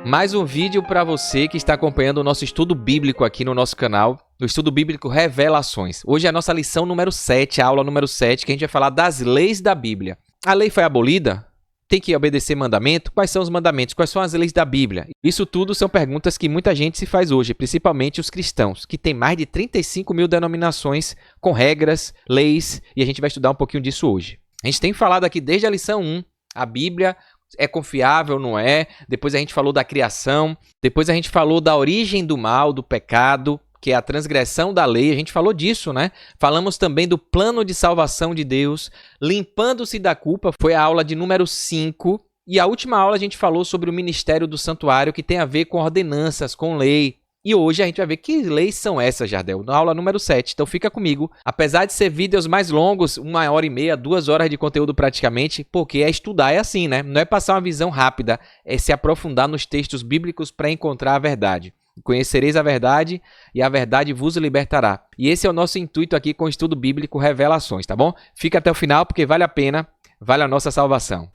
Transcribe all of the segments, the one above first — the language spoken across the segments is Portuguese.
Mais um vídeo para você que está acompanhando o nosso estudo bíblico aqui no nosso canal, o estudo bíblico Revelações. Hoje é a nossa lição número 7, a aula número 7, que a gente vai falar das leis da Bíblia. A lei foi abolida? Tem que obedecer mandamento? Quais são os mandamentos? Quais são as leis da Bíblia? Isso tudo são perguntas que muita gente se faz hoje, principalmente os cristãos, que tem mais de 35 mil denominações com regras, leis, e a gente vai estudar um pouquinho disso hoje. A gente tem falado aqui desde a lição 1, a Bíblia é confiável, não é? Depois a gente falou da criação, depois a gente falou da origem do mal, do pecado, que é a transgressão da lei, a gente falou disso, né? Falamos também do plano de salvação de Deus, limpando-se da culpa, foi a aula de número 5, e a última aula a gente falou sobre o ministério do santuário, que tem a ver com ordenanças, com lei. E hoje a gente vai ver que leis são essas, Jardel, na aula número 7. Então fica comigo. Apesar de ser vídeos mais longos, 1h30, 2 horas de conteúdo praticamente, porque estudar é assim, né? Não é passar uma visão rápida, é se aprofundar nos textos bíblicos para encontrar a verdade. Conhecereis a verdade e a verdade vos libertará. E esse é o nosso intuito aqui com o estudo bíblico Revelações, tá bom? Fica até o final porque vale a pena, vale a nossa salvação.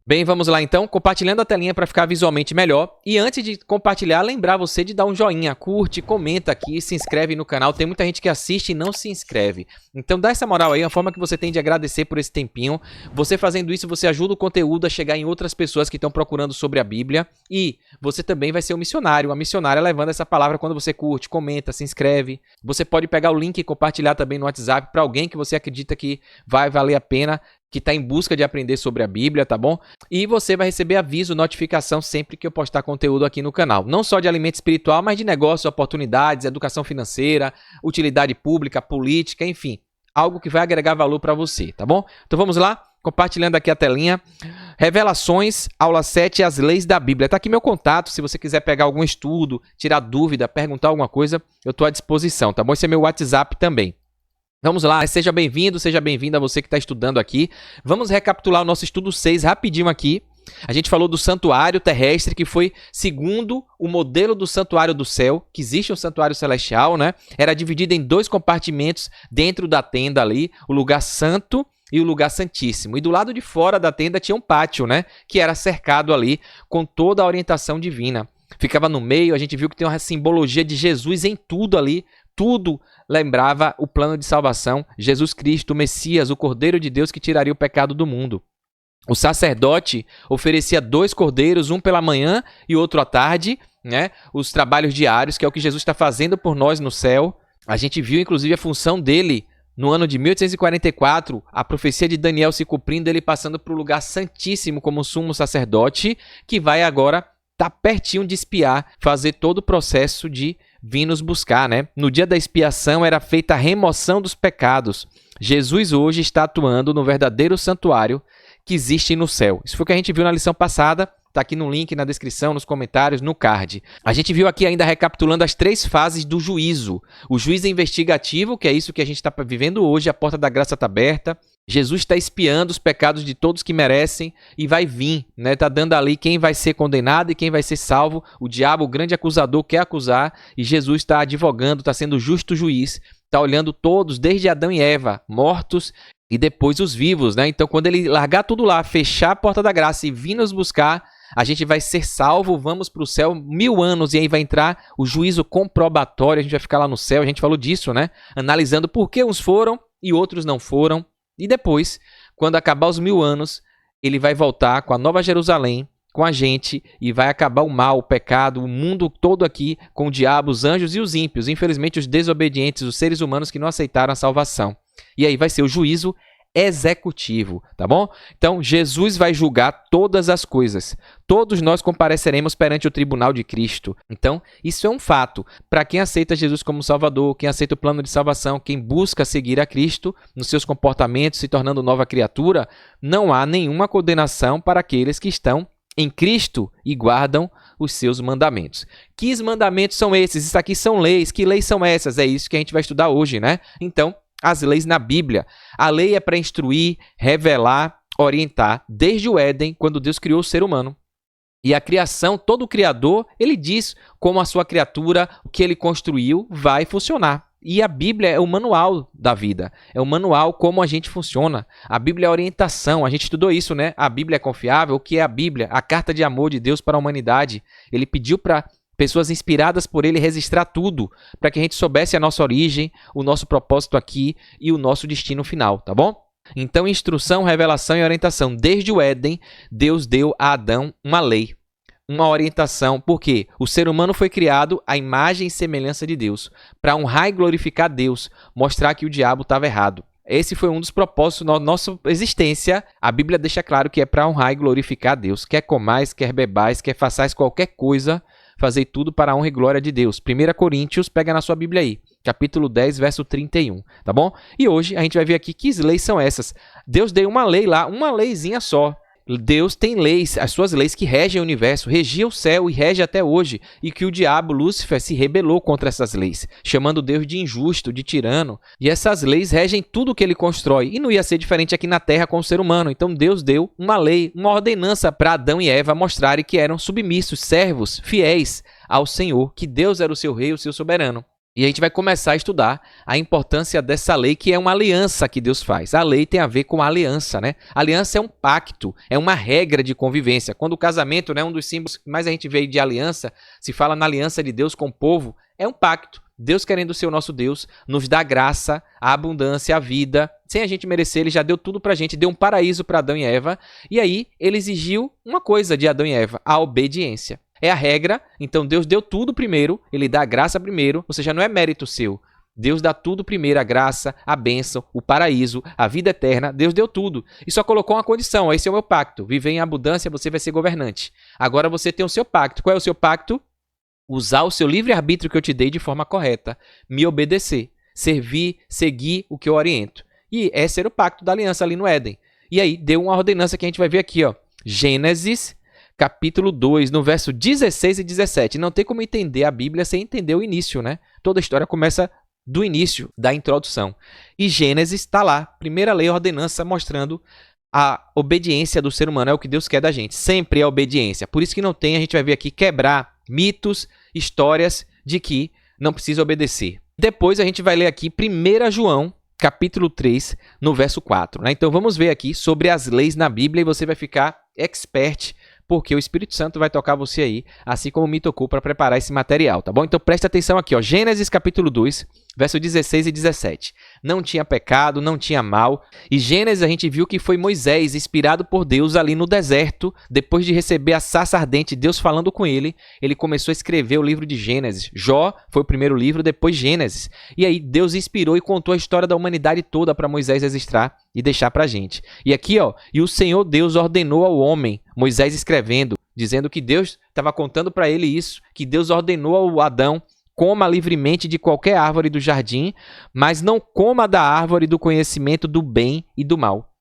Bem, vamos lá então, compartilhando a telinha para ficar visualmente melhor. E antes de compartilhar, lembrar você de dar um joinha, curte, comenta aqui, se inscreve no canal. Tem muita gente que assiste e não se inscreve. Então dá essa moral aí, uma forma que você tem de agradecer por esse tempinho. Você fazendo isso, você ajuda o conteúdo a chegar em outras pessoas que estão procurando sobre a Bíblia. E você também vai ser um missionário, uma missionária levando essa palavra quando você curte, comenta, se inscreve. Você pode pegar o link e compartilhar também no WhatsApp para alguém que você acredita que vai valer a pena, que está em busca de aprender sobre a Bíblia, tá bom? E você vai receber aviso, notificação sempre que eu postar conteúdo aqui no canal. Não só de alimento espiritual, mas de negócios, oportunidades, educação financeira, utilidade pública, política, enfim. Algo que vai agregar valor para você, tá bom? Então vamos lá, compartilhando aqui a telinha. Revelações, aula 7, as leis da Bíblia. Tá aqui meu contato, se você quiser pegar algum estudo, tirar dúvida, perguntar alguma coisa, eu estou à disposição, tá bom? Esse é meu WhatsApp também. Vamos lá, seja bem-vindo, seja bem-vinda você que está estudando aqui. Vamos recapitular o nosso estudo 6 rapidinho aqui. A gente falou do santuário terrestre, que foi segundo o modelo do santuário do céu, que existe um santuário celestial, né? Era dividido em 2 compartimentos dentro da tenda ali, o lugar santo e o lugar santíssimo. E do lado de fora da tenda tinha um pátio, né? Que era cercado ali com toda a orientação divina. Ficava no meio, a gente viu que tem uma simbologia de Jesus em tudo ali. Tudo lembrava o plano de salvação, Jesus Cristo, o Messias, o Cordeiro de Deus que tiraria o pecado do mundo. O sacerdote oferecia 2 cordeiros, um pela manhã e outro à tarde, né? Os trabalhos diários, que é o que Jesus está fazendo por nós no céu. A gente viu, inclusive, a função dele no ano de 1844, a profecia de Daniel se cumprindo, ele passando para o lugar santíssimo como sumo sacerdote, que vai agora estar pertinho de expiar, fazer todo o processo de vir nos buscar, né? No dia da expiação era feita a remoção dos pecados. Jesus hoje está atuando no verdadeiro santuário que existe no céu. Isso foi o que a gente viu na lição passada. Está aqui no link, na descrição, nos comentários, no card. A gente viu aqui ainda recapitulando as 3 fases do juízo. O juízo investigativo, que é isso que a gente está vivendo hoje, a porta da graça está aberta. Jesus está espiando os pecados de todos que merecem e vai vir, né? Está dando ali quem vai ser condenado e quem vai ser salvo. O diabo, o grande acusador, quer acusar e Jesus está advogando, está sendo justo juiz. Está olhando todos, desde Adão e Eva, mortos e depois os vivos, né? Então, quando ele largar tudo lá, fechar a porta da graça e vir nos buscar, a gente vai ser salvo, vamos para o céu 1000 anos e aí vai entrar o juízo comprobatório, a gente vai ficar lá no céu, a gente falou disso, né? Analisando por que uns foram e outros não foram. E depois, quando acabar os 1000 anos, ele vai voltar com a Nova Jerusalém, com a gente, e vai acabar o mal, o pecado, o mundo todo aqui, com o diabo, os anjos e os ímpios. Infelizmente, os desobedientes, os seres humanos que não aceitaram a salvação. E aí vai ser o juízo executivo, tá bom? Então, Jesus vai julgar todas as coisas. Todos nós compareceremos perante o tribunal de Cristo. Então, isso é um fato. Para quem aceita Jesus como Salvador, quem aceita o plano de salvação, quem busca seguir a Cristo nos seus comportamentos, se tornando nova criatura, não há nenhuma condenação para aqueles que estão em Cristo e guardam os seus mandamentos. Que mandamentos são esses? Isso aqui são leis. Que leis são essas? É isso que a gente vai estudar hoje, né? Então, as leis na Bíblia. A lei é para instruir, revelar, orientar, desde o Éden, quando Deus criou o ser humano. E a criação, todo o Criador, ele diz como a sua criatura, o que ele construiu, vai funcionar. E a Bíblia é o manual da vida, é o manual como a gente funciona. A Bíblia é a orientação, a gente estudou isso, né? A Bíblia é confiável. O que é a Bíblia? A carta de amor de Deus para a humanidade. Ele pediu para pessoas inspiradas por ele registrar tudo, para que a gente soubesse a nossa origem, o nosso propósito aqui e o nosso destino final, tá bom? Então, instrução, revelação e orientação. Desde o Éden, Deus deu a Adão uma lei, uma orientação, porque o ser humano foi criado à imagem e semelhança de Deus, para honrar e glorificar Deus, mostrar que o diabo estava errado. Esse foi um dos propósitos da nossa existência. A Bíblia deixa claro que é para honrar e glorificar Deus. Quer comais, quer bebais, quer façais qualquer coisa, fazei tudo para a honra e glória de Deus. 1 Coríntios, pega na sua Bíblia aí, capítulo 10, verso 31, tá bom? E hoje a gente vai ver aqui que leis são essas. Deus deu uma lei lá, uma leizinha só. Deus tem leis, as suas leis que regem o universo, regia o céu e rege até hoje, e que o diabo, Lúcifer, se rebelou contra essas leis, chamando Deus de injusto, de tirano, e essas leis regem tudo que ele constrói, e não ia ser diferente aqui na Terra com o ser humano. Então Deus deu uma lei, uma ordenança para Adão e Eva mostrarem que eram submissos, servos, fiéis ao Senhor, que Deus era o seu rei, o seu soberano. E a gente vai começar a estudar a importância dessa lei, que é uma aliança que Deus faz. A lei tem a ver com a aliança, né? A aliança é um pacto, é uma regra de convivência. Quando o casamento, né, um dos símbolos que mais a gente vê de aliança, se fala na aliança de Deus com o povo, é um pacto. Deus, querendo ser o nosso Deus, nos dá graça, a abundância, a vida. Sem a gente merecer, ele já deu tudo pra gente, deu um paraíso para Adão e Eva. E aí, ele exigiu uma coisa de Adão e Eva, a obediência. É a regra, então Deus deu tudo primeiro, ele dá a graça primeiro, ou seja, não é mérito seu. Deus dá tudo primeiro, a graça, a bênção, o paraíso, a vida eterna, Deus deu tudo. E só colocou uma condição, esse é o meu pacto, viver em abundância, você vai ser governante. Agora você tem o seu pacto, qual é o seu pacto? Usar o seu livre-arbítrio que eu te dei de forma correta, me obedecer, servir, seguir o que eu oriento. E esse era o pacto da aliança ali no Éden. E aí deu uma ordenança que a gente vai ver aqui, ó, Gênesis capítulo 2, no verso 16 e 17. Não tem como entender a Bíblia sem entender o início, né? Toda a história começa do início, da introdução. E Gênesis está lá, primeira lei, ordenança, mostrando a obediência do ser humano. É o que Deus quer da gente, sempre é a obediência. Por isso que não tem, a gente vai ver aqui, quebrar mitos, histórias de que não precisa obedecer. Depois a gente vai ler aqui 1 João, capítulo 3, no verso 4. Né? Então vamos ver aqui sobre as leis na Bíblia e você vai ficar expert, porque o Espírito Santo vai tocar você aí, assim como me tocou para preparar esse material, tá bom? Então presta atenção aqui, ó, Gênesis capítulo 2, verso 16 e 17. Não tinha pecado, não tinha mal. E Gênesis a gente viu que foi Moisés, inspirado por Deus ali no deserto, depois de receber a sarça ardente, Deus falando com ele, ele começou a escrever o livro de Gênesis. Jó foi o primeiro livro, depois Gênesis. E aí Deus inspirou e contou a história da humanidade toda para Moisés registrar e deixar pra gente. E aqui, ó, e o Senhor Deus ordenou ao homem, Moisés escrevendo, dizendo que Deus estava contando para ele isso, que Deus ordenou ao Adão: coma livremente de qualquer árvore do jardim, mas não coma da árvore do conhecimento do bem e do mal.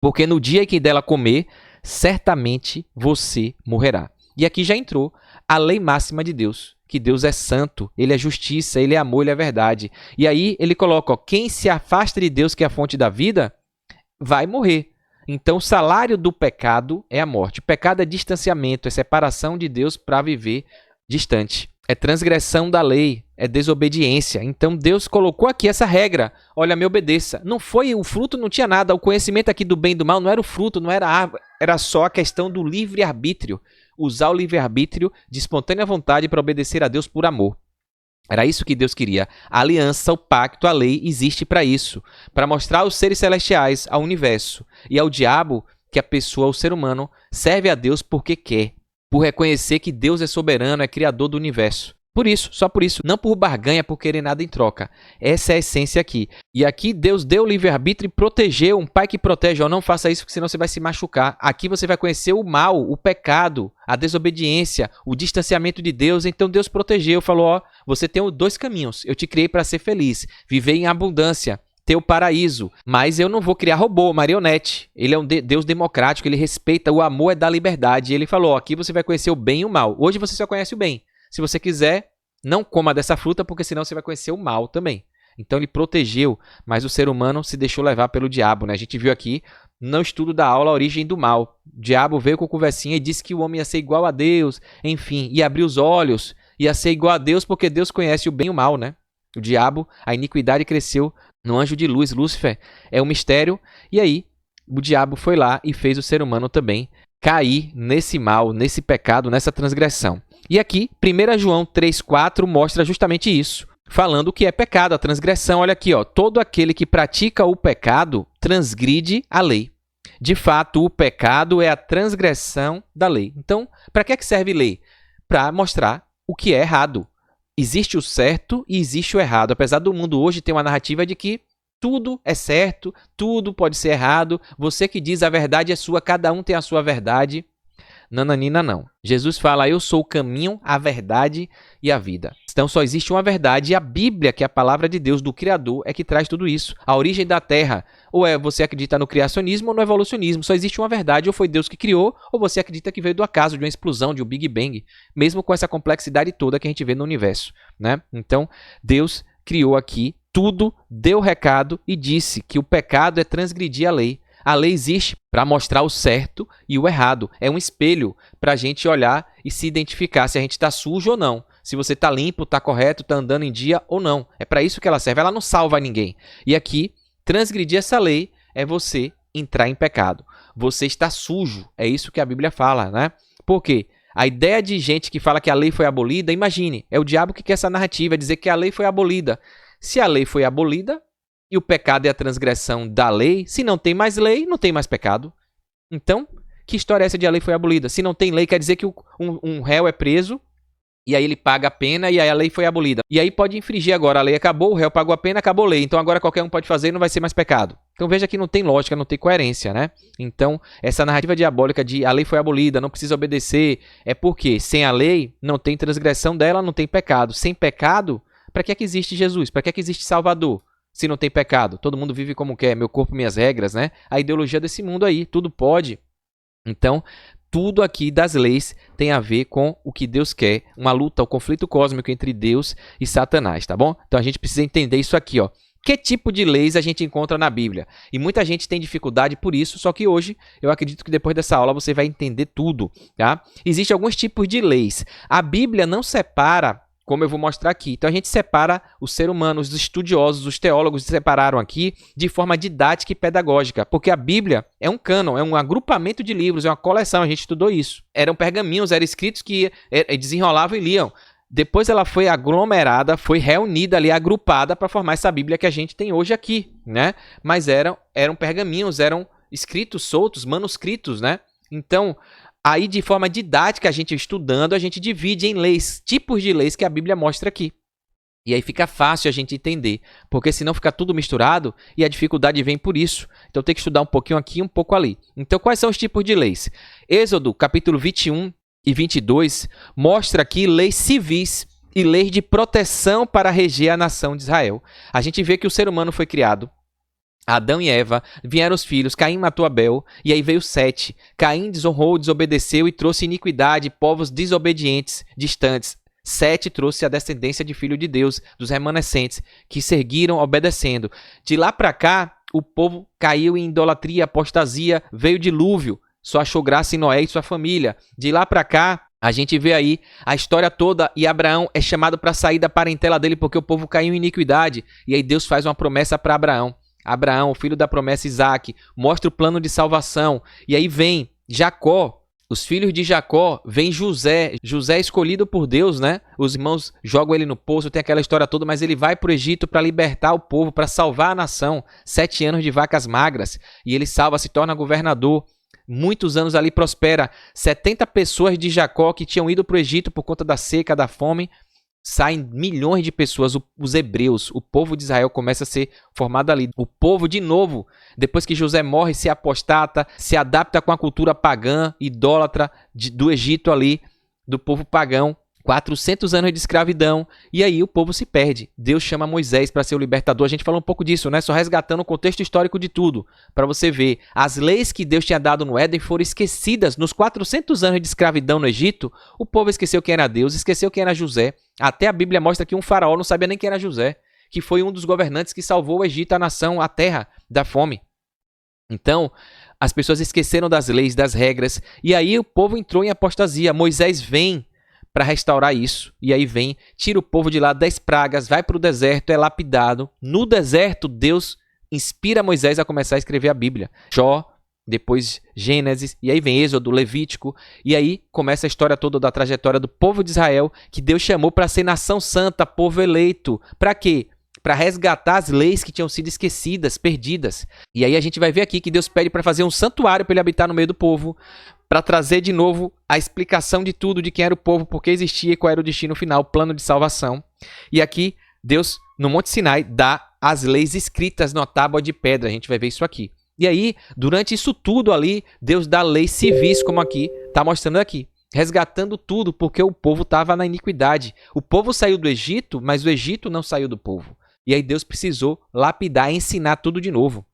Porque no dia em que dela comer, certamente você morrerá. E aqui já entrou a lei máxima de Deus, que Deus é santo, ele é justiça, ele é amor, ele é verdade. E aí ele coloca, ó, quem se afasta de Deus, que é a fonte da vida, vai morrer. Então o salário do pecado é a morte. O pecado é distanciamento, é separação de Deus para viver distante. É transgressão da lei, é desobediência. Então Deus colocou aqui essa regra. Olha, me obedeça. Não foi, o fruto não tinha nada. O conhecimento aqui do bem e do mal não era o fruto, não era a árvore. Era só a questão do livre-arbítrio. Usar o livre-arbítrio de espontânea vontade para obedecer a Deus por amor. Era isso que Deus queria. A aliança, o pacto, a lei existe para isso. Para mostrar aos seres celestiais, ao universo e ao diabo que a pessoa, o ser humano, serve a Deus porque quer. Por reconhecer que Deus é soberano, é criador do universo. Por isso, só por isso, não por barganha, por querer nada em troca. Essa é a essência aqui. E aqui Deus deu o livre-arbítrio e protegeu, um pai que protege. Ó, não faça isso, porque senão você vai se machucar. Aqui você vai conhecer o mal, o pecado, a desobediência, o distanciamento de Deus. Então Deus protegeu, falou, ó, você tem dois caminhos. Eu te criei para ser feliz, viver em abundância, ter o paraíso, mas eu não vou criar robô, marionete. Ele é um Deus democrático, ele respeita, o amor é da liberdade. E ele falou, ó, aqui você vai conhecer o bem e o mal. Hoje você só conhece o bem. Se você quiser, não coma dessa fruta, porque senão você vai conhecer o mal também. Então ele protegeu, mas o ser humano se deixou levar pelo diabo, né? A gente viu aqui no estudo da aula a origem do mal. O diabo veio com conversinha e disse que o homem ia ser igual a Deus, enfim, ia abrir os olhos, ia ser igual a Deus porque Deus conhece o bem e o mal, né? O diabo, a iniquidade cresceu no anjo de luz, Lúcifer. É um mistério. E aí, o diabo foi lá e fez o ser humano também cair nesse mal, nesse pecado, nessa transgressão. E aqui, 1 João 3,4 mostra justamente isso, falando o que é pecado, a transgressão. Olha aqui, ó, todo aquele que pratica o pecado transgride a lei. De fato, o pecado é a transgressão da lei. Então, para que serve lei? Para mostrar o que é errado. Existe o certo e existe o errado. Apesar do mundo hoje ter uma narrativa de que tudo é certo, tudo pode ser errado, você que diz a verdade é sua, cada um tem a sua verdade. Nananina não. Jesus fala, eu sou o caminho, a verdade e a vida. Então só existe uma verdade e a Bíblia, que é a palavra de Deus, do Criador, é que traz tudo isso. A origem da Terra, ou é você acredita no criacionismo ou no evolucionismo. Só existe uma verdade, ou foi Deus que criou, ou você acredita que veio do acaso, de uma explosão, de um Big Bang, mesmo com essa complexidade toda que a gente vê no universo, né? Então, Deus criou aqui tudo, deu o recado e disse que o pecado é transgredir a lei. A lei existe para mostrar o certo e o errado. É um espelho para a gente olhar e se identificar se a gente está sujo ou não. Se você está limpo, está correto, está andando em dia ou não. É para isso que ela serve. Ela não salva ninguém. E aqui, transgredir essa lei é você entrar em pecado. Você está sujo. É isso que a Bíblia fala, né? Por quê? A ideia de gente que fala que a lei foi abolida, imagine, é o diabo que quer essa narrativa, dizer que a lei foi abolida. Se a lei foi abolida, e o pecado é a transgressão da lei, se não tem mais lei, não tem mais pecado. Então, que história é essa de a lei foi abolida? Se não tem lei, quer dizer que um réu é preso, e aí ele paga a pena, e aí a lei foi abolida. E aí pode infringir agora, a lei acabou, o réu pagou a pena, acabou a lei. Então agora qualquer um pode fazer e não vai ser mais pecado. Então veja que não tem lógica, não tem coerência, né? Então, essa narrativa diabólica de a lei foi abolida, não precisa obedecer, é porque sem a lei, não tem transgressão dela, não tem pecado. Sem pecado, para que existe Jesus? Para que existe Salvador? Se não tem pecado, todo mundo vive como quer, meu corpo, minhas regras, né? A ideologia desse mundo aí, tudo pode. Então, tudo aqui das leis tem a ver com o que Deus quer, uma luta, o conflito cósmico entre Deus e Satanás, tá bom? Então a gente precisa entender isso aqui, ó. Que tipo de leis a gente encontra na Bíblia? E muita gente tem dificuldade por isso, só que hoje eu acredito que depois dessa aula você vai entender tudo, tá? Existem alguns tipos de leis. A Bíblia não separa, como eu vou mostrar aqui. Então a gente separa o ser humano, os estudiosos, os teólogos separaram aqui de forma didática e pedagógica, porque a Bíblia é um cânon, é um agrupamento de livros, é uma coleção, a gente estudou isso. Eram pergaminhos, eram escritos que desenrolavam e liam. Depois ela foi aglomerada, foi reunida ali, agrupada para formar essa Bíblia que a gente tem hoje aqui, né? Mas eram pergaminhos, eram escritos soltos, manuscritos, né? Então, aí, de forma didática, a gente estudando, a gente divide em leis, tipos de leis que a Bíblia mostra aqui. E aí fica fácil a gente entender, porque senão fica tudo misturado e a dificuldade vem por isso. Então tem que estudar um pouquinho aqui e um pouco ali. Então, quais são os tipos de leis? Êxodo, capítulo 21 e 22, mostra aqui leis civis e leis de proteção para reger a nação de Israel. A gente vê que o ser humano foi criado. Adão e Eva, vieram os filhos, Caim matou Abel, e aí veio Sete. Caim desonrou, desobedeceu e trouxe iniquidade, povos desobedientes, distantes. Sete trouxe a descendência de filho de Deus, dos remanescentes, que seguiram obedecendo. De lá para cá, o povo caiu em idolatria, apostasia, veio dilúvio, só achou graça em Noé e sua família. De lá para cá, a gente vê aí a história toda e Abraão é chamado para sair da parentela dele porque o povo caiu em iniquidade. E aí Deus faz uma promessa para Abraão. Abraão, o filho da promessa Isaque, mostra o plano de salvação. E aí vem Jacó, os filhos de Jacó, vem José. José é escolhido por Deus, né? Os irmãos jogam ele no poço, tem aquela história toda, mas ele vai para o Egito para libertar o povo, para salvar a nação. 7 anos de vacas magras. E ele salva, se torna governador. Muitos anos ali prospera. 70 pessoas de Jacó que tinham ido para o Egito por conta da seca, da fome, saem milhões de pessoas, os hebreus, o povo de Israel começa a ser formado ali. O povo, de novo, depois que José morre, se apostata, se adapta com a cultura pagã, idólatra do Egito ali, do povo pagão. 400 anos de escravidão, e aí o povo se perde. Deus chama Moisés para ser o libertador. A gente falou um pouco disso, né? Só resgatando o contexto histórico de tudo, para você ver. As leis que Deus tinha dado no Éden foram esquecidas. Nos 400 anos de escravidão no Egito, o povo esqueceu quem era Deus, esqueceu quem era José. Até a Bíblia mostra que um faraó não sabia nem quem era José, que foi um dos governantes que salvou o Egito, a nação, a terra da fome. Então, as pessoas esqueceram das leis, das regras, e aí o povo entrou em apostasia. Moisés vem para restaurar isso. E aí vem, tira o povo de lá, 10 pragas, vai para o deserto, é lapidado. No deserto, Deus inspira Moisés a começar a escrever a Bíblia. Jó, depois Gênesis, e aí vem Êxodo, Levítico, e aí começa a história toda da trajetória do povo de Israel, que Deus chamou para ser nação santa, povo eleito. Para quê? Para resgatar as leis que tinham sido esquecidas, perdidas. E aí a gente vai ver aqui que Deus pede para fazer um santuário para ele habitar no meio do povo, para trazer de novo a explicação de tudo, de quem era o povo, por que existia e qual era o destino final, o plano de salvação. E aqui Deus, no Monte Sinai, dá as leis escritas na tábua de pedra. A gente vai ver isso aqui. E aí, durante isso tudo ali, Deus dá leis civis, como aqui, está mostrando aqui. Resgatando tudo, porque o povo estava na iniquidade. O povo saiu do Egito, mas o Egito não saiu do povo. E aí Deus precisou lapidar, ensinar tudo de novo.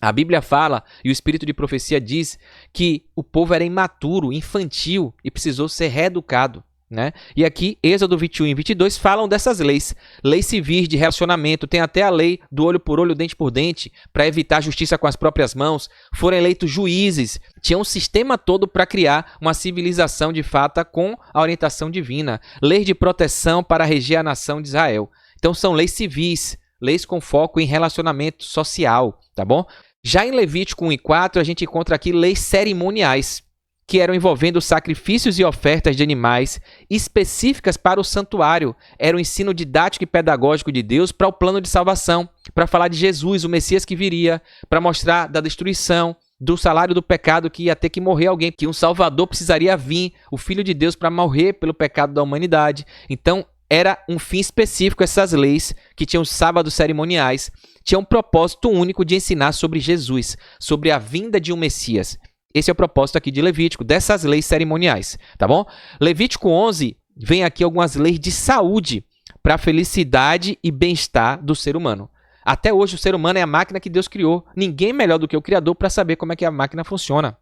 A Bíblia fala, e o Espírito de Profecia diz, que o povo era imaturo, infantil, e precisou ser reeducado. Né? E aqui, Êxodo 21 e 22 falam dessas leis. Leis civis de relacionamento, tem até a lei do olho por olho, dente por dente, para evitar justiça com as próprias mãos. Foram eleitos juízes. Tinha um sistema todo para criar uma civilização de fato com a orientação divina. Leis de proteção para reger a nação de Israel. Então são leis civis, leis com foco em relacionamento social, tá bom? Já em Levítico 1 e 4, a gente encontra aqui leis cerimoniais, que eram envolvendo sacrifícios e ofertas de animais específicas para o santuário. Era o ensino didático e pedagógico de Deus para o plano de salvação, para falar de Jesus, o Messias que viria, para mostrar da destruição, do salário do pecado, que ia ter que morrer alguém, que um Salvador precisaria vir, o Filho de Deus, para morrer pelo pecado da humanidade. Então, era um fim específico essas leis, que tinham sábados cerimoniais, tinham um propósito único de ensinar sobre Jesus, sobre a vinda de um Messias. Esse é o propósito aqui de Levítico, dessas leis cerimoniais, tá bom? Levítico 11 vem aqui algumas leis de saúde para a felicidade e bem-estar do ser humano. Até hoje o ser humano é a máquina que Deus criou. Ninguém melhor do que o Criador para saber como é que a máquina funciona.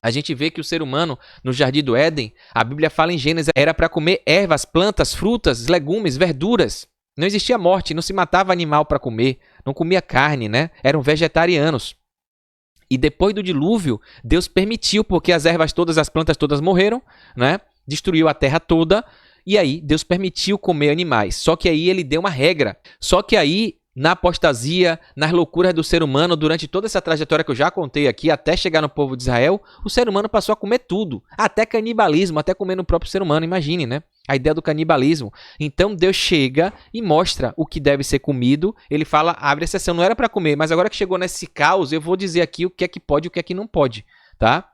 A gente vê que o ser humano, no Jardim do Éden, a Bíblia fala em Gênesis, era para comer ervas, plantas, frutas, legumes, verduras. Não existia morte, não se matava animal para comer, não comia carne, né? Eram vegetarianos. E depois do dilúvio, Deus permitiu, porque as ervas todas, as plantas todas morreram, né? Destruiu a terra toda, e aí Deus permitiu comer animais. Só que aí ele deu uma regra. Só que aí, na apostasia, nas loucuras do ser humano, durante toda essa trajetória que eu já contei aqui, até chegar no povo de Israel, o ser humano passou a comer tudo. Até canibalismo, até comer no próprio ser humano, imagine, né? A ideia do canibalismo. Então Deus chega e mostra o que deve ser comido. Ele fala, abre exceção, não era para comer, mas agora que chegou nesse caos, eu vou dizer aqui o que é que pode e o que é que não pode, tá?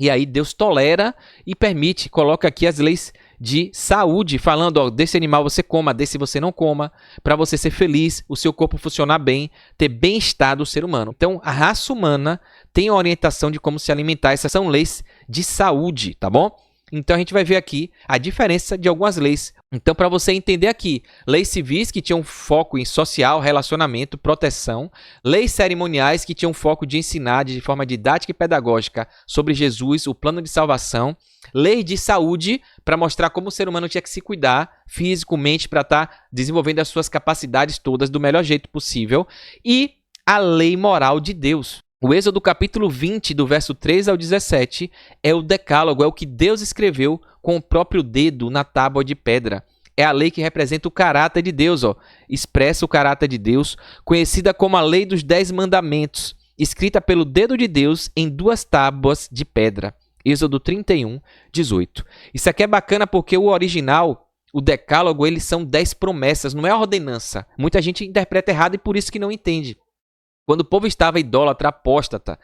E aí Deus tolera e permite, coloca aqui as leis de saúde, falando, ó, desse animal você coma, desse você não coma, para você ser feliz, o seu corpo funcionar bem, ter bem-estar do ser humano. Então, a raça humana tem a orientação de como se alimentar. Essas são leis de saúde, tá bom? Então, a gente vai ver aqui a diferença de algumas leis. Então, para você entender aqui, leis civis que tinham foco em social, relacionamento, proteção. Leis cerimoniais que tinham foco de ensinar de forma didática e pedagógica sobre Jesus, o plano de salvação. Lei de saúde para mostrar como o ser humano tinha que se cuidar físico, mente, para estar desenvolvendo as suas capacidades todas do melhor jeito possível. E a lei moral de Deus. O Êxodo capítulo 20, do verso 3 ao 17, é o decálogo, é o que Deus escreveu com o próprio dedo na tábua de pedra. É a lei que representa o caráter de Deus, ó, expressa o caráter de Deus, conhecida como a lei dos 10 mandamentos, escrita pelo dedo de Deus em 2 tábuas de pedra. Êxodo 31, 18. Isso aqui é bacana porque o original, o decálogo, eles são 10 promessas, não é ordenança. Muita gente interpreta errado e por isso que não entende. Quando o povo estava idólatra, apóstata,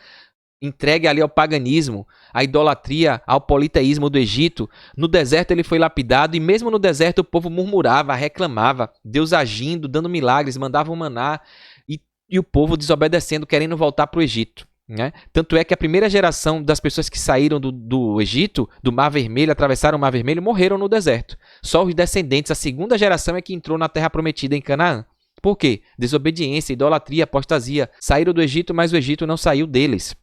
entregue ali ao paganismo, à idolatria, ao politeísmo do Egito, no deserto ele foi lapidado e mesmo no deserto o povo murmurava, reclamava, Deus agindo, dando milagres, mandava um maná e o povo desobedecendo, querendo voltar para o Egito. Né? Tanto é que a primeira geração das pessoas que saíram do Egito, do Mar Vermelho, atravessaram o Mar Vermelho, morreram no deserto. Só os descendentes, a segunda geração é que entrou na terra prometida em Canaã. Por quê? Desobediência, idolatria, apostasia. Saíram do Egito, mas o Egito não saiu deles.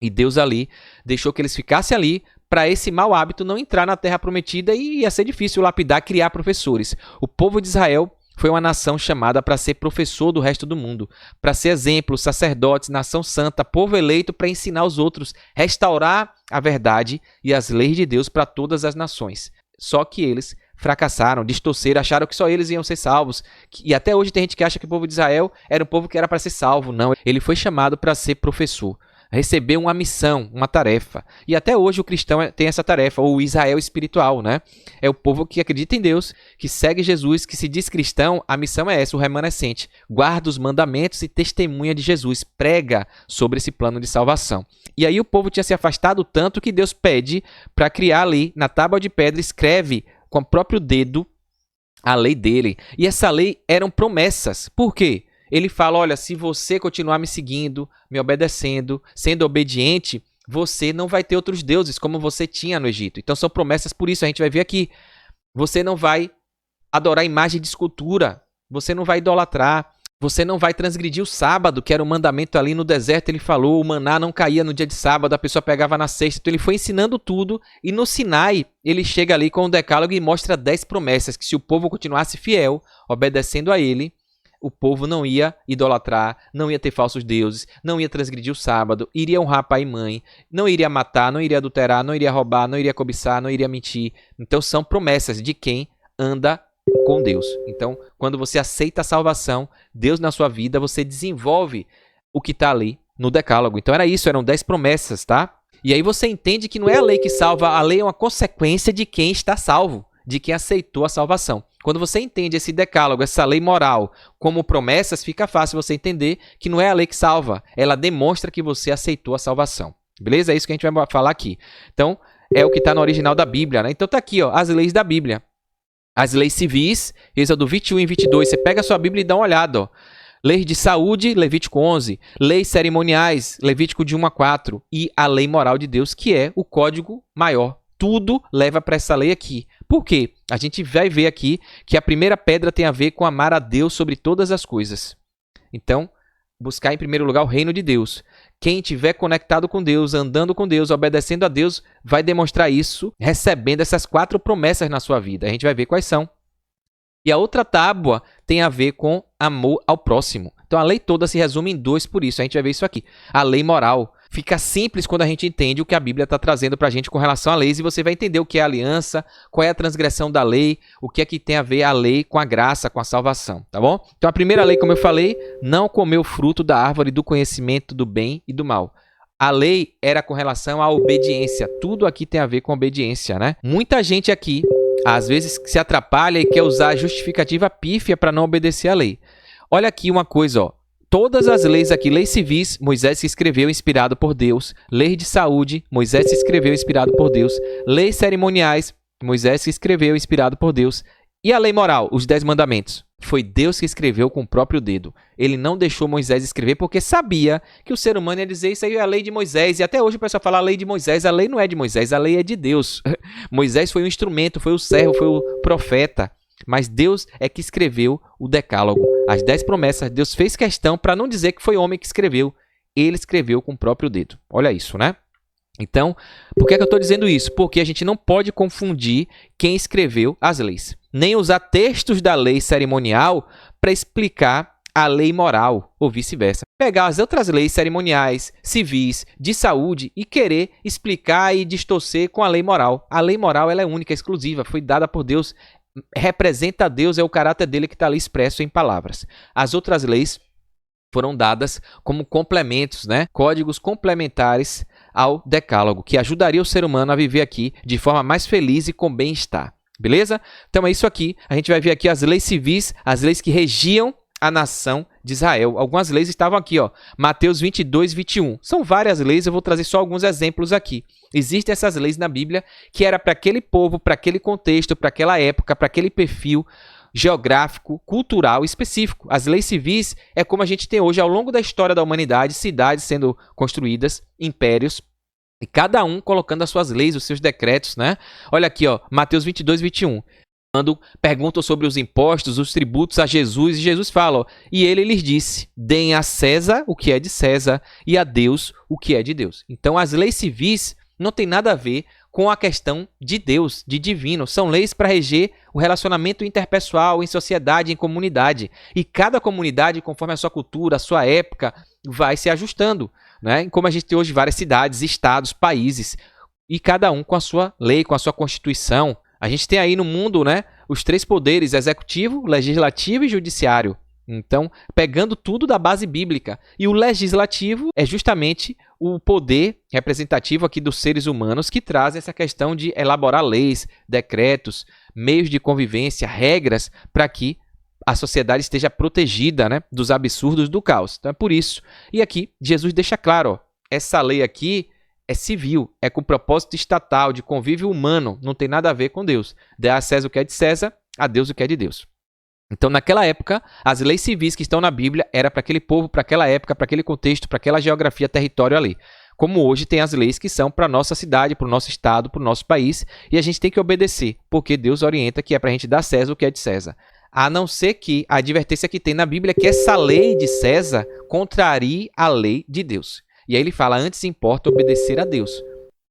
E Deus ali deixou que eles ficassem ali para esse mau hábito não entrar na terra prometida e ia ser difícil lapidar, criar professores. O povo de Israel foi uma nação chamada para ser professor do resto do mundo, para ser exemplo, sacerdotes, nação santa, povo eleito para ensinar os outros, restaurar a verdade e as leis de Deus para todas as nações. Só que eles fracassaram, distorceram, acharam que só eles iam ser salvos. E até hoje tem gente que acha que o povo de Israel era um povo que era para ser salvo. Não, ele foi chamado para ser professor. Recebeu uma missão, uma tarefa. E até hoje o cristão tem essa tarefa, ou o Israel espiritual, né? É o povo que acredita em Deus, que segue Jesus, que se diz cristão. A missão é essa, o remanescente. Guarda os mandamentos e testemunha de Jesus. Prega sobre esse plano de salvação. E aí o povo tinha se afastado tanto que Deus pede para criar ali, na tábua de pedra, escreve com o próprio dedo a lei dele. E essa lei eram promessas. Por quê? Ele fala, olha, se você continuar me seguindo, me obedecendo, sendo obediente, você não vai ter outros deuses como você tinha no Egito. Então são promessas, por isso a gente vai ver aqui. Você não vai adorar imagem de escultura, você não vai idolatrar, você não vai transgredir o sábado, que era o mandamento ali no deserto. Ele falou, o maná não caía no dia de sábado, a pessoa pegava na sexta. Então ele foi ensinando tudo e no Sinai ele chega ali com o decálogo e mostra 10 promessas, que se o povo continuasse fiel, obedecendo a ele, o povo não ia idolatrar, não ia ter falsos deuses, não ia transgredir o sábado, iria honrar pai e mãe, não iria matar, não iria adulterar, não iria roubar, não iria cobiçar, não iria mentir. Então são promessas de quem anda com Deus. Então, quando você aceita a salvação, Deus na sua vida, você desenvolve o que está ali no decálogo. Então era isso, eram 10 promessas, tá? E aí você entende que não é a lei que salva, a lei é uma consequência de quem está salvo, de quem aceitou a salvação. Quando você entende esse decálogo, essa lei moral como promessas, fica fácil você entender que não é a lei que salva, ela demonstra que você aceitou a salvação. Beleza? É isso que a gente vai falar aqui. Então, é o que está no original da Bíblia, né? Então tá aqui, ó, as leis da Bíblia. As leis civis, Êxodo 21 e 22. Você pega a sua Bíblia e dá uma olhada, ó. Leis de saúde, Levítico 11. Leis cerimoniais, Levítico de 1 a 4. E a lei moral de Deus, que é o código maior. Tudo leva para essa lei aqui. Por quê? A gente vai ver aqui que a primeira pedra tem a ver com amar a Deus sobre todas as coisas. Então, buscar em primeiro lugar o reino de Deus. Quem estiver conectado com Deus, andando com Deus, obedecendo a Deus, vai demonstrar isso, recebendo essas 4 promessas na sua vida. A gente vai ver quais são. E a outra tábua tem a ver com amor ao próximo. Então a lei toda se resume em 2 por isso. A gente vai ver isso aqui. A lei moral. Fica simples quando a gente entende o que a Bíblia está trazendo para a gente com relação a leis, e você vai entender o que é a aliança, qual é a transgressão da lei, o que é que tem a ver a lei com a graça, com a salvação, tá bom? Então a primeira lei, como eu falei, não comer o fruto da árvore do conhecimento do bem e do mal. A lei era com relação à obediência. Tudo aqui tem a ver com obediência, né? Muita gente aqui, às vezes, se atrapalha e quer usar a justificativa pífia para não obedecer a lei. Olha aqui uma coisa, ó. Todas as leis aqui, leis civis, Moisés se escreveu inspirado por Deus. Lei de saúde, Moisés se escreveu inspirado por Deus. Leis cerimoniais, Moisés se escreveu inspirado por Deus. E a lei moral, os 10 mandamentos, foi Deus que escreveu com o próprio dedo. Ele não deixou Moisés escrever porque sabia que o ser humano ia dizer isso aí é a lei de Moisés. E até hoje o pessoal fala a lei de Moisés. A lei não é de Moisés, a lei é de Deus. Moisés foi um instrumento, foi o servo, foi o profeta. Mas Deus é que escreveu o decálogo. As 10 promessas, Deus fez questão para não dizer que foi homem que escreveu. Ele escreveu com o próprio dedo. Olha isso, né? Então, por que eu estou dizendo isso? Porque a gente não pode confundir quem escreveu as leis. Nem usar textos da lei cerimonial para explicar a lei moral, ou vice-versa. Pegar as outras leis cerimoniais, civis, de saúde e querer explicar e distorcer com a lei moral. A lei moral ela é única, exclusiva, foi dada por Deus, representa a Deus, é o caráter dele que está ali expresso em palavras. As outras leis foram dadas como complementos, né? Códigos complementares ao decálogo, que ajudaria o ser humano a viver aqui de forma mais feliz e com bem-estar. Beleza? Então é isso aqui. A gente vai ver aqui as leis civis, as leis que regiam a nação de Israel. Algumas leis estavam aqui, ó. Mateus 22, 21. São várias leis, eu vou trazer só alguns exemplos aqui. Existem essas leis na Bíblia que era para aquele povo, para aquele contexto, para aquela época, para aquele perfil geográfico, cultural específico. As leis civis é como a gente tem hoje ao longo da história da humanidade, cidades sendo construídas, impérios, e cada um colocando as suas leis, os seus decretos, né? Olha aqui, ó, Mateus 22, 21. Quando perguntam sobre os impostos, os tributos a Jesus, e Jesus fala, ó, e ele lhes disse, deem a César o que é de César e a Deus o que é de Deus. Então as leis civis não tem nada a ver com a questão de Deus, de divino. São leis para reger o relacionamento interpessoal em sociedade, em comunidade. E cada comunidade, conforme a sua cultura, a sua época, vai se ajustando, né? Como a gente tem hoje várias cidades, estados, países, e cada um com a sua lei, com a sua constituição, A gente tem aí no mundo, né, os 3 poderes, executivo, legislativo e judiciário. Então, pegando tudo da base bíblica. E o legislativo é justamente o poder representativo aqui dos seres humanos que traz essa questão de elaborar leis, decretos, meios de convivência, regras para que a sociedade esteja protegida, né, dos absurdos do caos. Então é por isso. E aqui Jesus deixa claro, ó, essa lei aqui é civil, é com propósito estatal, de convívio humano, não tem nada a ver com Deus. Dê a César o que é de César, a Deus o que é de Deus. Então, naquela época, as leis civis que estão na Bíblia era para aquele povo, para aquela época, para aquele contexto, para aquela geografia, território ali. Como hoje tem as leis que são para a nossa cidade, para o nosso estado, para o nosso país, e a gente tem que obedecer, porque Deus orienta que é para a gente dar a César o que é de César. A não ser que a advertência que tem na Bíblia é que essa lei de César contrarie a lei de Deus. E aí ele fala, antes importa obedecer a Deus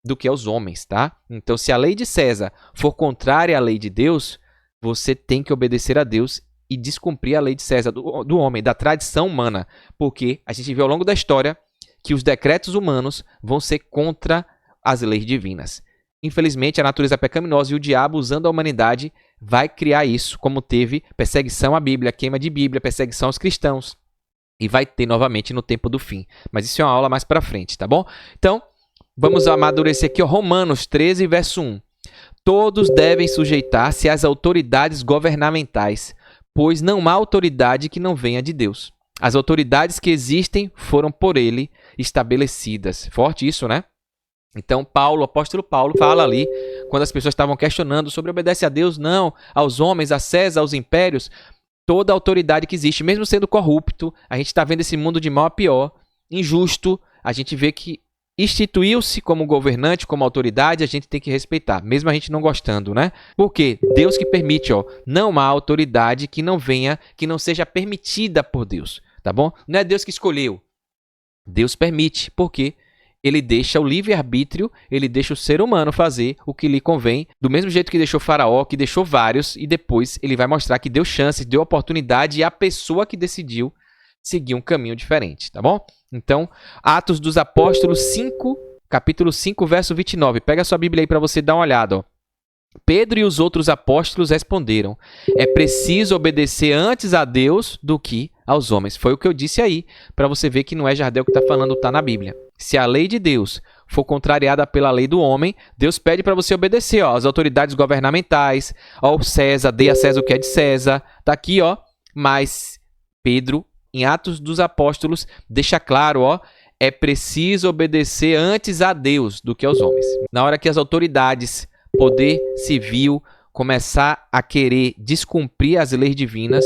do que aos homens, tá? Então, se a lei de César for contrária à lei de Deus, você tem que obedecer a Deus e descumprir a lei de César, do homem, da tradição humana. Porque a gente viu ao longo da história que os decretos humanos vão ser contra as leis divinas. Infelizmente, a natureza pecaminosa e o diabo, usando a humanidade, vai criar isso, como teve perseguição à Bíblia, queima de Bíblia, perseguição aos cristãos. E vai ter novamente no tempo do fim. Mas isso é uma aula mais para frente, tá bom? Então, vamos amadurecer aqui, ó, Romanos 13, verso 1. Todos devem sujeitar-se às autoridades governamentais, pois não há autoridade que não venha de Deus. As autoridades que existem foram por ele estabelecidas. Forte isso, né? Então, o apóstolo Paulo fala ali, quando as pessoas estavam questionando sobre obedece a Deus, não, aos homens, a César, aos impérios, toda a autoridade que existe, mesmo sendo corrupto, a gente está vendo esse mundo de mal a pior, injusto, a gente vê que instituiu-se como governante, como autoridade, a gente tem que respeitar, mesmo a gente não gostando, né? Porque Deus que permite, ó, não há autoridade que não venha, que não seja permitida por Deus, tá bom? Não é Deus que escolheu, Deus permite, porque ele deixa o livre-arbítrio, ele deixa o ser humano fazer o que lhe convém, do mesmo jeito que deixou Faraó, que deixou vários, e depois ele vai mostrar que deu chance, deu oportunidade, e a pessoa que decidiu seguir um caminho diferente, tá bom? Então, Atos dos Apóstolos 5, capítulo 5, verso 29. Pega a sua Bíblia aí para você dar uma olhada, ó. Pedro e os outros apóstolos responderam, é preciso obedecer antes a Deus do que aos homens. Foi o que eu disse aí, para você ver que não é Jardel que está falando, está na Bíblia. Se a lei de Deus for contrariada pela lei do homem, Deus pede para você obedecer, ó, às autoridades governamentais, ao César, dê a César o que é de César. Tá aqui, ó. Mas Pedro, em Atos dos Apóstolos, deixa claro, ó, é preciso obedecer antes a Deus do que aos homens. Na hora que as autoridades, poder civil, começar a querer descumprir as leis divinas,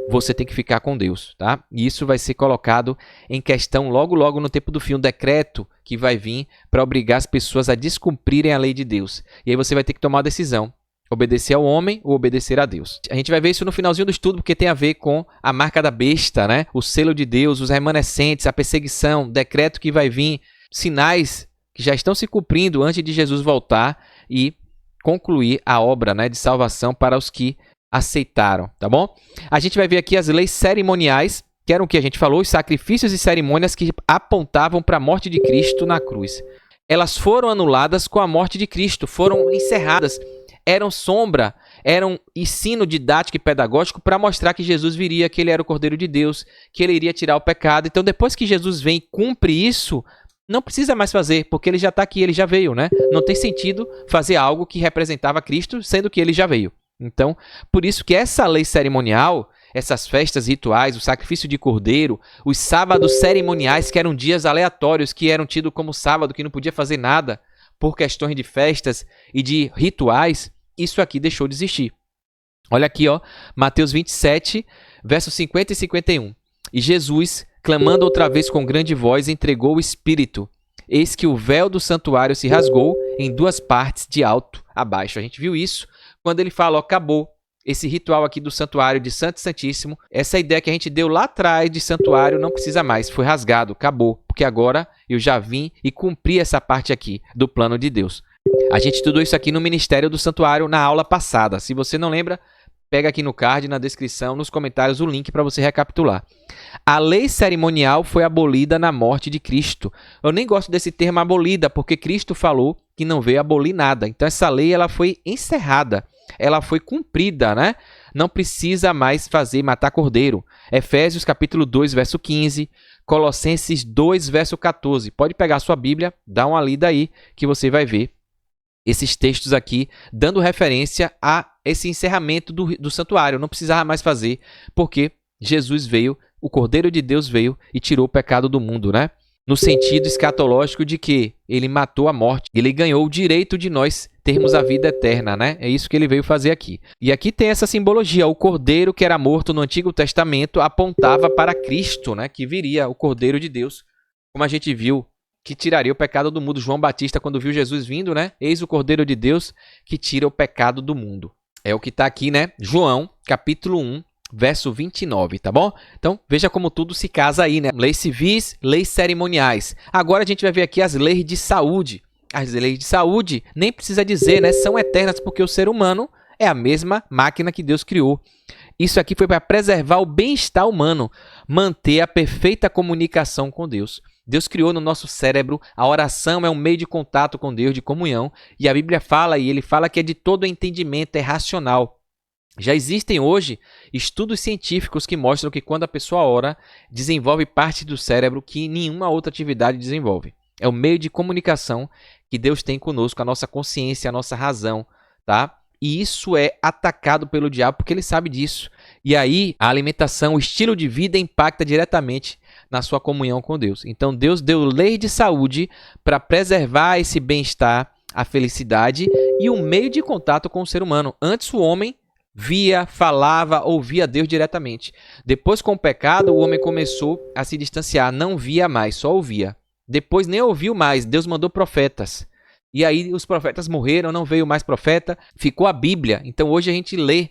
você tem que ficar com Deus, tá? E isso vai ser colocado em questão logo no tempo do fim, um decreto que vai vir para obrigar as pessoas a descumprirem a lei de Deus. E aí você vai ter que tomar a decisão, obedecer ao homem ou obedecer a Deus. A gente vai ver isso no finalzinho do estudo, porque tem a ver com a marca da besta, né? O selo de Deus, os remanescentes, a perseguição, decreto que vai vir, sinais que já estão se cumprindo antes de Jesus voltar e concluir a obra, né, de salvação para os que aceitaram, tá bom? A gente vai ver aqui as leis cerimoniais, que eram o que a gente falou, os sacrifícios e cerimônias que apontavam para a morte de Cristo na cruz. Elas foram anuladas com a morte de Cristo, foram encerradas, eram sombra, eram ensino didático e pedagógico para mostrar que Jesus viria, que ele era o Cordeiro de Deus, que ele iria tirar o pecado. Então, depois que Jesus vem e cumpre isso, não precisa mais fazer, porque ele já está aqui, ele já veio, né? Não tem sentido fazer algo que representava Cristo, sendo que ele já veio. Então, por isso que essa lei cerimonial, essas festas rituais, o sacrifício de cordeiro, os sábados cerimoniais, que eram dias aleatórios, que eram tidos como sábado, que não podia fazer nada por questões de festas e de rituais, isso aqui deixou de existir. Olha aqui, ó, Mateus 27, versos 50 e 51. E Jesus, clamando outra vez com grande voz, entregou o Espírito. Eis que o véu do santuário se rasgou em duas partes, de alto a baixo. A gente viu isso quando ele fala, ó, acabou esse ritual aqui do santuário de Santo e Santíssimo. Essa ideia que a gente deu lá atrás de santuário não precisa mais, foi rasgado, acabou. Porque agora eu já vim e cumpri essa parte aqui do plano de Deus. A gente estudou isso aqui no Ministério do Santuário na aula passada. Se você não lembra, pega aqui no card, na descrição, nos comentários, o link para você recapitular. A lei cerimonial foi abolida na morte de Cristo. Eu nem gosto desse termo abolida, porque Cristo falou que não veio abolir nada. Então essa lei ela foi encerrada, ela foi cumprida, né? Não precisa mais matar cordeiro. Efésios capítulo 2, verso 15, Colossenses 2, verso 14. Pode pegar a sua Bíblia, dá uma lida aí, que você vai ver esses textos aqui, dando referência a esse encerramento do santuário. Não precisava mais fazer, porque Jesus veio, o Cordeiro de Deus veio e tirou o pecado do mundo, né? No sentido escatológico de que ele matou a morte, ele ganhou o direito de nós termos a vida eterna, né? É isso que ele veio fazer aqui. E aqui tem essa simbologia, o Cordeiro que era morto no Antigo Testamento apontava para Cristo, né? Que viria o Cordeiro de Deus, como a gente viu, que tiraria o pecado do mundo. João Batista, quando viu Jesus vindo, né? Eis o Cordeiro de Deus que tira o pecado do mundo. É o que está aqui, né? João, capítulo 1, verso 29, tá bom? Então, veja como tudo se casa aí, né? Leis civis, leis cerimoniais. Agora a gente vai ver aqui as leis de saúde. As leis de saúde, nem precisa dizer, né? São eternas porque o ser humano é a mesma máquina que Deus criou. Isso aqui foi para preservar o bem-estar humano, manter a perfeita comunicação com Deus. Deus criou no nosso cérebro, a oração é um meio de contato com Deus, de comunhão, e a Bíblia fala, e ele fala que é de todo entendimento, é racional. Já existem hoje estudos científicos que mostram que quando a pessoa ora, desenvolve parte do cérebro que nenhuma outra atividade desenvolve. É o meio de comunicação que Deus tem conosco, a nossa consciência, a nossa razão, tá? E isso é atacado pelo diabo porque ele sabe disso. E aí a alimentação, o estilo de vida impacta diretamente na sua comunhão com Deus. Então Deus deu lei de saúde para preservar esse bem-estar, a felicidade e um meio de contato com o ser humano. Antes o homem via, falava, ouvia Deus diretamente. Depois, com o pecado, o homem começou a se distanciar, não via mais, só ouvia. Depois nem ouviu mais, Deus mandou profetas. E aí os profetas morreram, não veio mais profeta, ficou a Bíblia. Então hoje a gente lê,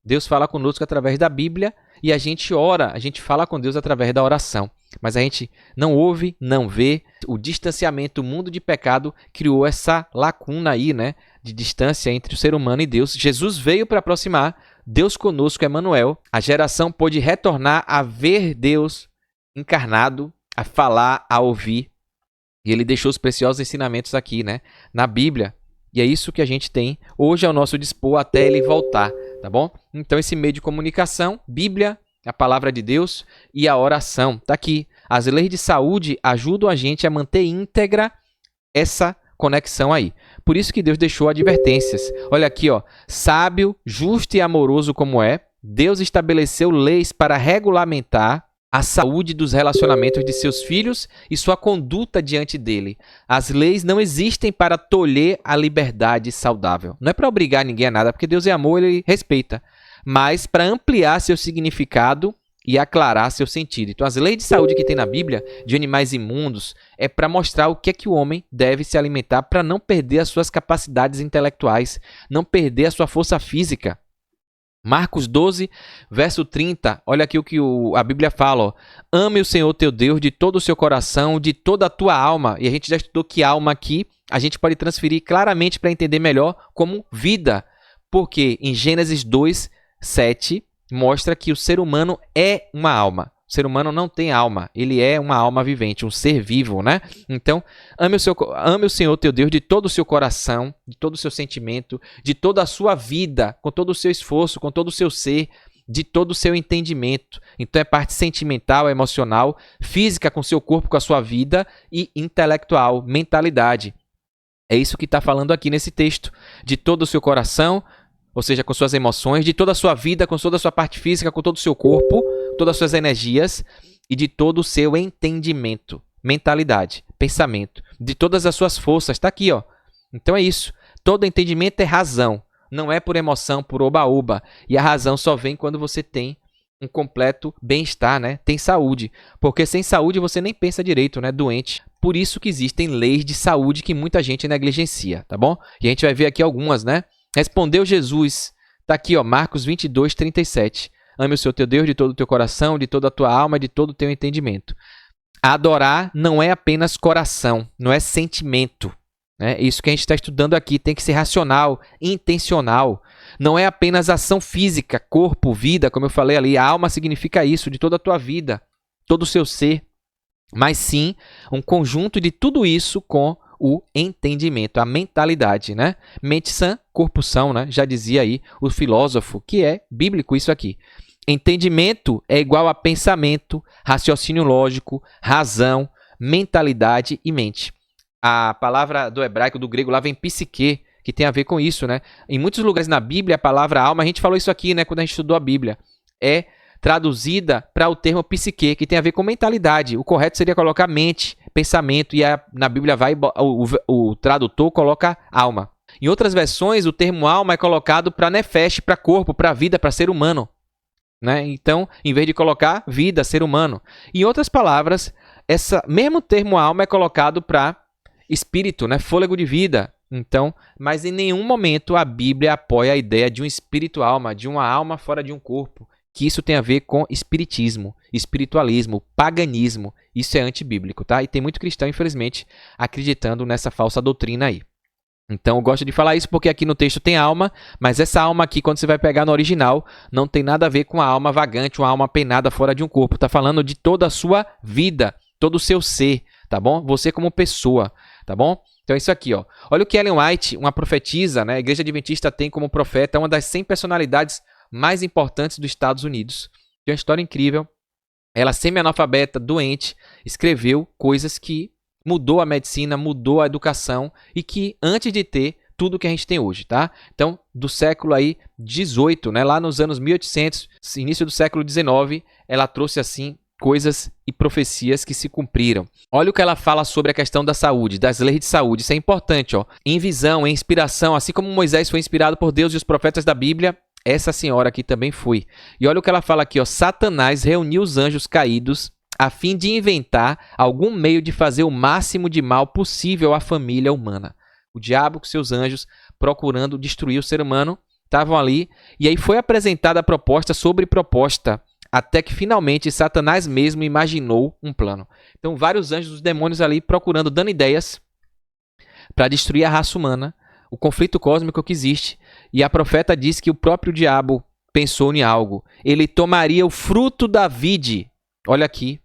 Deus fala conosco através da Bíblia e a gente ora, a gente fala com Deus através da oração. Mas a gente não ouve, não vê. O distanciamento, o mundo de pecado criou essa lacuna aí, né, de distância entre o ser humano e Deus. Jesus veio para aproximar, Deus conosco, Emanuel. A geração pôde retornar a ver Deus encarnado, a falar, a ouvir. E ele deixou os preciosos ensinamentos aqui, né, na Bíblia. E é isso que a gente tem hoje ao nosso dispor até ele voltar, tá bom? Então esse meio de comunicação, Bíblia, a palavra de Deus e a oração. Tá aqui. As leis de saúde ajudam a gente a manter íntegra essa conexão aí. Por isso que Deus deixou advertências. Olha aqui, ó. Sábio, justo e amoroso como é, Deus estabeleceu leis para regulamentar a saúde dos relacionamentos de seus filhos e sua conduta diante dele. As leis não existem para tolher a liberdade saudável. Não é para obrigar ninguém a nada, porque Deus é amor, ele respeita. Mas para ampliar seu significado e aclarar seu sentido. Então, as leis de saúde que tem na Bíblia, de animais imundos, é para mostrar o que é que o homem deve se alimentar para não perder as suas capacidades intelectuais, não perder a sua força física. Marcos 12, verso 30, olha aqui o que a Bíblia fala, ó. Ame o Senhor teu Deus de todo o seu coração, de toda a tua alma. E a gente já estudou que alma aqui, a gente pode transferir claramente para entender melhor como vida. Porque em Gênesis 2, 7, mostra que o ser humano é uma alma. O ser humano não tem alma, ele é uma alma vivente, um ser vivo, né? Então, ame o Senhor teu Deus de todo o seu coração, de todo o seu sentimento, de toda a sua vida, com todo o seu esforço, com todo o seu ser, de todo o seu entendimento. Então, é parte sentimental, emocional, física com seu corpo, com a sua vida e intelectual, mentalidade. É isso que está falando aqui nesse texto. De todo o seu coração, ou seja, com suas emoções, de toda a sua vida, com toda a sua parte física, com todo o seu corpo, todas as suas energias e de todo o seu entendimento, mentalidade, pensamento, de todas as suas forças. Está aqui, ó. Então é isso. Todo entendimento é razão. Não é por emoção, por oba-oba. E a razão só vem quando você tem um completo bem-estar, né? Tem saúde. Porque sem saúde você nem pensa direito, né? Doente. Por isso que existem leis de saúde que muita gente negligencia, tá bom? E a gente vai ver aqui algumas, né? Respondeu Jesus. Está aqui, ó, Marcos 22, 37. Ame o Senhor teu Deus de todo o teu coração, de toda a tua alma, de todo o teu entendimento. Adorar não é apenas coração, não é sentimento. né? Isso que a gente está estudando aqui tem que ser racional, intencional. Não é apenas ação física, corpo, vida, como eu falei ali. A alma significa isso, de toda a tua vida, todo o seu ser. Mas sim, um conjunto de tudo isso com o entendimento, a mentalidade, né? Mente sã, corpo são, né? Já dizia aí o filósofo, que é bíblico isso aqui. Entendimento é igual a pensamento, raciocínio lógico, razão, mentalidade e mente. A palavra do hebraico, do grego, lá vem psique, que tem a ver com isso, né? Em muitos lugares na Bíblia, a palavra alma, a gente falou isso aqui, né? Quando a gente estudou a Bíblia, é traduzida para o termo psique, que tem a ver com mentalidade. O correto seria colocar mente, pensamento, e na Bíblia o tradutor coloca alma. Em outras versões, o termo alma é colocado para nefesh, para corpo, para vida, para ser humano, né? Então, em vez de colocar vida, ser humano. Em outras palavras, esse mesmo termo alma é colocado para espírito, né? Fôlego de vida. Então, mas em nenhum momento a Bíblia apoia a ideia de um espírito-alma, de uma alma fora de um corpo, que isso tem a ver com espiritismo, espiritualismo, paganismo. Isso é antibíblico, tá? E tem muito cristão, infelizmente, acreditando nessa falsa doutrina aí. Então, eu gosto de falar isso porque aqui no texto tem alma, mas essa alma aqui, quando você vai pegar no original, não tem nada a ver com a alma vagante, uma alma penada fora de um corpo. Está falando de toda a sua vida, todo o seu ser, tá bom? Você como pessoa, tá bom? Então é isso aqui, ó. Olha o que Ellen White, uma profetisa, né? A Igreja Adventista tem como profeta uma das 100 personalidades mais importantes dos Estados Unidos. Tem uma história incrível. Ela, semi-analfabeta, doente, escreveu coisas que mudou a medicina, mudou a educação e que antes de ter tudo que a gente tem hoje, tá? Então, do século aí 18, né, lá nos anos 1800, início do século 19, ela trouxe assim coisas e profecias que se cumpriram. Olha o que ela fala sobre a questão da saúde, das leis de saúde. Isso é importante, ó. Em visão, em inspiração, assim como Moisés foi inspirado por Deus e os profetas da Bíblia, essa senhora aqui também foi. E olha o que ela fala aqui, ó. Satanás reuniu os anjos caídos a fim de inventar algum meio de fazer o máximo de mal possível à família humana. O diabo com seus anjos procurando destruir o ser humano estavam ali. E aí foi apresentada a proposta sobre proposta, até que finalmente Satanás mesmo imaginou um plano. Então vários anjos, os demônios ali procurando, dando ideias para destruir a raça humana, o conflito cósmico que existe. E a profeta diz que o próprio diabo pensou em algo. Ele tomaria o fruto da vide, olha aqui,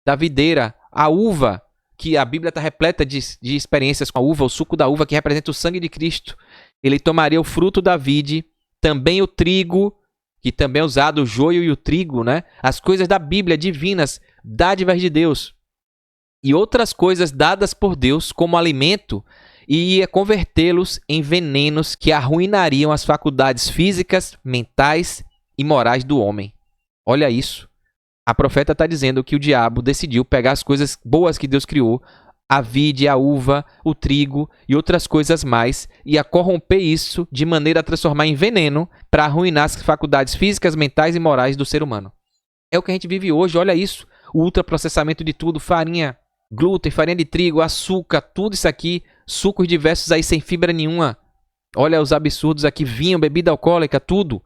da videira, a uva, que a Bíblia está repleta de experiências com a uva, o suco da uva que representa o sangue de Cristo. Ele tomaria o fruto da vide, também o trigo, que também é usado, o joio e o trigo, né? As coisas da Bíblia, divinas, dádivas de Deus. E outras coisas dadas por Deus como alimento, e ia convertê-los em venenos que arruinariam as faculdades físicas, mentais e morais do homem. Olha isso. A profeta está dizendo que o diabo decidiu pegar as coisas boas que Deus criou, a vide, a uva, o trigo e outras coisas mais, e a corromper isso de maneira a transformar em veneno para arruinar as faculdades físicas, mentais e morais do ser humano. É o que a gente vive hoje, olha isso. O ultraprocessamento de tudo, farinha, glúten, farinha de trigo, açúcar, tudo isso aqui, sucos diversos aí sem fibra nenhuma. Olha os absurdos aqui, vinho, bebida alcoólica, tudo.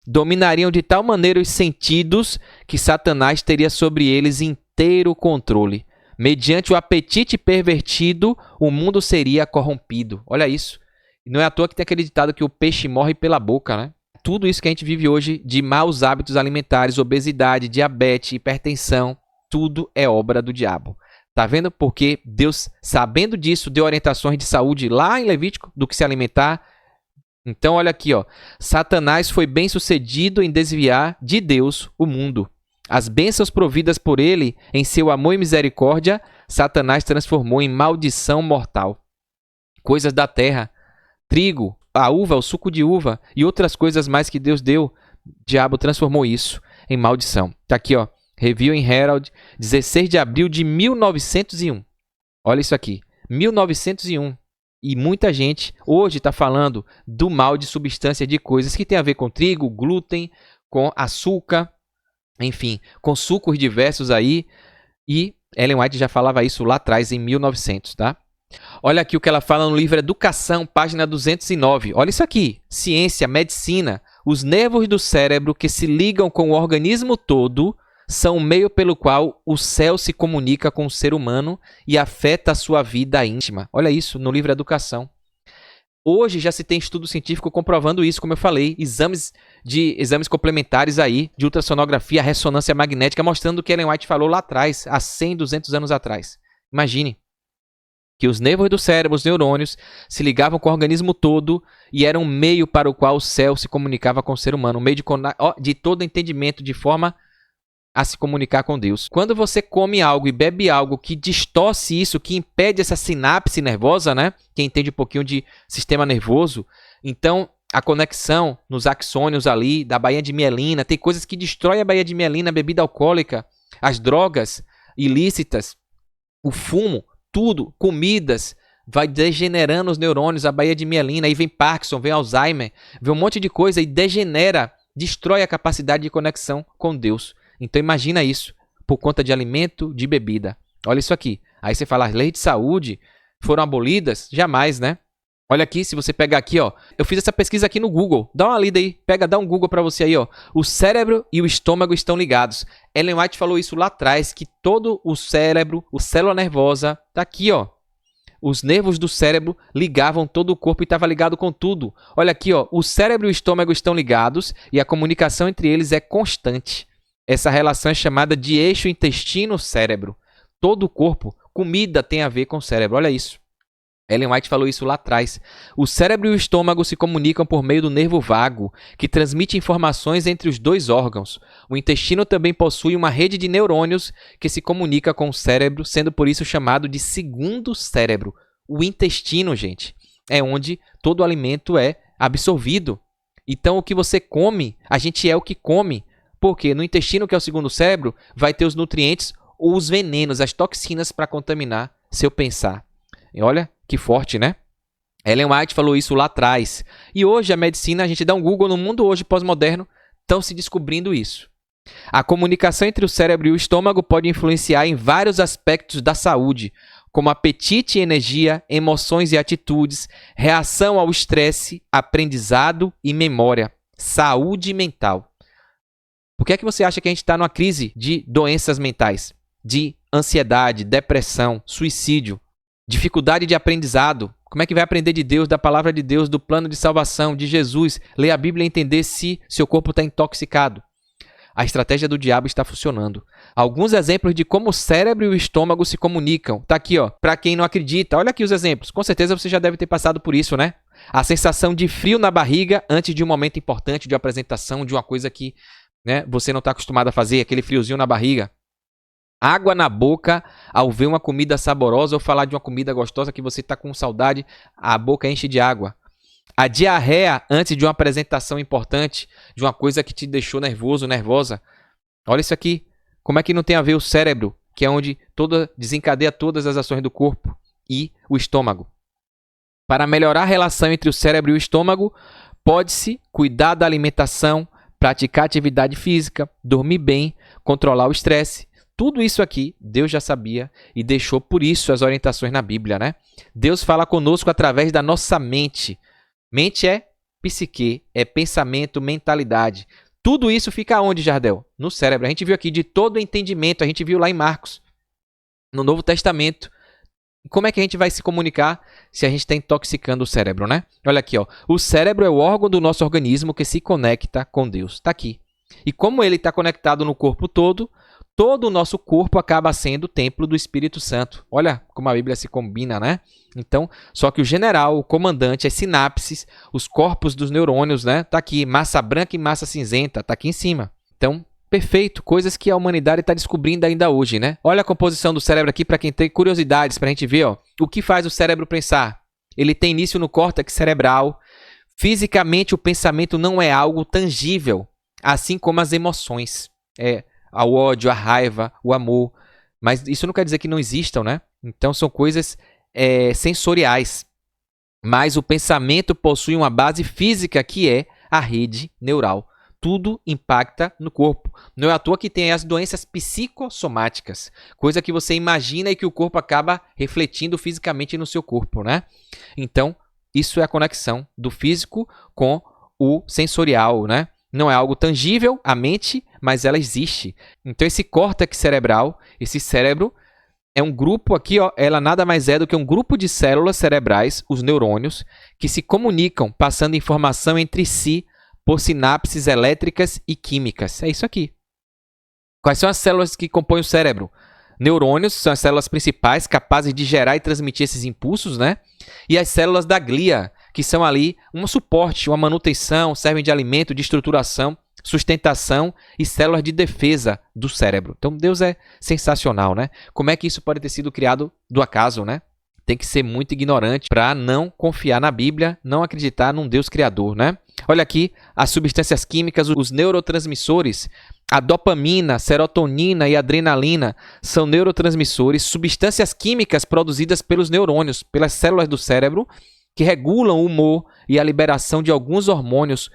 Dominariam de tal maneira os sentidos que Satanás teria sobre eles inteiro controle. Mediante o apetite pervertido, o mundo seria corrompido. Olha isso. E não é à toa que tem aquele ditado que o peixe morre pela boca, né? Tudo isso que a gente vive hoje de maus hábitos alimentares, obesidade, diabetes, hipertensão, tudo é obra do diabo. Tá vendo? Porque Deus, sabendo disso, deu orientações de saúde lá em Levítico, do que se alimentar. Então, olha aqui, ó. Satanás foi bem sucedido em desviar de Deus o mundo. As bênçãos providas por ele em seu amor e misericórdia, Satanás transformou em maldição mortal. Coisas da terra, trigo, a uva, o suco de uva e outras coisas mais que Deus deu, o diabo transformou isso em maldição. Tá aqui, ó. Review em Herald, 16 de abril de 1901. Olha isso aqui, 1901. E muita gente hoje está falando do mal de substância de coisas que tem a ver com trigo, glúten, com açúcar, enfim, com sucos diversos aí. E Ellen White já falava isso lá atrás, em 1900, tá? Olha aqui o que ela fala no livro Educação, página 209. Olha isso aqui, ciência, medicina, os nervos do cérebro que se ligam com o organismo todo são o meio pelo qual o céu se comunica com o ser humano e afeta a sua vida íntima. Olha isso no livro Educação. Hoje já se tem estudo científico comprovando isso, como eu falei, exames complementares aí, de ultrassonografia, ressonância magnética, mostrando o que Ellen White falou lá atrás, há 100, 200 anos atrás. Imagine que os nervos do cérebro, os neurônios, se ligavam com o organismo todo e eram um meio para o qual o céu se comunicava com o ser humano, um meio de todo entendimento, de forma a se comunicar com Deus. Quando você come algo e bebe algo que distorce isso, que impede essa sinapse nervosa, né? Quem entende um pouquinho de sistema nervoso, então a conexão nos axônios ali, da baía de mielina, tem coisas que destroem a baía de mielina, a bebida alcoólica, as drogas ilícitas, o fumo, tudo, comidas, vai degenerando os neurônios, a baía de mielina, aí vem Parkinson, vem Alzheimer, vem um monte de coisa e degenera, destrói a capacidade de conexão com Deus. Então imagina isso, por conta de alimento, de bebida. Olha isso aqui. Aí você fala, as leis de saúde foram abolidas? Jamais, né? Olha aqui, se você pegar aqui, ó, eu fiz essa pesquisa aqui no Google. Dá uma lida aí, dá um Google para você aí, ó. O cérebro e o estômago estão ligados. Ellen White falou isso lá atrás, que todo o cérebro, a célula nervosa, tá aqui, ó. Os nervos do cérebro ligavam todo o corpo e estava ligado com tudo. Olha aqui, ó, o cérebro e o estômago estão ligados e a comunicação entre eles é constante. Essa relação é chamada de eixo intestino-cérebro. Todo o corpo, comida tem a ver com o cérebro. Olha isso. Ellen White falou isso lá atrás. O cérebro e o estômago se comunicam por meio do nervo vago, que transmite informações entre os dois órgãos. O intestino também possui uma rede de neurônios que se comunica com o cérebro, sendo por isso chamado de segundo cérebro. O intestino, gente, é onde todo o alimento é absorvido. Então, o que você come, a gente é o que come. Porque no intestino, que é o segundo cérebro, vai ter os nutrientes ou os venenos, as toxinas para contaminar seu pensar. E olha que forte, né? Ellen White falou isso lá atrás. E hoje a medicina, a gente dá um Google, no mundo hoje pós-moderno, estão se descobrindo isso. A comunicação entre o cérebro e o estômago pode influenciar em vários aspectos da saúde, como apetite e energia, emoções e atitudes, reação ao estresse, aprendizado e memória, saúde mental. Por que é que você acha que a gente está numa crise de doenças mentais? De ansiedade, depressão, suicídio, dificuldade de aprendizado. Como é que vai aprender de Deus, da palavra de Deus, do plano de salvação, de Jesus? Ler a Bíblia e entender se seu corpo está intoxicado. A estratégia do diabo está funcionando. Alguns exemplos de como o cérebro e o estômago se comunicam. Tá aqui, ó. Para quem não acredita, olha aqui os exemplos. Com certeza você já deve ter passado por isso, né? A sensação de frio na barriga antes de um momento importante, de uma apresentação, de uma coisa que, né, você não está acostumado a fazer, aquele friozinho na barriga. Água na boca ao ver uma comida saborosa ou falar de uma comida gostosa que você está com saudade, a boca enche de água. A diarreia antes de uma apresentação importante, de uma coisa que te deixou nervoso, nervosa. Olha isso aqui. Como é que não tem a ver o cérebro, que é onde desencadeia todas as ações do corpo, e o estômago? Para melhorar a relação entre o cérebro e o estômago, pode-se cuidar da alimentação, praticar atividade física, dormir bem, controlar o estresse. Tudo isso aqui, Deus já sabia e deixou por isso as orientações na Bíblia, né? Deus fala conosco através da nossa mente. Mente é psique, é pensamento, mentalidade. Tudo isso fica onde, Jardel? No cérebro. A gente viu aqui de todo o entendimento, a gente viu lá em Marcos, no Novo Testamento. Como é que a gente vai se comunicar se a gente está intoxicando o cérebro, né? Olha aqui, ó. O cérebro é o órgão do nosso organismo que se conecta com Deus. Está aqui. E como ele está conectado no corpo todo, todo o nosso corpo acaba sendo o templo do Espírito Santo. Olha como a Bíblia se combina, né? Então, só que o general, o comandante, as sinapses, os corpos dos neurônios, né? Tá aqui, massa branca e massa cinzenta, tá aqui em cima. Então, perfeito, coisas que a humanidade está descobrindo ainda hoje, né? Olha a composição do cérebro aqui para quem tem curiosidades, para a gente ver, ó. O que faz o cérebro pensar? Ele tem início no córtex cerebral. Fisicamente, o pensamento não é algo tangível, assim como as emoções. O ódio, a raiva, o amor. Mas isso não quer dizer que não existam, né? Então são coisas sensoriais. Mas o pensamento possui uma base física que é a rede neural. Tudo impacta no corpo. Não é à toa que tem as doenças psicossomáticas. Coisa que você imagina e que o corpo acaba refletindo fisicamente no seu corpo, né? Então, isso é a conexão do físico com o sensorial, né? Não é algo tangível, a mente, mas ela existe. Então esse córtex cerebral, esse cérebro, é um grupo aqui, ó, ela nada mais é do que um grupo de células cerebrais, os neurônios, que se comunicam passando informação entre si por sinapses elétricas e químicas. É isso aqui. Quais são as células que compõem o cérebro? Neurônios são as células principais capazes de gerar e transmitir esses impulsos, né? E as células da glia, que são ali um suporte, uma manutenção, servem de alimento, de estruturação, sustentação e células de defesa do cérebro. Então Deus é sensacional, né? Como é que isso pode ter sido criado do acaso, né? Tem que ser muito ignorante para não confiar na Bíblia, não acreditar num Deus criador, né? Olha aqui, as substâncias químicas, os neurotransmissores, a dopamina, serotonina e adrenalina são neurotransmissores, substâncias químicas produzidas pelos neurônios, pelas células do cérebro, que regulam o humor e a liberação de alguns hormônios.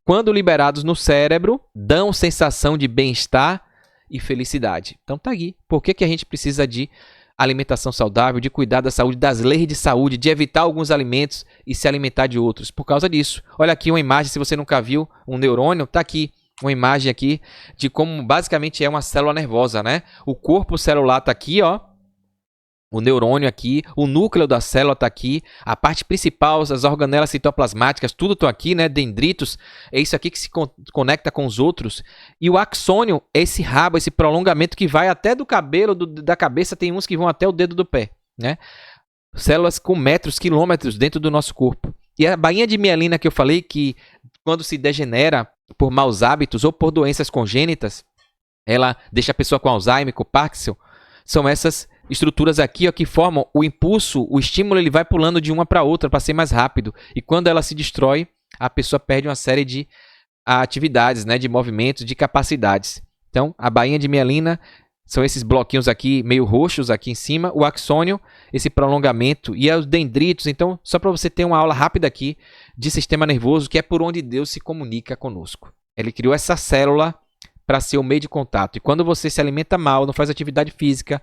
Quando liberados no cérebro, dão sensação de bem-estar e felicidade. Então tá aí. Por que a gente precisa de alimentação saudável, de cuidar da saúde, das leis de saúde, de evitar alguns alimentos e se alimentar de outros? Por causa disso. Olha aqui uma imagem, se você nunca viu um neurônio, tá aqui uma imagem aqui de como basicamente é uma célula nervosa, né? O corpo celular tá aqui, ó. O neurônio aqui, o núcleo da célula está aqui, a parte principal, as organelas citoplasmáticas, tudo estão aqui, né? Dendritos, é isso aqui que se conecta com os outros. E o axônio é esse rabo, esse prolongamento que vai até do cabelo, da cabeça, tem uns que vão até o dedo do pé, né? Células com metros, quilômetros dentro do nosso corpo. E a bainha de mielina que eu falei, que quando se degenera por maus hábitos ou por doenças congênitas, ela deixa a pessoa com Alzheimer, com Parkinson, são essas estruturas aqui, ó, que formam o impulso, o estímulo, ele vai pulando de uma para outra para ser mais rápido. E quando ela se destrói, a pessoa perde uma série de atividades, né, de movimentos, de capacidades. Então, a bainha de mielina são esses bloquinhos aqui, meio roxos aqui em cima. O axônio, esse prolongamento. E os dendritos. Então, só para você ter uma aula rápida aqui de sistema nervoso, que é por onde Deus se comunica conosco. Ele criou essa célula para ser o meio de contato. E quando você se alimenta mal, não faz atividade física,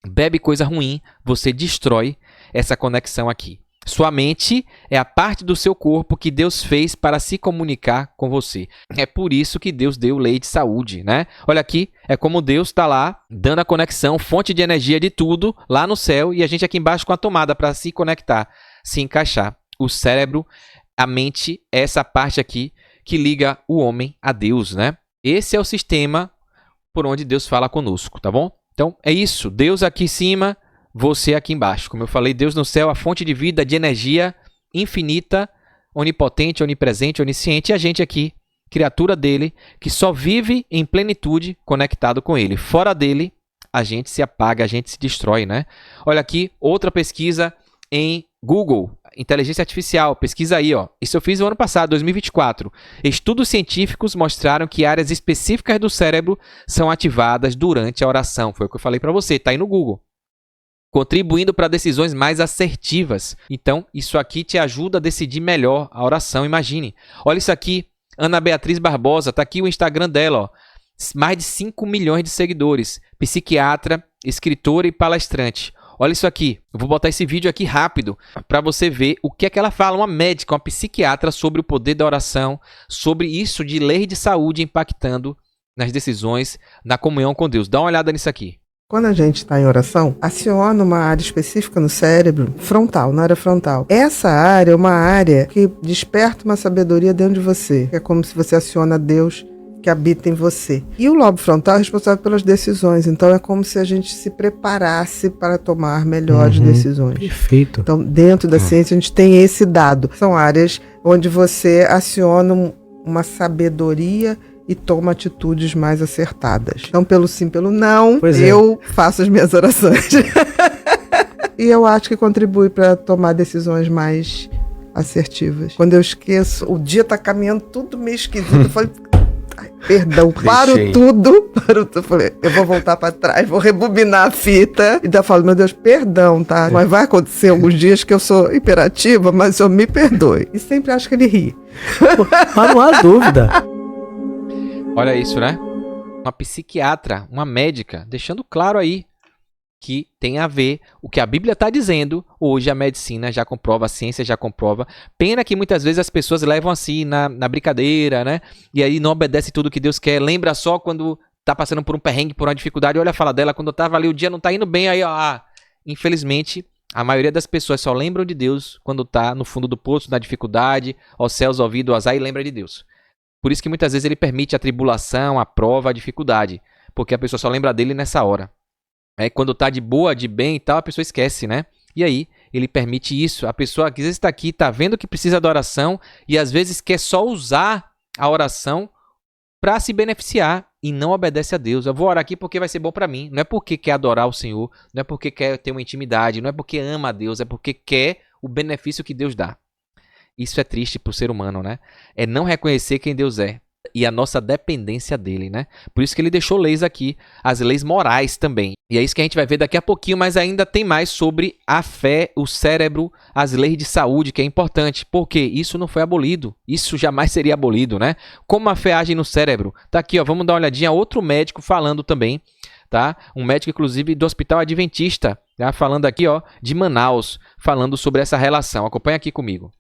bebe coisa ruim, você destrói essa conexão aqui. Sua mente é a parte do seu corpo que Deus fez para se comunicar com você. É por isso que Deus deu lei de saúde, né? Olha aqui, é como Deus está lá dando a conexão, fonte de energia de tudo lá no céu e a gente aqui embaixo com a tomada para se conectar, se encaixar. O cérebro, a mente, é essa parte aqui que liga o homem a Deus, né? Esse é o sistema por onde Deus fala conosco, tá bom? Então, é isso. Deus aqui em cima, você aqui embaixo. Como eu falei, Deus no céu, a fonte de vida, de energia infinita, onipotente, onipresente, onisciente. E a gente aqui, criatura dele, que só vive em plenitude conectado com ele. Fora dele, a gente se apaga, a gente se destrói, né? Olha aqui, outra pesquisa em Google. Inteligência artificial, pesquisa aí, ó. Isso eu fiz no ano passado, 2024. Estudos científicos mostraram que áreas específicas do cérebro são ativadas durante a oração. Foi o que eu falei para você, tá aí no Google. Contribuindo para decisões mais assertivas. Então, isso aqui te ajuda a decidir melhor a oração, imagine. Olha isso aqui, Ana Beatriz Barbosa, tá aqui o Instagram dela, ó. Mais de 5 milhões de seguidores. Psiquiatra, escritora e palestrante. Olha isso aqui, eu vou botar esse vídeo aqui rápido para você ver o que é que ela fala, uma médica, uma psiquiatra, sobre o poder da oração, sobre isso de lei de saúde impactando nas decisões, na comunhão com Deus. Dá uma olhada nisso aqui. Quando a gente está em oração, aciona uma área específica no cérebro, frontal, na área frontal. Essa área é uma área que desperta uma sabedoria dentro de você. É como se você aciona Deus que habita em você. E o lobo frontal é responsável pelas decisões. Então é como se a gente se preparasse para tomar melhores decisões. Perfeito. Então, dentro da ciência, a gente tem esse dado. São áreas onde você aciona uma sabedoria e toma atitudes mais acertadas. Então, pelo sim, pelo não, eu faço as minhas orações. E eu acho que contribui para tomar decisões mais assertivas. Quando eu esqueço, o dia tá caminhando tudo meio esquisito. Eu falo, perdão, paro tudo. Eu falei, eu vou voltar pra trás, vou rebobinar a fita. E daí eu falo, meu Deus, perdão, tá? Mas vai acontecer alguns dias que eu sou imperativa, mas eu me perdoe. E sempre acho que ele ri. Mas não há dúvida. Olha isso, né? Uma psiquiatra, uma médica, deixando claro aí que tem a ver o que a Bíblia está dizendo. Hoje a medicina já comprova, a ciência já comprova. Pena que muitas vezes as pessoas levam assim na brincadeira, né? E aí não obedece tudo que Deus quer. Lembra só quando tá passando por um perrengue, por uma dificuldade. Olha a fala dela, quando eu tava ali, o dia não tá indo bem. Aí, ó, infelizmente, a maioria das pessoas só lembram de Deus quando tá no fundo do poço, na dificuldade, aos céus, ao ouvido, ao azar, e lembra de Deus. Por isso que muitas vezes ele permite a tribulação, a prova, a dificuldade. Porque a pessoa só lembra dele nessa hora. Quando tá de boa, de bem e tal, a pessoa esquece, né? E aí, ele permite isso. A pessoa às vezes está aqui, tá vendo que precisa da oração e às vezes quer só usar a oração para se beneficiar e não obedece a Deus. Eu vou orar aqui porque vai ser bom para mim. Não é porque quer adorar o Senhor, não é porque quer ter uma intimidade, não é porque ama a Deus, é porque quer o benefício que Deus dá. Isso é triste pro ser humano, né? É não reconhecer quem Deus é e a nossa dependência dele, né? Por isso que ele deixou leis aqui, as leis morais também. E é isso que a gente vai ver daqui a pouquinho, mas ainda tem mais sobre a fé, o cérebro, as leis de saúde, que é importante, porque isso não foi abolido. Isso jamais seria abolido, né? Como a fé age no cérebro. Tá aqui, ó, vamos dar uma olhadinha, outro médico falando também, tá? Um médico, inclusive, do Hospital Adventista, tá? Falando aqui, ó, de Manaus, falando sobre essa relação. Acompanha aqui comigo.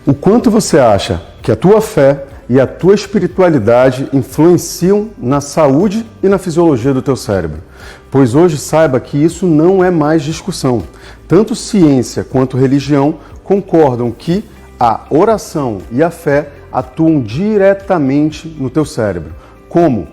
O quanto você acha que a tua fé e a tua espiritualidade influenciam na saúde e na fisiologia do teu cérebro? Pois hoje saiba que isso não é mais discussão. Tanto ciência quanto religião concordam que a oração e a fé atuam diretamente no teu cérebro. Como?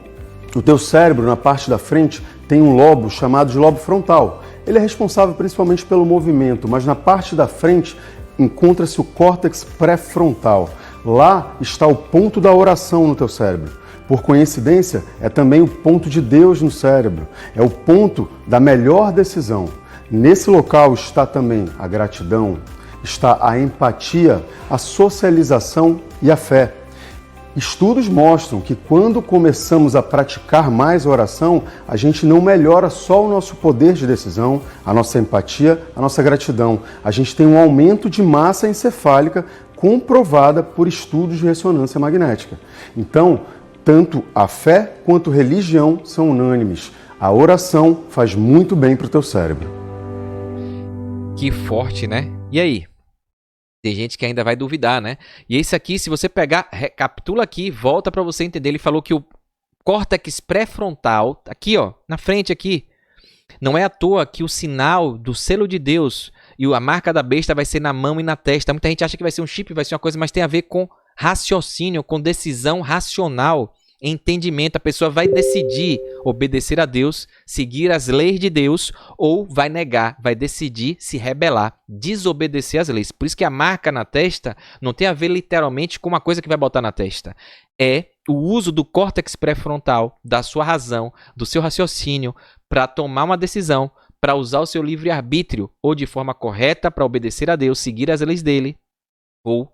O teu cérebro, na parte da frente, tem um lobo chamado de lobo frontal. Ele é responsável principalmente pelo movimento, mas na parte da frente encontra-se o córtex pré-frontal. Lá está o ponto da oração no teu cérebro. Por coincidência, é também o ponto de Deus no cérebro. É o ponto da melhor decisão. Nesse local está também a gratidão, está a empatia, a socialização e a fé. Estudos mostram que quando começamos a praticar mais a oração, a gente não melhora só o nosso poder de decisão, a nossa empatia, a nossa gratidão. A gente tem um aumento de massa encefálica comprovada por estudos de ressonância magnética. Então, tanto a fé quanto a religião são unânimes. A oração faz muito bem para o teu cérebro. Que forte, né? E aí? Tem gente que ainda vai duvidar, né? E esse aqui, se você pegar, recapitula aqui, volta para você entender. Ele falou que o córtex pré-frontal, aqui ó, na frente aqui, não é à toa que o sinal do selo de Deus e a marca da besta vai ser na mão e na testa. Muita gente acha que vai ser um chip, vai ser uma coisa, mas tem a ver com raciocínio, com decisão racional, entendimento. A pessoa vai decidir obedecer a Deus, seguir as leis de Deus, ou vai negar, vai decidir se rebelar, desobedecer às leis. Por isso que a marca na testa não tem a ver literalmente com uma coisa que vai botar na testa. É o uso do córtex pré-frontal, da sua razão, do seu raciocínio, para tomar uma decisão, para usar o seu livre-arbítrio, ou de forma correta para obedecer a Deus, seguir as leis dele, ou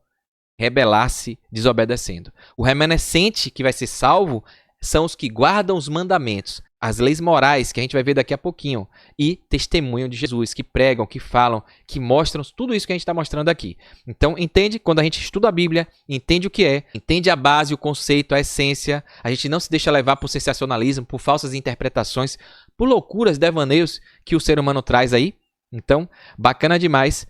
rebelar-se desobedecendo. O remanescente que vai ser salvo são os que guardam os mandamentos, as leis morais, que a gente vai ver daqui a pouquinho, e testemunham de Jesus, que pregam, que falam, que mostram tudo isso que a gente está mostrando aqui. Então, entende? Quando a gente estuda a Bíblia, entende o que é, entende a base, o conceito, a essência, a gente não se deixa levar por sensacionalismo, por falsas interpretações, por loucuras, devaneios que o ser humano traz aí. Então, bacana demais.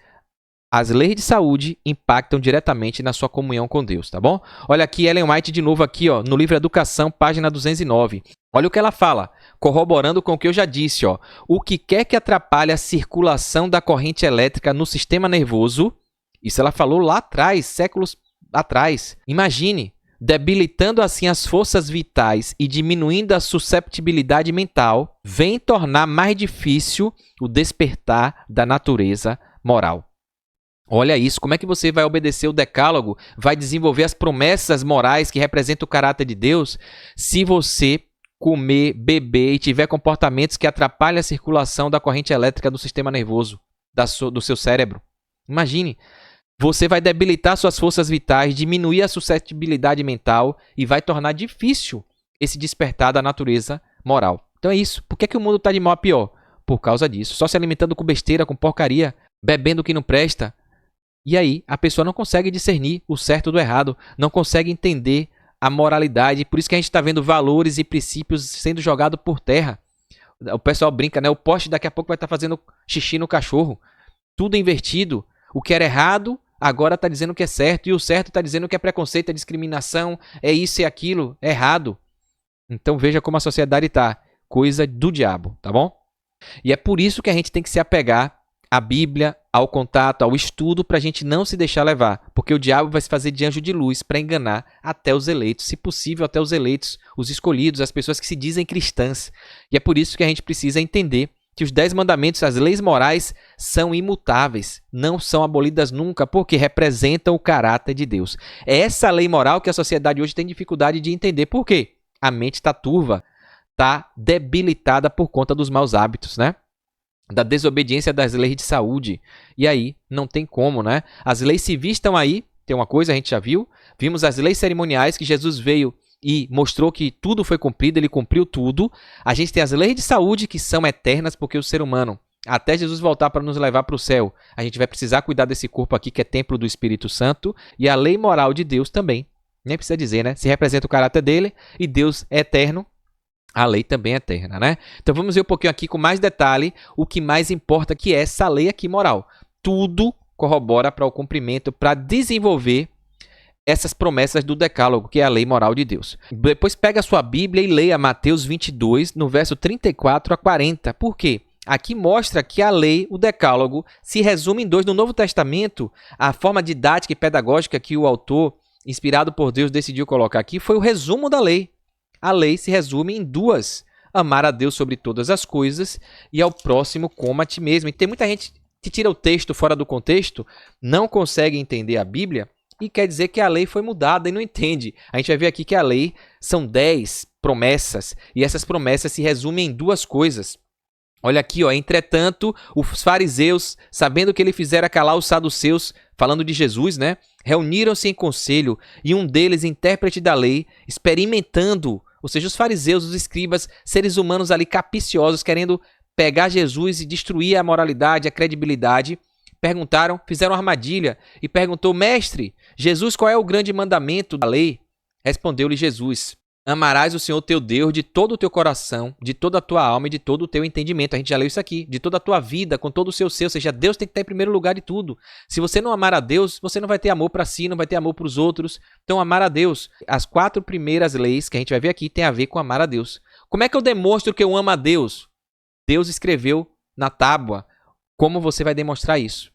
As leis de saúde impactam diretamente na sua comunhão com Deus, tá bom? Olha aqui, Ellen White de novo aqui, ó, no livro Educação, página 209. Olha o que ela fala, corroborando com o que eu já disse, ó. O que quer que atrapalhe a circulação da corrente elétrica no sistema nervoso, isso ela falou lá atrás, séculos atrás. Imagine, debilitando assim as forças vitais e diminuindo a susceptibilidade mental, vem tornar mais difícil o despertar da natureza moral. Olha isso, como é que você vai obedecer o decálogo, vai desenvolver as promessas morais que representam o caráter de Deus, se você comer, beber e tiver comportamentos que atrapalham a circulação da corrente elétrica do sistema nervoso, do seu cérebro? Imagine, você vai debilitar suas forças vitais, diminuir a suscetibilidade mental e vai tornar difícil esse despertar da natureza moral. Então é isso. Por que o mundo está de mal a pior? Por causa disso. Só se alimentando com besteira, com porcaria, bebendo o que não presta. E aí, a pessoa não consegue discernir o certo do errado, não consegue entender a moralidade. Por isso que a gente está vendo valores e princípios sendo jogados por terra. O pessoal brinca, né? O poste daqui a pouco vai estar fazendo xixi no cachorro. Tudo invertido. O que era errado, agora está dizendo que é certo. E o certo está dizendo que é preconceito, é discriminação, é isso e aquilo. É errado. Então veja como a sociedade está. Coisa do diabo, tá bom? E é por isso que a gente tem que se apegar à Bíblia, ao contato, ao estudo, para a gente não se deixar levar. Porque o diabo vai se fazer de anjo de luz para enganar até os eleitos. Se possível, até os eleitos, os escolhidos, as pessoas que se dizem cristãs. E é por isso que a gente precisa entender que os 10 mandamentos, as leis morais, são imutáveis, não são abolidas nunca, porque representam o caráter de Deus. É essa lei moral que a sociedade hoje tem dificuldade de entender. Por quê? A mente está turva, está debilitada por conta dos maus hábitos, né? Da desobediência das leis de saúde. E aí, não tem como, né? As leis civis estão aí, tem uma coisa, a gente já viu. Vimos as leis cerimoniais que Jesus veio e mostrou que tudo foi cumprido, ele cumpriu tudo. A gente tem as leis de saúde que são eternas, porque o ser humano, até Jesus voltar para nos levar para o céu, a gente vai precisar cuidar desse corpo aqui que é templo do Espírito Santo. E a lei moral de Deus também, nem precisa dizer, né? Se representa o caráter dele e Deus é eterno, a lei também é eterna, né? Então vamos ver um pouquinho aqui com mais detalhe o que mais importa, que é essa lei aqui moral. Tudo corrobora para o cumprimento, para desenvolver essas promessas do decálogo, que é a lei moral de Deus. Depois pega a sua Bíblia e leia Mateus 22, no verso 34 a 40. Por quê? Aqui mostra que a lei, o decálogo, se resume em 2. No Novo Testamento, a forma didática e pedagógica que o autor, inspirado por Deus, decidiu colocar aqui foi o resumo da lei. A lei se resume em 2. Amar a Deus sobre todas as coisas e ao próximo como a ti mesmo. E tem muita gente que tira o texto fora do contexto, não consegue entender a Bíblia, e quer dizer que a lei foi mudada e não entende. A gente vai ver aqui que a lei são 10 promessas, e essas promessas se resumem em 2 coisas. Olha aqui, ó. Entretanto, os fariseus, sabendo que ele fizera calar os saduceus, falando de Jesus, né? Reuniram-se em conselho, e um deles, intérprete da lei, experimentando, ou seja, os fariseus, os escribas, seres humanos ali capiciosos, querendo pegar Jesus e destruir a moralidade, a credibilidade, perguntaram, fizeram uma armadilha e perguntou: mestre, Jesus, qual é o grande mandamento da lei? Respondeu-lhe Jesus: amarás o Senhor teu Deus de todo o teu coração, de toda a tua alma e de todo o teu entendimento. A gente já leu isso aqui. De toda a tua vida, com todo o seu ser. Ou seja, Deus tem que estar em primeiro lugar de tudo. Se você não amar a Deus, você não vai ter amor para si, não vai ter amor para os outros. Então, amar a Deus. As 4 primeiras leis que a gente vai ver aqui tem a ver com amar a Deus. Como é que eu demonstro que eu amo a Deus? Deus escreveu na tábua. Como você vai demonstrar isso?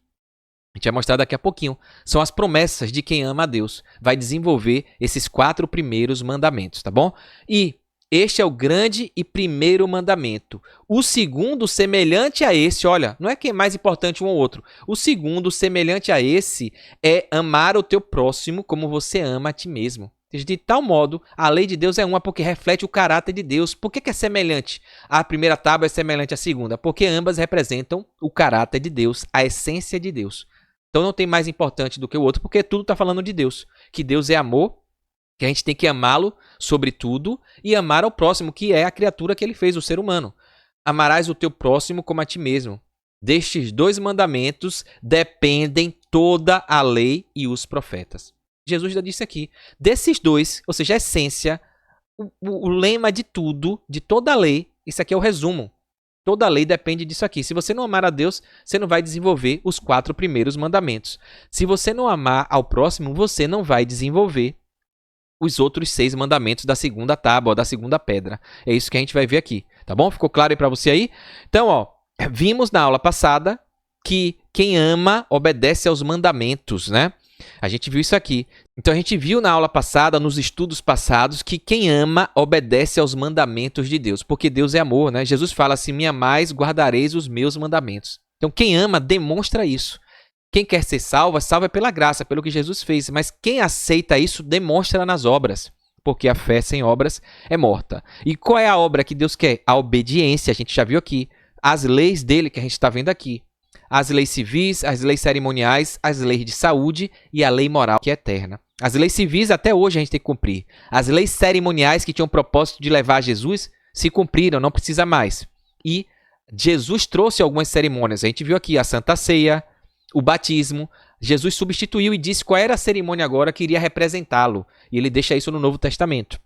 A gente vai mostrar daqui a pouquinho. São as promessas de quem ama a Deus. Vai desenvolver esses 4 primeiros mandamentos, tá bom? E este é o grande e primeiro mandamento. O segundo, semelhante a esse, olha, não é que é mais importante um ou outro. O segundo, semelhante a esse, é amar o teu próximo como você ama a ti mesmo. De tal modo, a lei de Deus é uma porque reflete o caráter de Deus. Por que é semelhante? A primeira tábua é semelhante à segunda, porque ambas representam o caráter de Deus, a essência de Deus. Então não tem mais importante do que o outro, porque tudo está falando de Deus. Que Deus é amor, que a gente tem que amá-lo sobre tudo e amar ao próximo, que é a criatura que ele fez, o ser humano. Amarás o teu próximo como a ti mesmo. Destes 2 mandamentos dependem toda a lei e os profetas. Jesus já disse aqui. Desses 2, ou seja, a essência, o lema de tudo, de toda a lei, isso aqui é o resumo. Toda a lei depende disso aqui. Se você não amar a Deus, você não vai desenvolver os 4 primeiros mandamentos. Se você não amar ao próximo, você não vai desenvolver os outros 6 mandamentos da segunda tábua, da segunda pedra. É isso que a gente vai ver aqui, tá bom? Ficou claro aí para você aí? Então, ó, vimos na aula passada que quem ama obedece aos mandamentos, né? A gente viu isso aqui. Então a gente viu na aula passada, nos estudos passados, que quem ama obedece aos mandamentos de Deus, porque Deus é amor, né? Jesus fala: se me amais, guardareis os meus mandamentos. Então quem ama demonstra isso. Quem quer ser salvo, salva pela graça, pelo que Jesus fez, mas quem aceita isso demonstra nas obras, porque a fé sem obras é morta. E qual é a obra que Deus quer? A obediência, a gente já viu aqui. As leis dele que a gente está vendo aqui. As leis civis, as leis cerimoniais, as leis de saúde e a lei moral que é eterna. As leis civis até hoje a gente tem que cumprir. As leis cerimoniais que tinham o propósito de levar a Jesus se cumpriram, não precisa mais. E Jesus trouxe algumas cerimônias. A gente viu aqui a Santa Ceia, o batismo. Jesus substituiu e disse qual era a cerimônia agora que iria representá-lo. E ele deixa isso no Novo Testamento.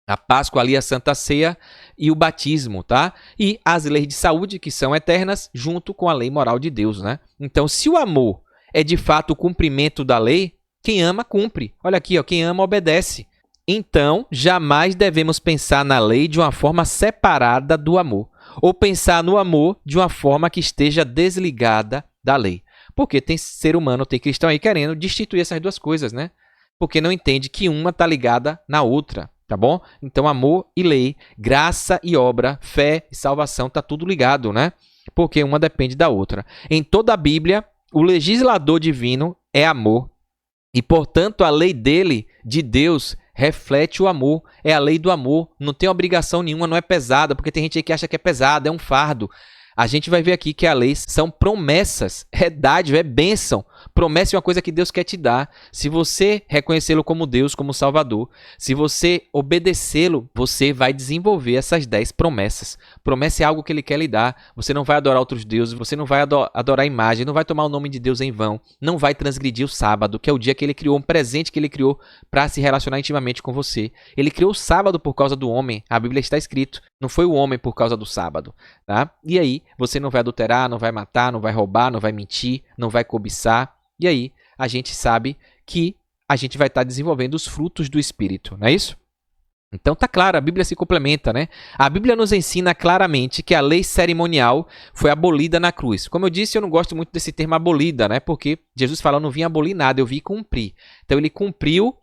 A Páscoa ali, a Santa Ceia e o batismo, tá? E as leis de saúde, que são eternas, junto com a lei moral de Deus, né? Então, se o amor é de fato o cumprimento da lei, quem ama, cumpre. Olha aqui, ó, quem ama, obedece. Então, jamais devemos pensar na lei de uma forma separada do amor, ou pensar no amor de uma forma que esteja desligada da lei. Porque tem ser humano, tem cristão aí querendo destituir essas duas coisas, né? Porque não entende que uma está ligada na outra, tá bom? Então, amor e lei, graça e obra, fé e salvação, tá tudo ligado, né? Porque uma depende da outra. Em toda a Bíblia, o legislador divino é amor. E, portanto, a lei dele, de Deus, reflete o amor. É a lei do amor. Não tem obrigação nenhuma, não é pesada, porque tem gente aí que acha que é pesada, é um fardo. A gente vai ver aqui que a lei são promessas, é dádiva, é bênção. Promessa é uma coisa que Deus quer te dar. Se você reconhecê-lo como Deus, como Salvador, se você obedecê-lo, você vai desenvolver essas 10 promessas. Promessa é algo que Ele quer lhe dar. Você não vai adorar outros deuses, você não vai adorar a imagem, não vai tomar o nome de Deus em vão, não vai transgredir o sábado, que é o dia que Ele criou, um presente que Ele criou para se relacionar intimamente com você. Ele criou o sábado por causa do homem, a Bíblia está escrito. Não foi o homem por causa do sábado, tá? E aí, você não vai adulterar, não vai matar, não vai roubar, não vai mentir, não vai cobiçar. E aí, a gente sabe que a gente vai estar desenvolvendo os frutos do Espírito, não é isso? Então tá claro, a Bíblia se complementa, né? A Bíblia nos ensina claramente que a lei cerimonial foi abolida na cruz. Como eu disse, eu não gosto muito desse termo abolida, né? Porque Jesus fala, eu não vim abolir nada, eu vim cumprir. Então ele cumpriu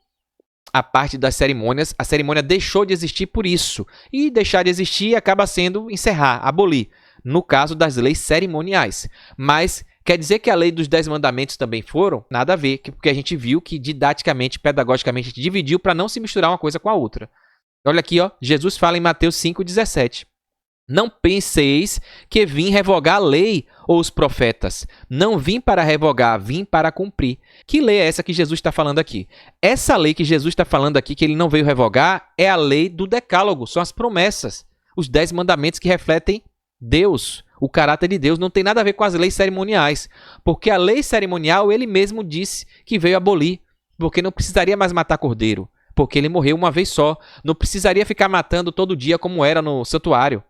a parte das cerimônias, a cerimônia deixou de existir por isso. E deixar de existir acaba sendo encerrar, abolir, no caso das leis cerimoniais. Mas quer dizer que a lei dos 10 mandamentos também foram? Nada a ver, porque a gente viu que didaticamente, pedagogicamente, a gente dividiu para não se misturar uma coisa com a outra. Olha aqui, ó, Jesus fala em Mateus 5,17. Não penseis que vim revogar a lei ou os profetas. Não vim para revogar, vim para cumprir. Que lei é essa que Jesus está falando aqui? Essa lei que Jesus está falando aqui, que ele não veio revogar, é a lei do decálogo, são as promessas. Os 10 mandamentos que refletem Deus, o caráter de Deus. Não tem nada a ver com as leis cerimoniais. Porque a lei cerimonial, ele mesmo disse que veio abolir. Porque não precisaria mais matar cordeiro. Porque ele morreu uma vez só. Não precisaria ficar matando todo dia como era no santuário.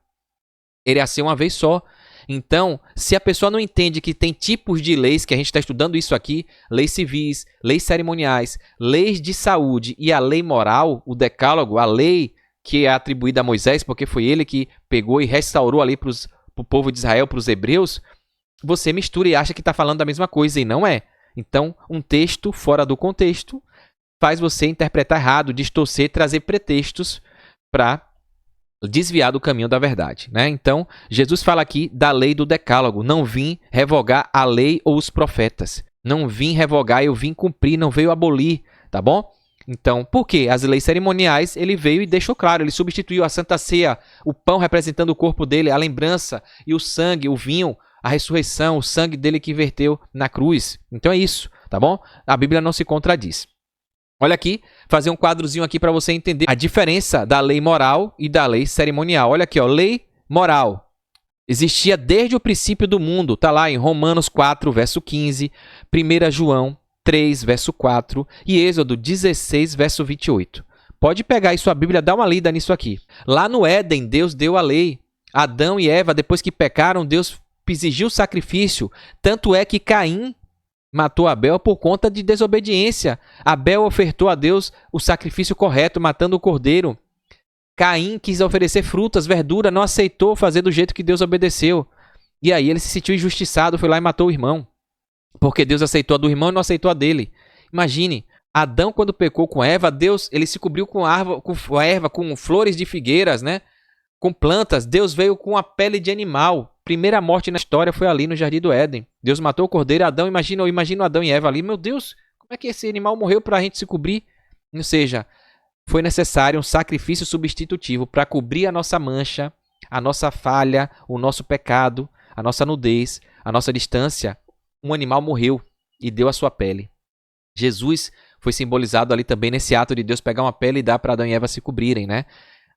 Ele ia ser uma vez só. Então, se a pessoa não entende que tem tipos de leis, que a gente está estudando isso aqui, leis civis, leis cerimoniais, leis de saúde e a lei moral, o decálogo, a lei que é atribuída a Moisés, porque foi ele que pegou e restaurou ali para o povo de Israel, para os hebreus, você mistura e acha que está falando da mesma coisa, e não é. Então, um texto fora do contexto faz você interpretar errado, distorcer, trazer pretextos para desviar do caminho da verdade, né? Então, Jesus fala aqui da lei do decálogo. Não vim revogar a lei ou os profetas. Não vim revogar, eu vim cumprir, não veio abolir, tá bom? Então, por quê? As leis cerimoniais, ele veio e deixou claro, ele substituiu a Santa Ceia, o pão representando o corpo dele, a lembrança, e o sangue, o vinho, a ressurreição, o sangue dele que verteu na cruz. Então é isso, tá bom? A Bíblia não se contradiz. Olha aqui, fazer um quadrozinho aqui para você entender a diferença da lei moral e da lei cerimonial. Olha aqui, ó, lei moral. Existia desde o princípio do mundo. Está lá em Romanos 4, verso 15, 1 João 3, verso 4 e Êxodo 16, verso 28. Pode pegar aí sua Bíblia, dá uma lida nisso aqui. Lá no Éden, Deus deu a lei. Adão e Eva, depois que pecaram, Deus exigiu sacrifício. Tanto é que Caim matou Abel por conta de desobediência. Abel ofertou a Deus o sacrifício correto, matando o cordeiro. Caim quis oferecer frutas, verdura, não aceitou fazer do jeito que Deus obedeceu. E aí ele se sentiu injustiçado, foi lá e matou o irmão. Porque Deus aceitou a do irmão e não aceitou a dele. Imagine, Adão quando pecou com Eva, Deus ele se cobriu com erva, com flores de figueiras, né? Com plantas. Deus veio com a pele de animal. Primeira morte na história foi ali no Jardim do Éden. Deus matou o cordeiro, Adão, eu imagino Adão e Eva ali. Meu Deus, como é que esse animal morreu para a gente se cobrir? Ou seja, foi necessário um sacrifício substitutivo para cobrir a nossa mancha, a nossa falha, o nosso pecado, a nossa nudez, a nossa distância. Um animal morreu e deu a sua pele. Jesus foi simbolizado ali também nesse ato de Deus pegar uma pele e dar para Adão e Eva se cobrirem, né?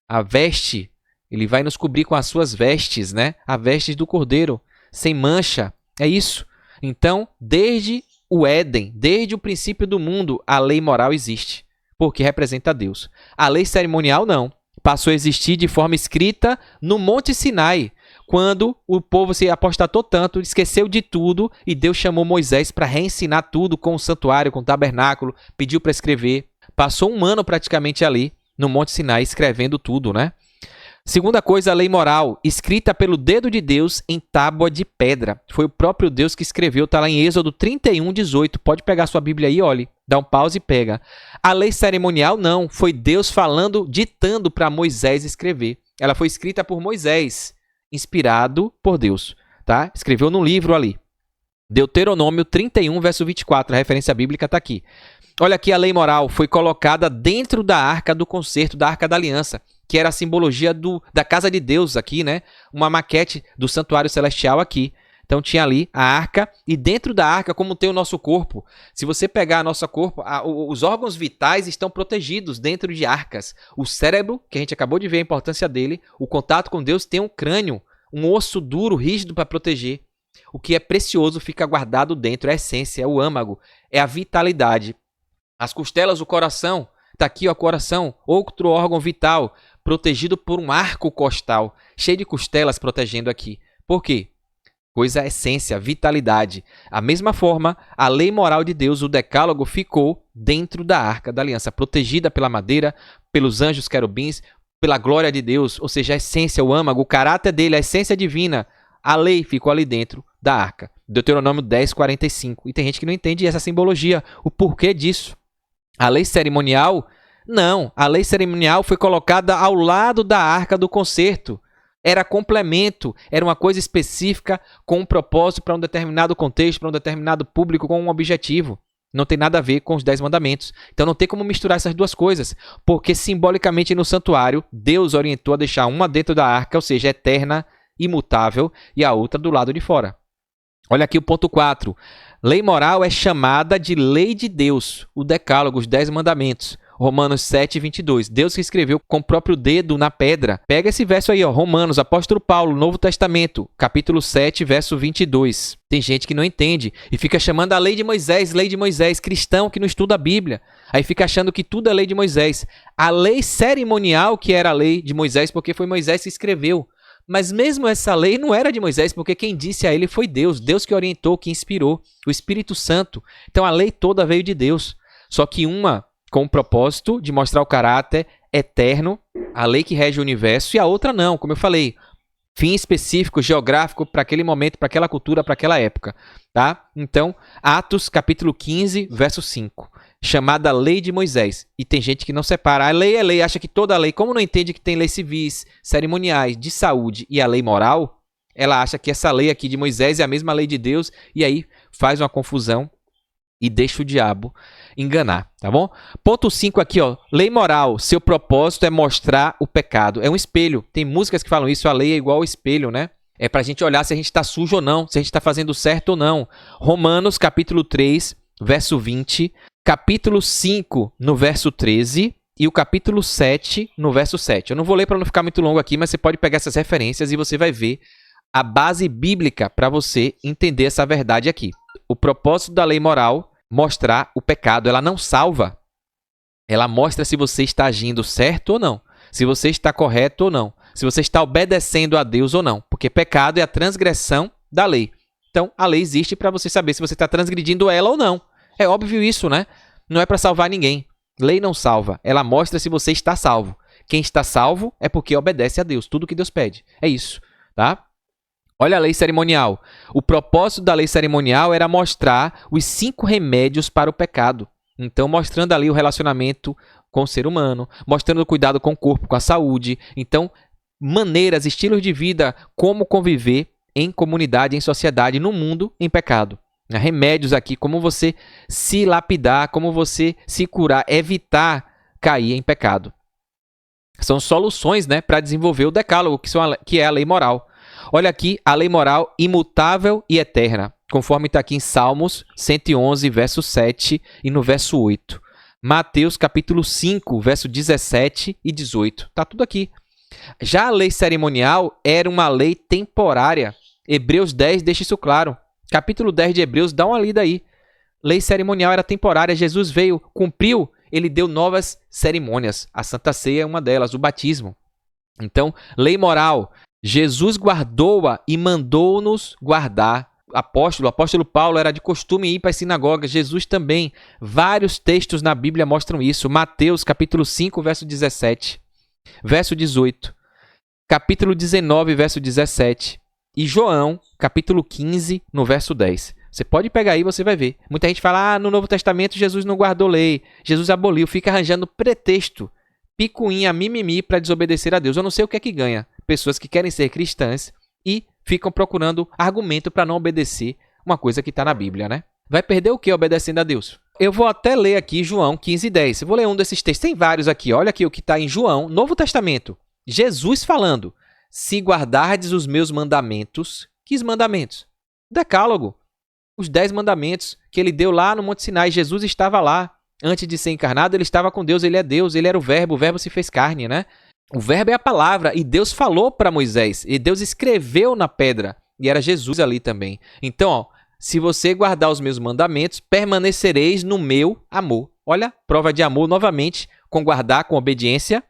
A veste, ele vai nos cobrir com as suas vestes, né? A vestes do cordeiro, sem mancha. É isso. Então, desde o Éden, desde o princípio do mundo, a lei moral existe, porque representa Deus. A lei cerimonial não. passou a existir de forma escrita no Monte Sinai, quando o povo se apostatou tanto, esqueceu de tudo, e Deus chamou Moisés para reensinar tudo com o santuário, com o tabernáculo, pediu para escrever. Passou um ano praticamente ali no Monte Sinai escrevendo tudo, né? Segunda coisa, a lei moral, escrita pelo dedo de Deus em tábua de pedra. Foi o próprio Deus que escreveu, está lá em Êxodo 31:18. Pode pegar sua Bíblia aí, olhe, dá um pause e pega. A lei cerimonial, não, foi Deus falando, ditando para Moisés escrever. Ela foi escrita por Moisés, inspirado por Deus, tá? Escreveu no livro ali. Deuteronômio 31, verso 24, a referência bíblica está aqui. Olha aqui, a lei moral foi colocada dentro da arca do concerto, da arca da aliança, que era a simbologia da casa de Deus aqui, né? Uma maquete do santuário celestial aqui. Então tinha ali a arca, e dentro da arca, como tem o nosso corpo, se você pegar nosso corpo, os órgãos vitais estão protegidos dentro de arcas. O cérebro, que a gente acabou de ver a importância dele, o contato com Deus, tem um crânio, um osso duro, rígido para proteger. O que é precioso fica guardado dentro, é a essência, é o âmago, é a vitalidade. As costelas, o coração, está aqui ó, o coração, outro órgão vital, protegido por um arco costal, cheio de costelas protegendo aqui. Por quê? Coisa essência, vitalidade. A mesma forma, a lei moral de Deus, o decálogo, ficou dentro da arca da aliança, protegida pela madeira, pelos anjos querubins, pela glória de Deus, ou seja, a essência, o âmago, o caráter dele, a essência divina. A lei ficou ali dentro da arca. Deuteronômio 10:45. E tem gente que não entende essa simbologia, o porquê disso. A lei cerimonial, não. A lei cerimonial foi colocada ao lado da arca do concerto. Era complemento, era uma coisa específica com um propósito para um determinado contexto, para um determinado público, com um objetivo. Não tem nada a ver com os 10 mandamentos. Então não tem como misturar essas duas coisas, porque simbolicamente no santuário, Deus orientou a deixar uma dentro da arca, ou seja, eterna, imutável, e a outra do lado de fora. Olha aqui o ponto 4. Lei moral é chamada de lei de Deus, o decálogo, os 10 mandamentos. Romanos 7:22. Deus que escreveu com o próprio dedo na pedra. Pega esse verso aí, ó, Romanos, apóstolo Paulo, Novo Testamento, capítulo 7, verso 22. Tem gente que não entende e fica chamando a lei de Moisés, cristão que não estuda a Bíblia. Aí fica achando que tudo é lei de Moisés. A lei cerimonial que era a lei de Moisés, porque foi Moisés que escreveu. Mas mesmo essa lei não era de Moisés, porque quem disse a ele foi Deus. Deus que orientou, que inspirou, o Espírito Santo. Então a lei toda veio de Deus. Só que uma com o propósito de mostrar o caráter eterno, a lei que rege o universo, e a outra não, como eu falei, fim específico, geográfico, para aquele momento, para aquela cultura, para aquela época. Tá? Então, Atos capítulo 15, verso 5. Chamada lei de Moisés. E tem gente que não separa. A lei é lei, acha que toda lei, como não entende que tem leis civis, cerimoniais, de saúde e a lei moral, ela acha que essa lei aqui de Moisés é a mesma lei de Deus, e aí faz uma confusão e deixa o diabo enganar, tá bom? Ponto 5 aqui, ó. Lei moral, seu propósito é mostrar o pecado. É um espelho. Tem músicas que falam isso, a lei é igual ao espelho, né? É pra gente olhar se a gente está sujo ou não, se a gente está fazendo certo ou não. Romanos capítulo 3, verso 20, capítulo 5, no verso 13, e o capítulo 7, no verso 7. Eu não vou ler para não ficar muito longo aqui, mas você pode pegar essas referências e você vai ver a base bíblica para você entender essa verdade aqui. O propósito da lei moral, mostrar o pecado. Ela não salva. Ela mostra se você está agindo certo ou não. Se você está correto ou não. Se você está obedecendo a Deus ou não. Porque pecado é a transgressão da lei. Então, a lei existe para você saber se você está transgredindo ela ou não. É óbvio isso, né? Não é para salvar ninguém. Lei não salva. Ela mostra se você está salvo. Quem está salvo é porque obedece a Deus. Tudo que Deus pede. É isso, tá? Olha a lei cerimonial. O propósito da lei cerimonial era mostrar os 5 remédios para o pecado. Então, mostrando ali o relacionamento com o ser humano, mostrando o cuidado com o corpo, com a saúde. Então, maneiras, estilos de vida, como conviver em comunidade, em sociedade, no mundo, em pecado. Remédios aqui, como você se lapidar, como você se curar, evitar cair em pecado. São soluções, né, para desenvolver o decálogo, que é a lei moral. Olha aqui, a lei moral imutável e eterna, conforme está aqui em Salmos 111, verso 7 e no verso 8. Mateus capítulo 5, verso 17 e 18. Está tudo aqui. Já a lei cerimonial era uma lei temporária. Hebreus 10 deixa isso claro. Capítulo 10 de Hebreus, dá uma lida aí. Lei cerimonial era temporária. Jesus veio, cumpriu ele deu novas cerimônias. A Santa Ceia é uma delas, o batismo. Então, lei moral, Jesus guardou-a e mandou-nos guardar. O apóstolo Paulo era de costume ir para as sinagogas, Jesus também. Vários textos na Bíblia mostram isso. Mateus, capítulo 5, verso 17, verso 18, capítulo 19, verso 17, e João, capítulo 15, no verso 10. Você pode pegar aí e você vai ver. Muita gente fala, no Novo Testamento Jesus não guardou lei, Jesus aboliu, fica arranjando pretexto, picuinha, mimimi para desobedecer a Deus. Eu não sei o que é que ganha pessoas que querem ser cristãs e ficam procurando argumento para não obedecer uma coisa que está na Bíblia, né? Vai perder o que obedecendo a Deus? Eu vou até ler aqui João 15:10. Eu vou ler um desses textos. Tem vários aqui. Olha aqui o que está em João, Novo Testamento. Jesus falando, se guardardes os meus mandamentos. Que mandamentos? Decálogo. Os 10 mandamentos que ele deu lá no Monte Sinai. Jesus estava lá. Antes de ser encarnado, ele estava com Deus. Ele é Deus. Ele era o verbo se fez carne, né? O verbo é a palavra. E Deus falou para Moisés. E Deus escreveu na pedra. E era Jesus ali também. Então, ó, se você guardar os meus mandamentos, permanecereis no meu amor. Olha, prova de amor novamente, com guardar, com obediência.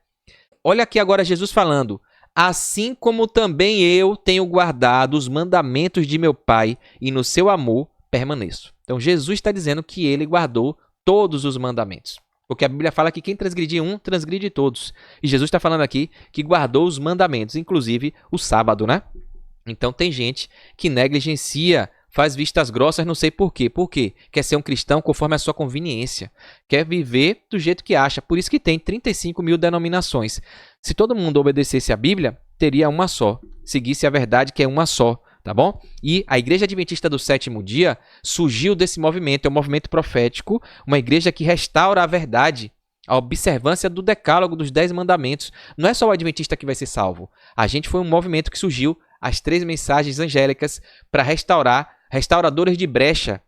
Olha aqui agora Jesus falando. Assim como também eu tenho guardado os mandamentos de meu Pai, e no seu amor permaneço. Então Jesus está dizendo que ele guardou todos os mandamentos. Porque a Bíblia fala que quem transgride um, transgride todos. E Jesus está falando aqui que guardou os mandamentos, inclusive o sábado, né? Então tem gente que negligencia, faz vistas grossas, não sei por quê. Por quê? Quer ser um cristão conforme a sua conveniência. Quer viver do jeito que acha. Por isso que tem 35 mil denominações. Se todo mundo obedecesse a Bíblia, teria uma só. Seguisse a verdade, que é uma só. Tá bom? E a Igreja Adventista do Sétimo Dia surgiu desse movimento. É um movimento profético. Uma igreja que restaura a verdade. A observância do decálogo dos 10 mandamentos. Não é só o adventista que vai ser salvo. A gente foi um movimento que surgiu as 3 mensagens angélicas para restaurar, restauradores de brecha,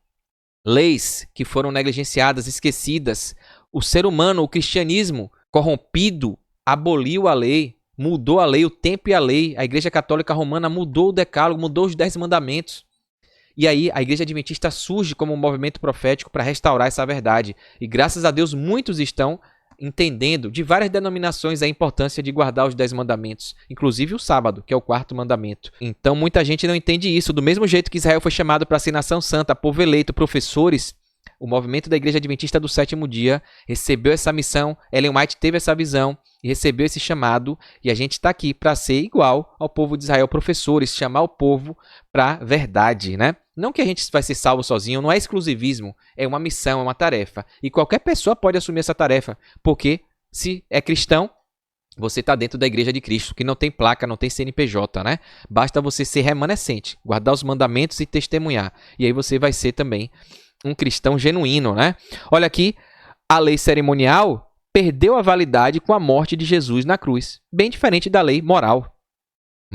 leis que foram negligenciadas, esquecidas. O ser humano, o cristianismo corrompido, aboliu a lei, mudou a lei, o tempo e a lei. A Igreja Católica Romana mudou o decálogo, mudou os 10 mandamentos. E aí a Igreja Adventista surge como um movimento profético para restaurar essa verdade. E graças a Deus muitos estão entendendo, de várias denominações, a importância de guardar os 10 mandamentos, inclusive o sábado, que é o 4º mandamento. Então muita gente não entende isso. Do mesmo jeito que Israel foi chamado para ser nação santa, povo eleito, professores, o movimento da Igreja Adventista do Sétimo Dia recebeu essa missão. Ellen White teve essa visão e recebeu esse chamado, e a gente está aqui para ser igual ao povo de Israel, professores, chamar o povo para a verdade, né? Não que a gente vai ser salvo sozinho, não é exclusivismo, é uma missão, é uma tarefa. E qualquer pessoa pode assumir essa tarefa, porque se é cristão, você está dentro da Igreja de Cristo, que não tem placa, não tem CNPJ, né? Basta você ser remanescente, guardar os mandamentos e testemunhar. E aí você vai ser também um cristão genuíno, né? Olha aqui, a lei cerimonial perdeu a validade com a morte de Jesus na cruz, bem diferente da lei moral.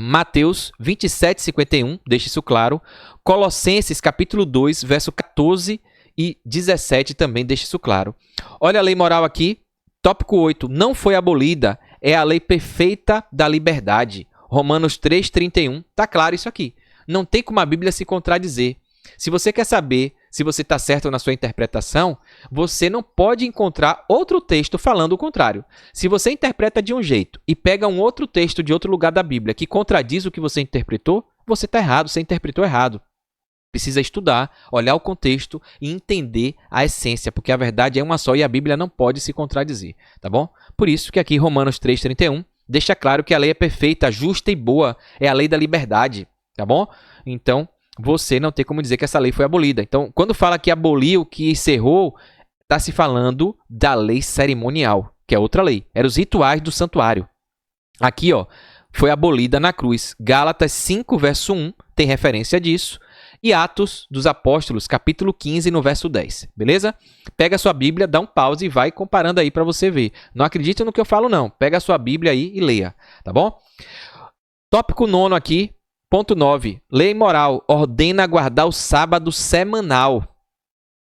Mateus 27:51, deixa isso claro. Colossenses capítulo 2, verso 14 e 17 também deixa isso claro. Olha a lei moral aqui, tópico 8, não foi abolida, é a lei perfeita da liberdade. Romanos 3:31, tá claro isso aqui. Não tem como a Bíblia se contradizer. Se você quer saber se você está certo na sua interpretação, você não pode encontrar outro texto falando o contrário. Se você interpreta de um jeito e pega um outro texto de outro lugar da Bíblia que contradiz o que você interpretou, você está errado, você interpretou errado. Precisa estudar, olhar o contexto e entender a essência, porque a verdade é uma só e a Bíblia não pode se contradizer, tá bom? Por isso que aqui Romanos 3:31 deixa claro que a lei é perfeita, justa e boa, é a lei da liberdade, tá bom? Então, você não tem como dizer que essa lei foi abolida. Então, quando fala que aboliu, que encerrou, está se falando da lei cerimonial, que é outra lei. Eram os rituais do santuário. Aqui, ó, foi abolida na cruz. Gálatas 5, verso 1, tem referência disso. E Atos dos Apóstolos, capítulo 15, no verso 10. Beleza? Pega a sua Bíblia, dá um pause e vai comparando aí para você ver. Não acredita no que eu falo, não. Pega a sua Bíblia aí e leia, tá bom? Tópico 9 aqui. Ponto 9. Lei moral ordena guardar o sábado semanal,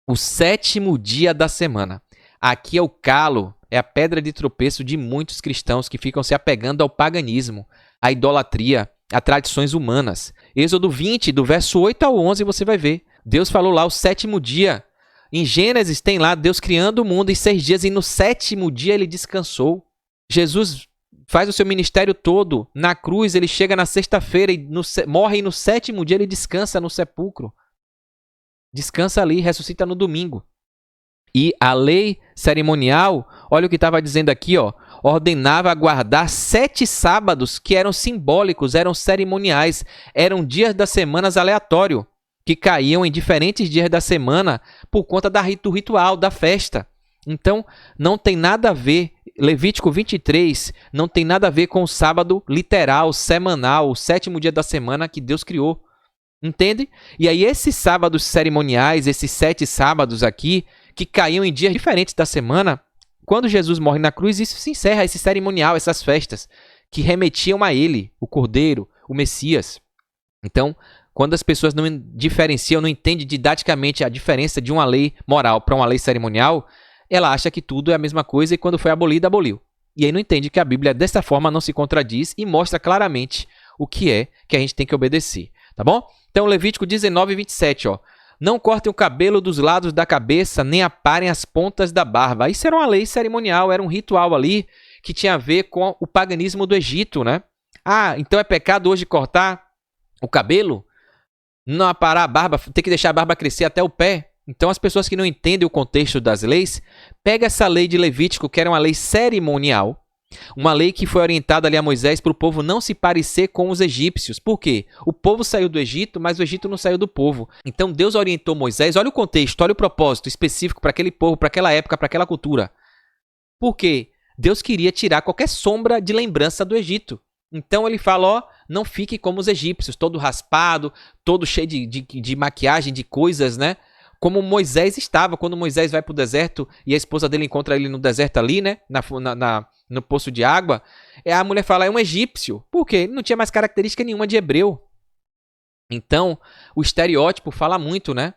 o 7º dia da semana. Aqui é o calo, é a pedra de tropeço de muitos cristãos que ficam se apegando ao paganismo, à idolatria, a tradições humanas. Êxodo 20, do verso 8 ao 11, você vai ver. Deus falou lá o 7º dia. Em Gênesis tem lá Deus criando o mundo em 6 dias e no 7º dia ele descansou. Jesus faz o seu ministério todo na cruz, ele chega na sexta-feira e morre e no 7º dia ele descansa no sepulcro. Descansa ali, ressuscita no domingo. E a lei cerimonial, olha o que estava dizendo aqui, ó, ordenava guardar 7 sábados que eram simbólicos, eram cerimoniais, eram dias das semanas aleatórios, que caíam em diferentes dias da semana por conta do ritual, da festa. Então, não tem nada a ver, Levítico 23, não tem nada a ver com o sábado literal, semanal, o 7º dia da semana que Deus criou. Entende? E aí esses sábados cerimoniais, esses 7 sábados aqui, que caíam em dias diferentes da semana, quando Jesus morre na cruz, isso se encerra, esse cerimonial, essas festas, que remetiam a ele, o Cordeiro, o Messias. Então, quando as pessoas não diferenciam, não entendem didaticamente a diferença de uma lei moral para uma lei cerimonial, ela acha que tudo é a mesma coisa e quando foi abolida, aboliu. E aí não entende que a Bíblia dessa forma não se contradiz e mostra claramente o que é que a gente tem que obedecer. Tá bom? Então, Levítico 19, 27, ó. Não cortem o cabelo dos lados da cabeça, nem aparem as pontas da barba. Isso era uma lei cerimonial, era um ritual ali que tinha a ver com o paganismo do Egito, né? Ah, então é pecado hoje cortar o cabelo? Não aparar a barba, ter que deixar a barba crescer até o pé? Então, as pessoas que não entendem o contexto das leis, pega essa lei de Levítico, que era uma lei cerimonial, uma lei que foi orientada ali a Moisés para o povo não se parecer com os egípcios. Por quê? O povo saiu do Egito, mas o Egito não saiu do povo. Então Deus orientou Moisés, olha o contexto, olha o propósito específico para aquele povo, para aquela época, para aquela cultura. Por quê? Deus queria tirar qualquer sombra de lembrança do Egito. Então ele fala, ó, não fique como os egípcios, todo raspado, todo cheio de maquiagem, de coisas, né? Como Moisés estava, quando Moisés vai para o deserto e a esposa dele encontra ele no deserto ali, né? No poço de água, a mulher fala, é um egípcio. Por quê? Ele não tinha mais característica nenhuma de hebreu. Então, o estereótipo fala muito, né?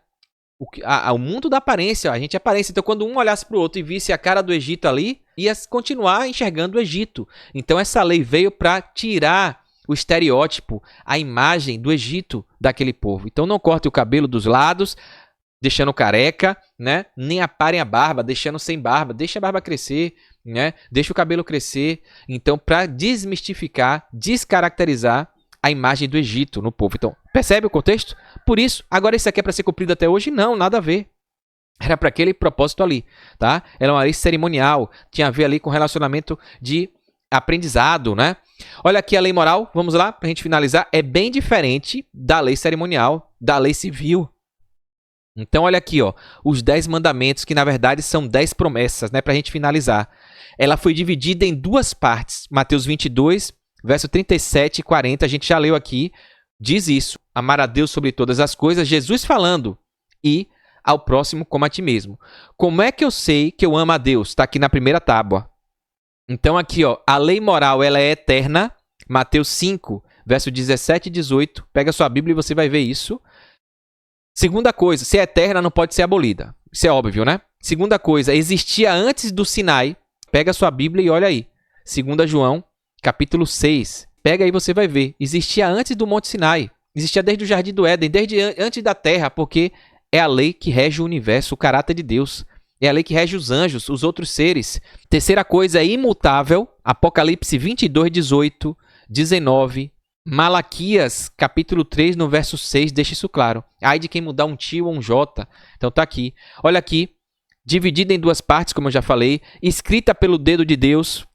O mundo da aparência, a gente é aparência. Então, quando um olhasse para o outro e visse a cara do Egito ali, ia continuar enxergando o Egito. Então, essa lei veio para tirar o estereótipo, a imagem do Egito daquele povo. Então, não corte o cabelo dos lados, deixando careca, né? Nem aparem a barba, deixando sem barba. Deixa a barba crescer, né? Deixa o cabelo crescer. Então, para desmistificar, descaracterizar a imagem do Egito no povo. Então, percebe o contexto? Por isso, agora isso aqui é para ser cumprido até hoje? Não, nada a ver. Era para aquele propósito ali, tá? Era uma lei cerimonial, tinha a ver ali com relacionamento de aprendizado, né? Olha aqui a lei moral, vamos lá, para a gente finalizar. É bem diferente da lei cerimonial, da lei civil. Então, olha aqui, ó, os 10 mandamentos, que na verdade são 10 promessas, né, para a gente finalizar. Ela foi dividida em 2 partes. Mateus 22, verso 37 e 40, a gente já leu aqui, diz isso. Amar a Deus sobre todas as coisas, Jesus falando, e ao próximo como a ti mesmo. Como é que eu sei que eu amo a Deus? Está aqui na primeira tábua. Então, aqui, ó, a lei moral, ela é eterna. Mateus 5, verso 17 e 18. Pega sua Bíblia e você vai ver isso. Segunda coisa, se é eterna, não pode ser abolida. Isso é óbvio, né? Segunda coisa, existia antes do Sinai. Pega sua Bíblia e olha aí. 2 João, capítulo 6. Pega aí, você vai ver. Existia antes do Monte Sinai. Existia desde o Jardim do Éden, desde antes da Terra, porque é a lei que rege o universo, o caráter de Deus. É a lei que rege os anjos, os outros seres. Terceira coisa, é imutável. Apocalipse 22, 18, 19... Malaquias, capítulo 3, no verso 6, deixa isso claro. Ai de quem mudar um tio ou um J. Então tá aqui. Olha aqui. Dividida em 2 partes, como eu já falei. Escrita pelo dedo de Deus.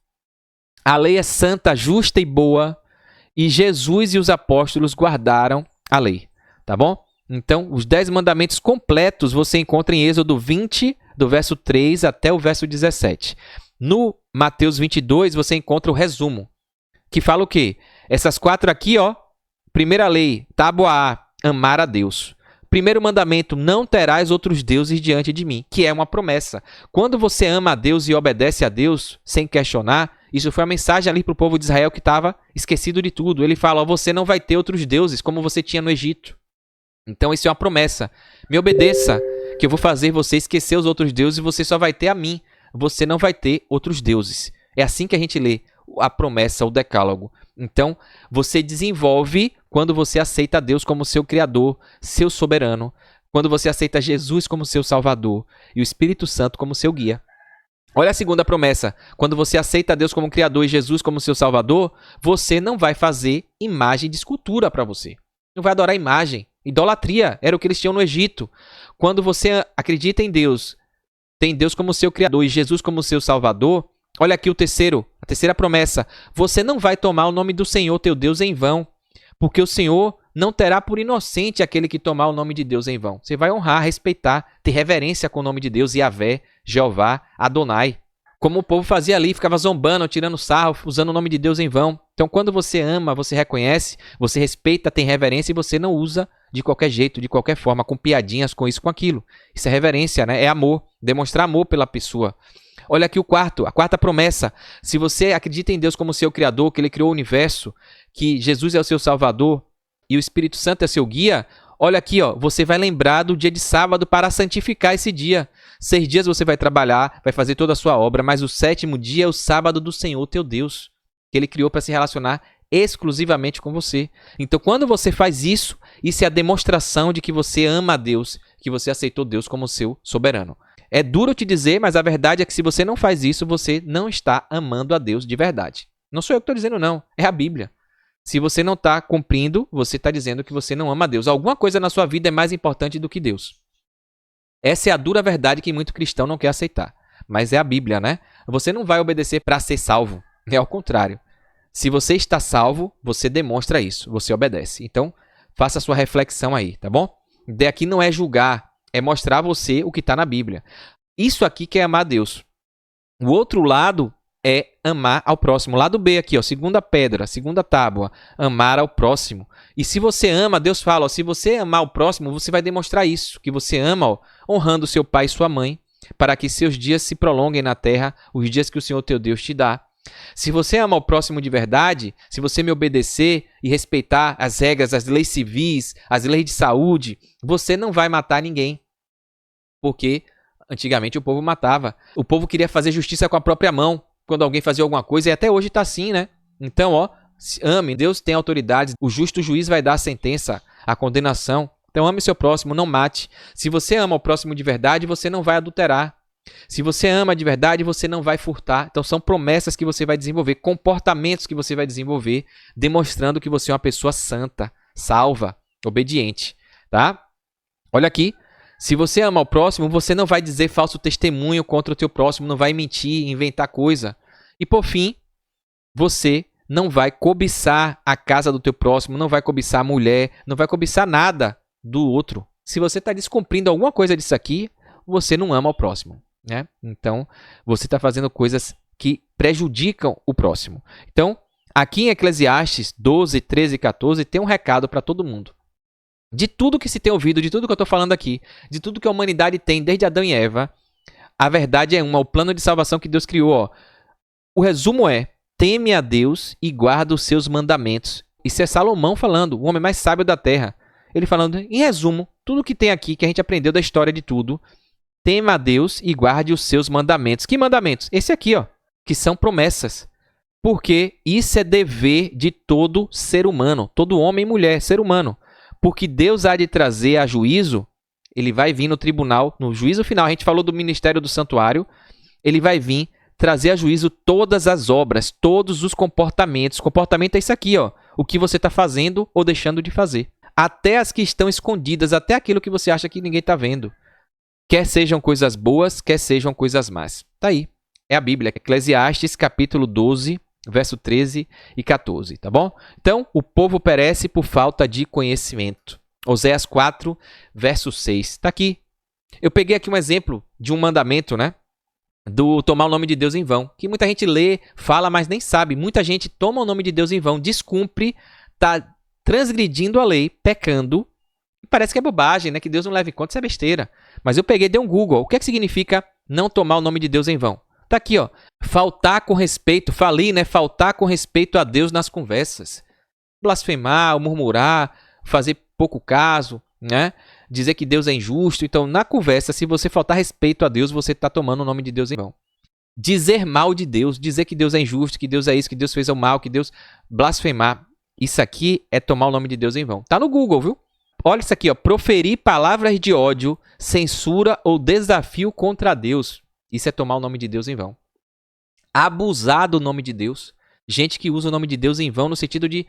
A lei é santa, justa e boa. E Jesus e os apóstolos guardaram a lei. Tá bom? Então, os 10 mandamentos completos você encontra em Êxodo 20, do verso 3 até o verso 17. No Mateus 22, você encontra o resumo. Que fala o quê? Essas 4 aqui, ó. Primeira lei, tábua A, amar a Deus. Primeiro mandamento, não terás outros deuses diante de mim, que é uma promessa. Quando você ama a Deus e obedece a Deus, sem questionar, isso foi uma mensagem ali para o povo de Israel que estava esquecido de tudo. Ele fala, ó, você não vai ter outros deuses como você tinha no Egito. Então isso é uma promessa. Me obedeça, que eu vou fazer você esquecer os outros deuses e você só vai ter a mim. Você não vai ter outros deuses. É assim que a gente lê a promessa, o decálogo. Então, você desenvolve quando você aceita Deus como seu criador, seu soberano. quando você aceita Jesus como seu Salvador e o Espírito Santo como seu guia. Olha a segunda promessa. Quando você aceita Deus como Criador e Jesus como seu Salvador, você não vai fazer imagem de escultura para você. Não vai adorar imagem. Idolatria era o que eles tinham no Egito. Quando você acredita em Deus, tem Deus como seu Criador e Jesus como seu Salvador, olha aqui a terceira promessa. Você não vai tomar o nome do Senhor teu Deus em vão, porque o Senhor não terá por inocente aquele que tomar o nome de Deus em vão. Você vai honrar, respeitar, ter reverência com o nome de Deus, Yahvé, Jeová, Adonai. Como o povo fazia ali, ficava zombando, tirando sarro, usando o nome de Deus em vão. Então, quando você ama, você reconhece, você respeita, tem reverência e você não usa de qualquer jeito, de qualquer forma, com piadinhas, com isso, com aquilo. Isso é reverência, né? É amor, demonstrar amor pela pessoa. Olha aqui a quarta promessa. Se você acredita em Deus como seu Criador, que Ele criou o universo, que Jesus é o seu Salvador e o Espírito Santo é seu guia, olha aqui, ó, você vai lembrar do dia de sábado para santificar esse dia. 6 dias você vai trabalhar, vai fazer toda a sua obra, mas o 7º dia é o sábado do Senhor teu Deus, que Ele criou para se relacionar exclusivamente com você. Então, quando você faz isso, isso é a demonstração de que você ama a Deus, que você aceitou Deus como seu soberano. É duro te dizer, mas a verdade é que se você não faz isso, você não está amando a Deus de verdade. Não sou eu que estou dizendo, não. É a Bíblia. Se você não está cumprindo, você está dizendo que você não ama a Deus. Alguma coisa na sua vida é mais importante do que Deus. Essa é a dura verdade que muito cristão não quer aceitar. Mas é a Bíblia, né? Você não vai obedecer para ser salvo. É ao contrário. Se você está salvo, você demonstra isso. Você obedece. Então, faça a sua reflexão aí, tá bom? A ideia aqui não é julgar, é mostrar a você o que está na Bíblia. Isso aqui que é amar a Deus. O outro lado é amar ao próximo. Lado B aqui, ó, segunda pedra, segunda tábua, amar ao próximo. E se você ama, Deus fala, ó, se você amar o próximo, você vai demonstrar isso, que você ama, ó, honrando seu pai e sua mãe, para que seus dias se prolonguem na terra, os dias que o Senhor teu Deus te dá. Se você ama o próximo de verdade, se você me obedecer e respeitar as regras, as leis civis, as leis de saúde, você não vai matar ninguém. Porque antigamente o povo matava. O povo queria fazer justiça com a própria mão quando alguém fazia alguma coisa, e até hoje está assim, né? Então, ó, ame, Deus tem autoridade, o justo juiz vai dar a sentença, a condenação. Então, ame seu próximo, não mate. Se você ama o próximo de verdade, você não vai adulterar. Se você ama de verdade, você não vai furtar. Então, são promessas que você vai desenvolver, comportamentos que você vai desenvolver, demonstrando que você é uma pessoa santa, salva, obediente, tá? Olha aqui. Se você ama o próximo, você não vai dizer falso testemunho contra o teu próximo, não vai mentir, inventar coisa. E por fim, você não vai cobiçar a casa do teu próximo, não vai cobiçar a mulher, não vai cobiçar nada do outro. Se você está descumprindo alguma coisa disso aqui, você não ama o próximo, né? Então, você está fazendo coisas que prejudicam o próximo. Então, aqui em Eclesiastes 12, 13 e 14, tem um recado para todo mundo. De tudo que se tem ouvido, de tudo que eu estou falando aqui, de tudo que a humanidade tem desde Adão e Eva, a verdade é uma, o plano de salvação que Deus criou. Ó. O resumo é, teme a Deus e guarda os seus mandamentos. Isso é Salomão falando, o homem mais sábio da terra. Ele falando, em resumo, tudo que tem aqui, que a gente aprendeu da história de tudo, tema a Deus e guarde os seus mandamentos. Que mandamentos? Esse aqui, ó, que são promessas. Porque isso é dever de todo ser humano, todo homem e mulher, ser humano. Porque Deus há de trazer a juízo, ele vai vir no tribunal, no juízo final, a gente falou do ministério do santuário, ele vai vir trazer a juízo todas as obras, todos os comportamentos. Comportamento é isso aqui, ó, o que você está fazendo ou deixando de fazer. Até as que estão escondidas, até aquilo que você acha que ninguém está vendo. Quer sejam coisas boas, quer sejam coisas más. Tá aí, é a Bíblia, Eclesiastes capítulo 12, verso 13 e 14, tá bom? Então, o povo perece por falta de conhecimento. Oséias 4, verso 6. Tá aqui. Eu peguei aqui um exemplo de um mandamento, né? Do tomar o nome de Deus em vão. Que muita gente lê, fala, mas nem sabe. Muita gente toma o nome de Deus em vão, descumpre, tá transgredindo a lei, pecando. E parece que é bobagem, né? Que Deus não leva em conta, isso é besteira. Mas eu peguei, dei um Google. O que é que significa não tomar o nome de Deus em vão? Tá aqui, ó. Faltar com respeito. Falei, né? Faltar com respeito a Deus nas conversas. Blasfemar, murmurar, fazer pouco caso, né? Dizer que Deus é injusto. Então, na conversa, se você faltar respeito a Deus, você está tomando o nome de Deus em vão. Dizer mal de Deus, dizer que Deus é injusto, que Deus é isso, que Deus fez o mal, que Deus... Blasfemar. Isso aqui é tomar o nome de Deus em vão. Tá no Google, viu? Olha isso aqui, ó. Proferir palavras de ódio, censura ou desafio contra Deus. Isso é tomar o nome de Deus em vão. Abusar do nome de Deus. Gente que usa o nome de Deus em vão no sentido de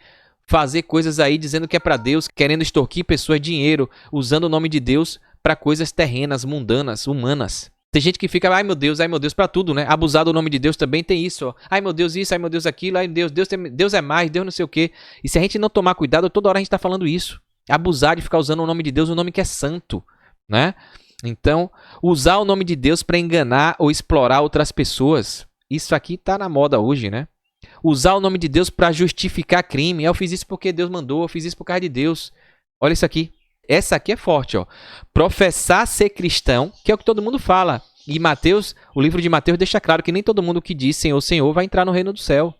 fazer coisas aí dizendo que é para Deus, querendo extorquir pessoas dinheiro, usando o nome de Deus para coisas terrenas, mundanas, humanas. Tem gente que fica, ai meu Deus, pra tudo, né? Abusar do nome de Deus também tem isso, ó. Ai meu Deus isso, ai meu Deus aquilo, ai Deus é mais, Deus não sei o quê. E se a gente não tomar cuidado, toda hora a gente tá falando isso. Abusar de ficar usando o nome de Deus, o nome que é santo, né? Então, usar o nome de Deus para enganar ou explorar outras pessoas, isso aqui tá na moda hoje, né? Usar o nome de Deus para justificar crime. Eu fiz isso porque Deus mandou, eu fiz isso por causa de Deus. Olha isso aqui. Essa aqui é forte, ó. Professar ser cristão, que é o que todo mundo fala. E Mateus, o livro de Mateus deixa claro que nem todo mundo que diz Senhor, Senhor vai entrar no reino do céu,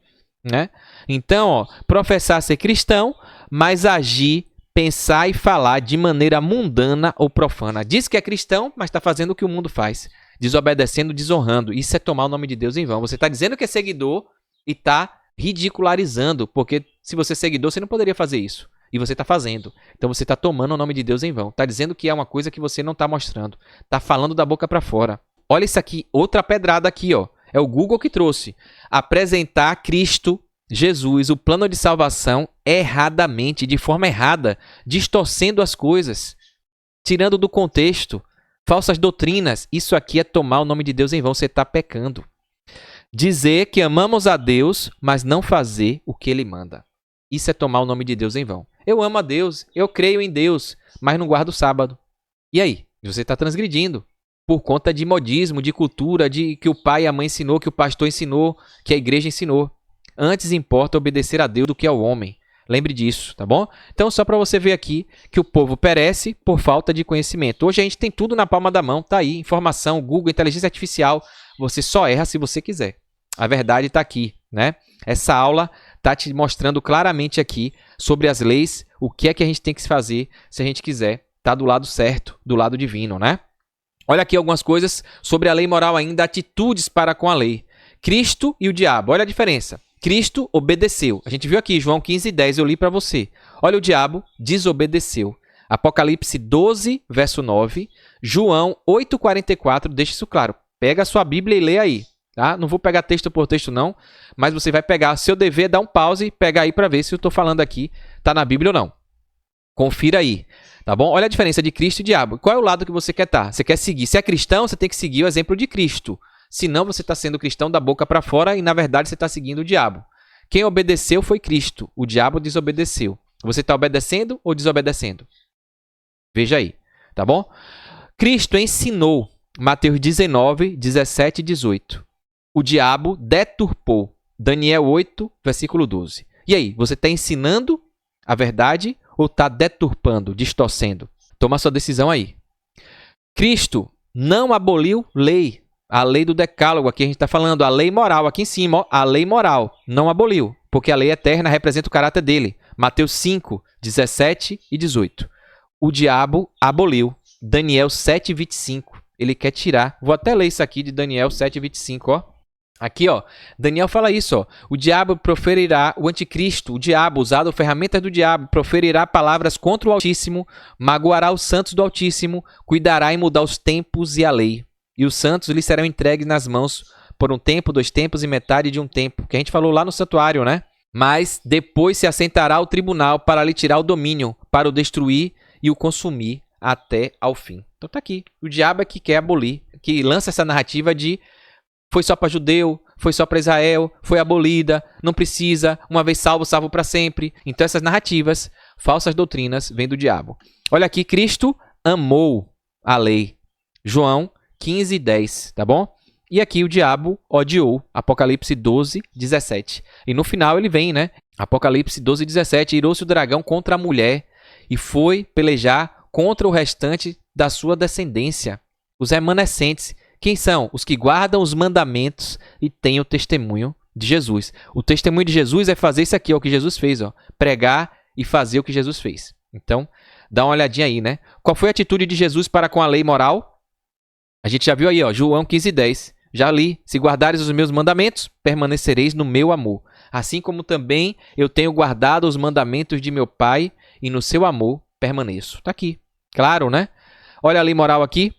né? Então, ó, professar ser cristão, mas agir, pensar e falar de maneira mundana ou profana. Diz que é cristão, mas está fazendo o que o mundo faz. Desobedecendo, desonrando. Isso é tomar o nome de Deus em vão. Você está dizendo que é seguidor e está ridicularizando, porque se você é seguidor, você não poderia fazer isso. E você está fazendo. Então você está tomando o nome de Deus em vão. Está dizendo que é uma coisa que você não está mostrando. Está falando da boca para fora. Olha isso aqui, outra pedrada aqui, ó. É o Google que trouxe. Apresentar Cristo, Jesus, o plano de salvação erradamente, de forma errada, distorcendo as coisas, tirando do contexto, falsas doutrinas. Isso aqui é tomar o nome de Deus em vão. Você está pecando. Dizer que amamos a Deus, mas não fazer o que Ele manda. Isso é tomar o nome de Deus em vão. Eu amo a Deus, eu creio em Deus, mas não guardo o sábado. E aí? Você está transgredindo por conta de modismo, de cultura, de que o pai e a mãe ensinou, que o pastor ensinou, que a igreja ensinou. Antes importa obedecer a Deus do que ao homem. Lembre disso, tá bom? Então, só para você ver aqui que o povo perece por falta de conhecimento. Hoje a gente tem tudo na palma da mão, tá aí, informação, Google, inteligência artificial. Você só erra se você quiser. A verdade está aqui, né? Essa aula está te mostrando claramente aqui sobre as leis, o que é que a gente tem que fazer se a gente quiser estar do lado certo, do lado divino, né? Olha aqui algumas coisas sobre a lei moral ainda, atitudes para com a lei. Cristo e o diabo, olha a diferença. Cristo obedeceu. A gente viu aqui, João 15:10, eu li para você. Olha, o diabo desobedeceu. Apocalipse 12, verso 9. João 8:44, deixa isso claro. Pega a sua Bíblia e lê aí. Tá? Não vou pegar texto por texto não, mas você vai pegar, seu dever, dar um pause e pegar aí para ver se eu estou falando aqui, tá na Bíblia ou não. Confira aí, tá bom? Olha a diferença de Cristo e diabo. Qual é o lado que você quer estar? Você quer seguir? Se é cristão, você tem que seguir o exemplo de Cristo. Senão você está sendo cristão da boca para fora e na verdade você está seguindo o diabo. Quem obedeceu foi Cristo, o diabo desobedeceu. Você está obedecendo ou desobedecendo? Veja aí, tá bom? Cristo ensinou, Mateus 19, 17 e 18. O diabo deturpou. Daniel 8, versículo 12. E aí, você está ensinando a verdade ou está deturpando, distorcendo? Toma sua decisão aí. Cristo não aboliu lei. A lei do decálogo, aqui a gente está falando, a lei moral, aqui em cima, ó, a lei moral. Não aboliu, porque a lei eterna representa o caráter dele. Mateus 5, 17 e 18. O diabo aboliu. Daniel 7, 25. Ele quer tirar. Vou até ler isso aqui de Daniel 7, 25, ó. Aqui, ó, Daniel fala isso, ó. O diabo proferirá, o anticristo, o diabo, usado ferramentas do diabo, proferirá palavras contra o Altíssimo, magoará os santos do Altíssimo, cuidará em mudar os tempos e a lei. E os santos lhe serão entregues nas mãos por um tempo, 2 tempos e metade de um tempo, que a gente falou lá no santuário, né? Mas depois se assentará ao tribunal para lhe tirar o domínio, para o destruir e o consumir até ao fim. Então tá aqui, o diabo é que quer abolir, que lança essa narrativa de foi só para judeu, foi só para Israel, foi abolida, não precisa, uma vez salvo, salvo para sempre. Então essas narrativas, falsas doutrinas, vêm do diabo. Olha aqui, Cristo amou a lei. João 15, 10, tá bom? E aqui o diabo odiou. Apocalipse 12, 17. E no final ele vem, né? Apocalipse 12, 17. Irou-se o dragão contra a mulher e foi pelejar contra o restante da sua descendência, os remanescentes. Quem são? Os que guardam os mandamentos e têm o testemunho de Jesus. O testemunho de Jesus é fazer isso aqui, ó, o que Jesus fez, ó, pregar e fazer o que Jesus fez. Então, dá uma olhadinha aí, né? Qual foi a atitude de Jesus para com a lei moral? A gente já viu aí, ó, João 15, 10. Já li, se guardares os meus mandamentos, permanecereis no meu amor. Assim como também eu tenho guardado os mandamentos de meu Pai, e no seu amor permaneço. Tá aqui. Claro, né? Olha a lei moral aqui.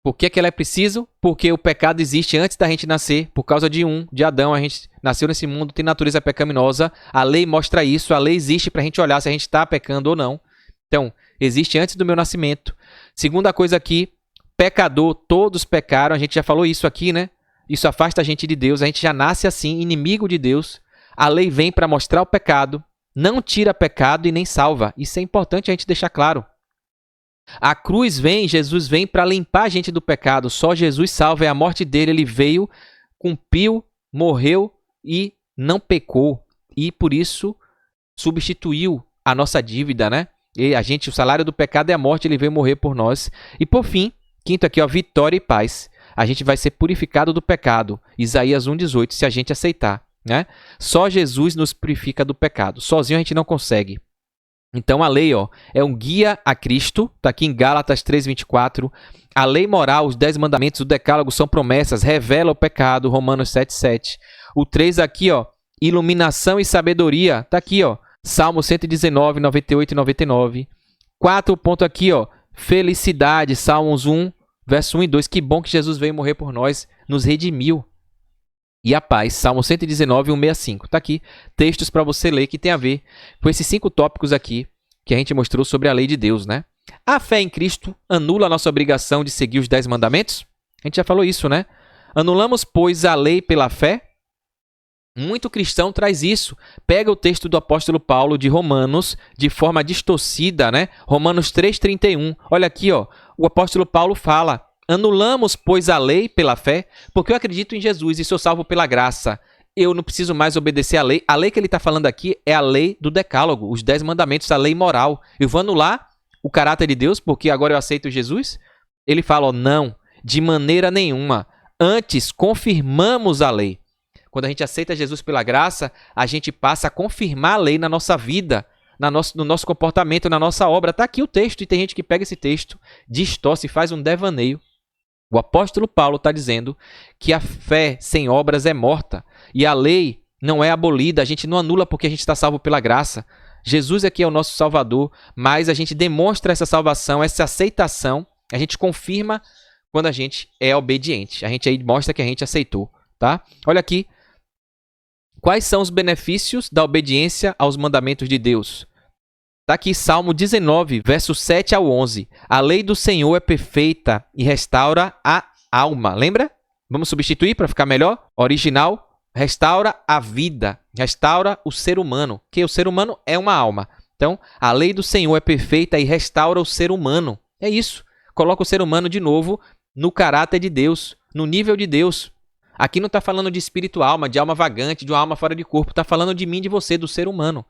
Por que ela é preciso? Porque o pecado existe antes da gente nascer. Por causa de Adão, a gente nasceu nesse mundo, tem natureza pecaminosa. A lei mostra isso. A lei existe para a gente olhar se a gente está pecando ou não. Então, existe antes do meu nascimento. Segunda coisa aqui, pecador, todos pecaram. A gente já falou isso aqui, né? Isso afasta a gente de Deus. A gente já nasce assim, inimigo de Deus. A lei vem para mostrar o pecado. Não tira pecado e nem salva. Isso é importante a gente deixar claro. A cruz vem, Jesus vem para limpar a gente do pecado. Só Jesus salva, é a morte dele. Ele veio, cumpriu, morreu e não pecou. E por isso substituiu a nossa dívida, né? E o salário do pecado é a morte, ele veio morrer por nós. E por fim, quinto aqui, ó, vitória e paz. A gente vai ser purificado do pecado. Isaías 1,18, se a gente aceitar, né? Só Jesus nos purifica do pecado. Sozinho a gente não consegue. Então a lei, ó, é um guia a Cristo, está aqui em Gálatas 3,24. A lei moral, os 10 mandamentos, o decálogo são promessas, revela o pecado, Romanos 7,7. O 3 aqui, ó, iluminação e sabedoria, está aqui, ó, Salmo 119, 98 e 99. 4 ponto aqui, ó, felicidade, Salmos 1, verso 1 e 2. Que bom que Jesus veio morrer por nós, nos redimiu. E a paz, Salmo 119, 165. Está aqui textos para você ler que tem a ver com esses 5 tópicos aqui que a gente mostrou sobre a lei de Deus, né? A fé em Cristo anula a nossa obrigação de seguir os 10 mandamentos? A gente já falou isso, né? Anulamos, pois, a lei pela fé? Muito cristão traz isso. Pega o texto do apóstolo Paulo de Romanos de forma distorcida, né? Romanos 3,31. Olha aqui, ó. O apóstolo Paulo fala: anulamos, pois, a lei pela fé, porque eu acredito em Jesus e sou salvo pela graça. Eu não preciso mais obedecer à lei. A lei que ele está falando aqui é a lei do decálogo, os 10 mandamentos, a lei moral. Eu vou anular o caráter de Deus porque agora eu aceito Jesus? Ele fala, ó, não, de maneira nenhuma. Antes, confirmamos a lei. Quando a gente aceita Jesus pela graça, a gente passa a confirmar a lei na nossa vida, no nosso comportamento, na nossa obra. Está aqui o texto e tem gente que pega esse texto, distorce e faz um devaneio. O apóstolo Paulo está dizendo que a fé sem obras é morta e a lei não é abolida, a gente não anula porque a gente está salvo pela graça. Jesus aqui é o nosso Salvador, mas a gente demonstra essa salvação, essa aceitação, a gente confirma quando a gente é obediente. A gente aí mostra que a gente aceitou, tá? Olha aqui. Quais são os benefícios da obediência aos mandamentos de Deus? Está aqui Salmo 19, versos 7 ao 11. A lei do Senhor é perfeita e restaura a alma. Lembra? Vamos substituir para ficar melhor? Original, restaura a vida, restaura o ser humano, que o ser humano é uma alma. Então, a lei do Senhor é perfeita e restaura o ser humano. É isso. Coloca o ser humano de novo no caráter de Deus, no nível de Deus. Aqui não está falando de espírito alma, de alma vagante, de uma alma fora de corpo. Está falando de mim, de você, do ser humano.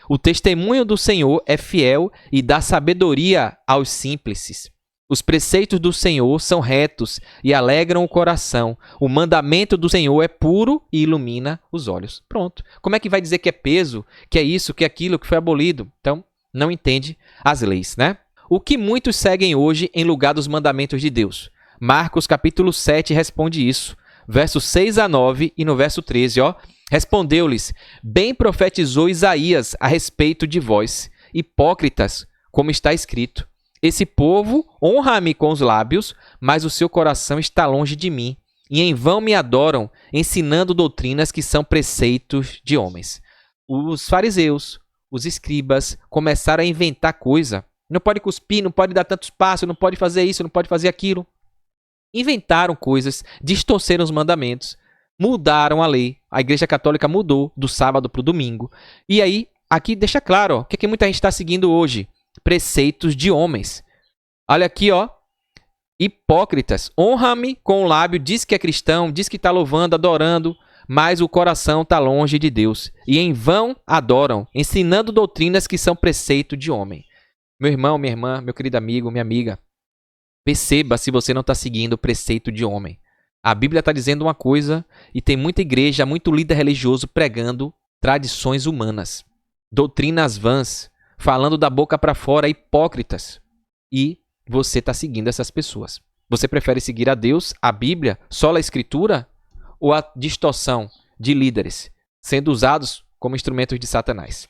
O testemunho do Senhor é fiel e dá sabedoria aos simples. Os preceitos do Senhor são retos e alegram o coração. O mandamento do Senhor é puro e ilumina os olhos. Pronto. Como é que vai dizer que é peso, que é isso, que é aquilo, que foi abolido? Então, não entende as leis, né? O que muitos seguem hoje em lugar dos mandamentos de Deus? Marcos capítulo 7 responde isso. Versos 6 a 9 e no verso 13, ó. Respondeu-lhes, bem profetizou Isaías a respeito de vós, hipócritas, como está escrito. Esse povo honra-me com os lábios, mas o seu coração está longe de mim, e em vão me adoram, ensinando doutrinas que são preceitos de homens. Os fariseus, os escribas, começaram a inventar coisa. Não pode cuspir, não pode dar tantos passos, não pode fazer isso, não pode fazer aquilo. Inventaram coisas, distorceram os mandamentos, mudaram a lei. A Igreja Católica mudou do sábado para o domingo. E aí, aqui deixa claro, ó, o que muita gente está seguindo hoje? Preceitos de homens. Olha aqui, ó. Hipócritas, honra-me com o lábio, diz que é cristão, diz que está louvando, adorando, mas o coração está longe de Deus. E em vão adoram, ensinando doutrinas que são preceito de homem. Meu irmão, minha irmã, meu querido amigo, minha amiga, perceba se você não está seguindo o preceito de homem. A Bíblia está dizendo uma coisa e tem muita igreja, muito líder religioso pregando tradições humanas, doutrinas vãs, falando da boca para fora, hipócritas. E você está seguindo essas pessoas. Você prefere seguir a Deus, a Bíblia, só a Escritura ou a distorção de líderes sendo usados como instrumentos de Satanás?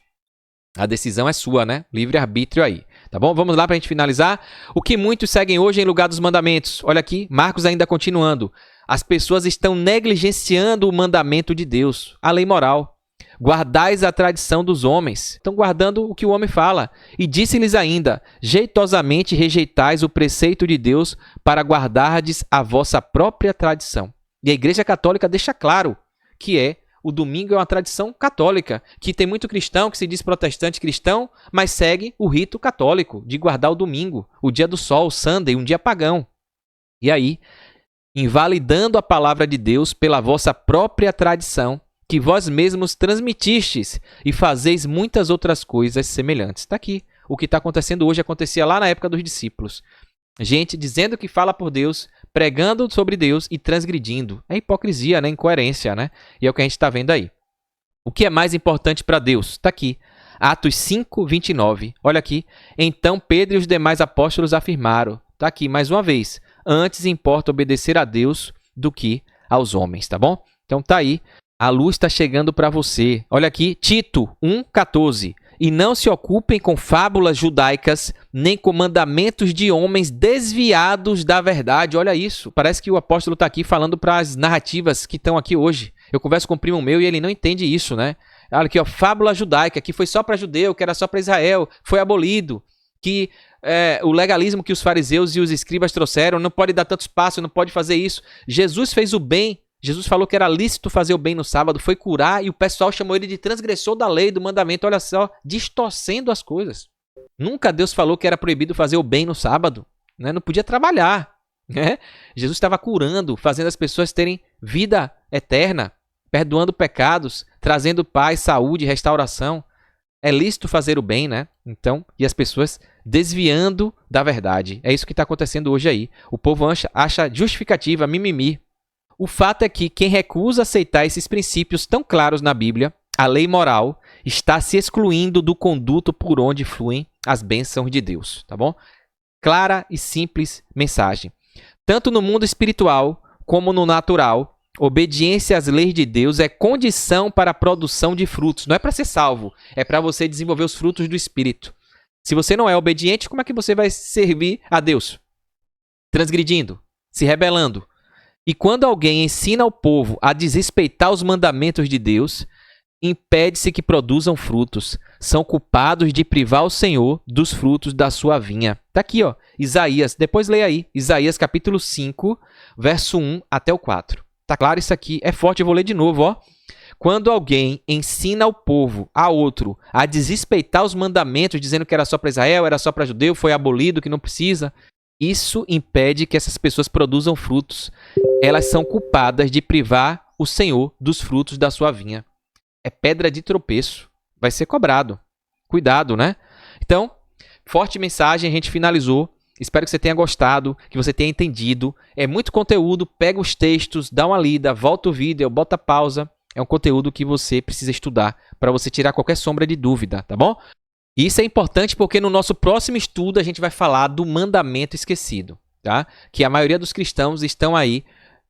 A decisão é sua, né? Livre-arbítrio aí. Tá bom? Vamos lá para a gente finalizar. O que muitos seguem hoje em lugar dos mandamentos. Olha aqui, Marcos ainda continuando. As pessoas estão negligenciando o mandamento de Deus, a lei moral. Guardais a tradição dos homens. Estão guardando o que o homem fala. E disse-lhes ainda, jeitosamente rejeitais o preceito de Deus para guardardes a vossa própria tradição. E a Igreja Católica deixa claro que o domingo é uma tradição católica, que tem muito cristão que se diz protestante cristão, mas segue o rito católico de guardar o domingo, o dia do sol, o Sunday, um dia pagão. E aí, invalidando a palavra de Deus pela vossa própria tradição, que vós mesmos transmitistes e fazeis muitas outras coisas semelhantes. Está aqui. O que está acontecendo hoje acontecia lá na época dos discípulos. Gente dizendo que fala por Deus, pregando sobre Deus e transgredindo. É hipocrisia, né? Incoerência, né? E é o que a gente está vendo aí. O que é mais importante para Deus? Está aqui. Atos 5, 29. Olha aqui. Então Pedro e os demais apóstolos afirmaram. Está aqui mais uma vez. Antes importa obedecer a Deus do que aos homens, tá bom? Então tá aí. A luz está chegando para você. Olha aqui, Tito 1,14. E não se ocupem com fábulas judaicas, nem com mandamentos de homens desviados da verdade. Olha isso. Parece que o apóstolo está aqui falando para as narrativas que estão aqui hoje. Eu converso com um primo meu e ele não entende isso, né? Olha aqui, ó, fábula judaica, que foi só para judeu, que era só para Israel, foi abolido. Que o legalismo que os fariseus e os escribas trouxeram, não pode dar tantos passos, não pode fazer isso. Jesus fez o bem. Jesus falou que era lícito fazer o bem no sábado, foi curar e o pessoal chamou ele de transgressor da lei, do mandamento. Olha só, distorcendo as coisas. Nunca Deus falou que era proibido fazer o bem no sábado, né? Não podia trabalhar, né? Jesus estava curando, fazendo as pessoas terem vida eterna, perdoando pecados, trazendo paz, saúde, restauração. É lícito fazer o bem, né? Então, e as pessoas desviando da verdade. É isso que está acontecendo hoje aí. O povo acha justificativa, mimimi. O fato é que quem recusa aceitar esses princípios tão claros na Bíblia, a lei moral, está se excluindo do conduto por onde fluem as bênçãos de Deus, tá bom? Clara e simples mensagem. Tanto no mundo espiritual como no natural, obediência às leis de Deus é condição para a produção de frutos. Não é para ser salvo, é para você desenvolver os frutos do Espírito. Se você não é obediente, como é que você vai servir a Deus? Transgredindo, se rebelando. E quando alguém ensina ao povo a desrespeitar os mandamentos de Deus, impede-se que produzam frutos. São culpados de privar o Senhor dos frutos da sua vinha. Está aqui, ó, Isaías. Depois leia aí. Isaías capítulo 5, verso 1 até o 4. Tá claro isso aqui? É forte, eu vou ler de novo, ó. Quando alguém ensina ao povo, a outro, a desrespeitar os mandamentos, dizendo que era só para Israel, era só para judeu, foi abolido, que não precisa... Isso impede que essas pessoas produzam frutos. Elas são culpadas de privar o Senhor dos frutos da sua vinha. É pedra de tropeço. Vai ser cobrado. Cuidado, né? Então, forte mensagem, a gente finalizou. Espero que você tenha gostado, que você tenha entendido. É muito conteúdo, pega os textos, dá uma lida, volta o vídeo, bota pausa. É um conteúdo que você precisa estudar para você tirar qualquer sombra de dúvida, tá bom? E isso é importante porque no nosso próximo estudo a gente vai falar do mandamento esquecido, tá? Que a maioria dos cristãos estão aí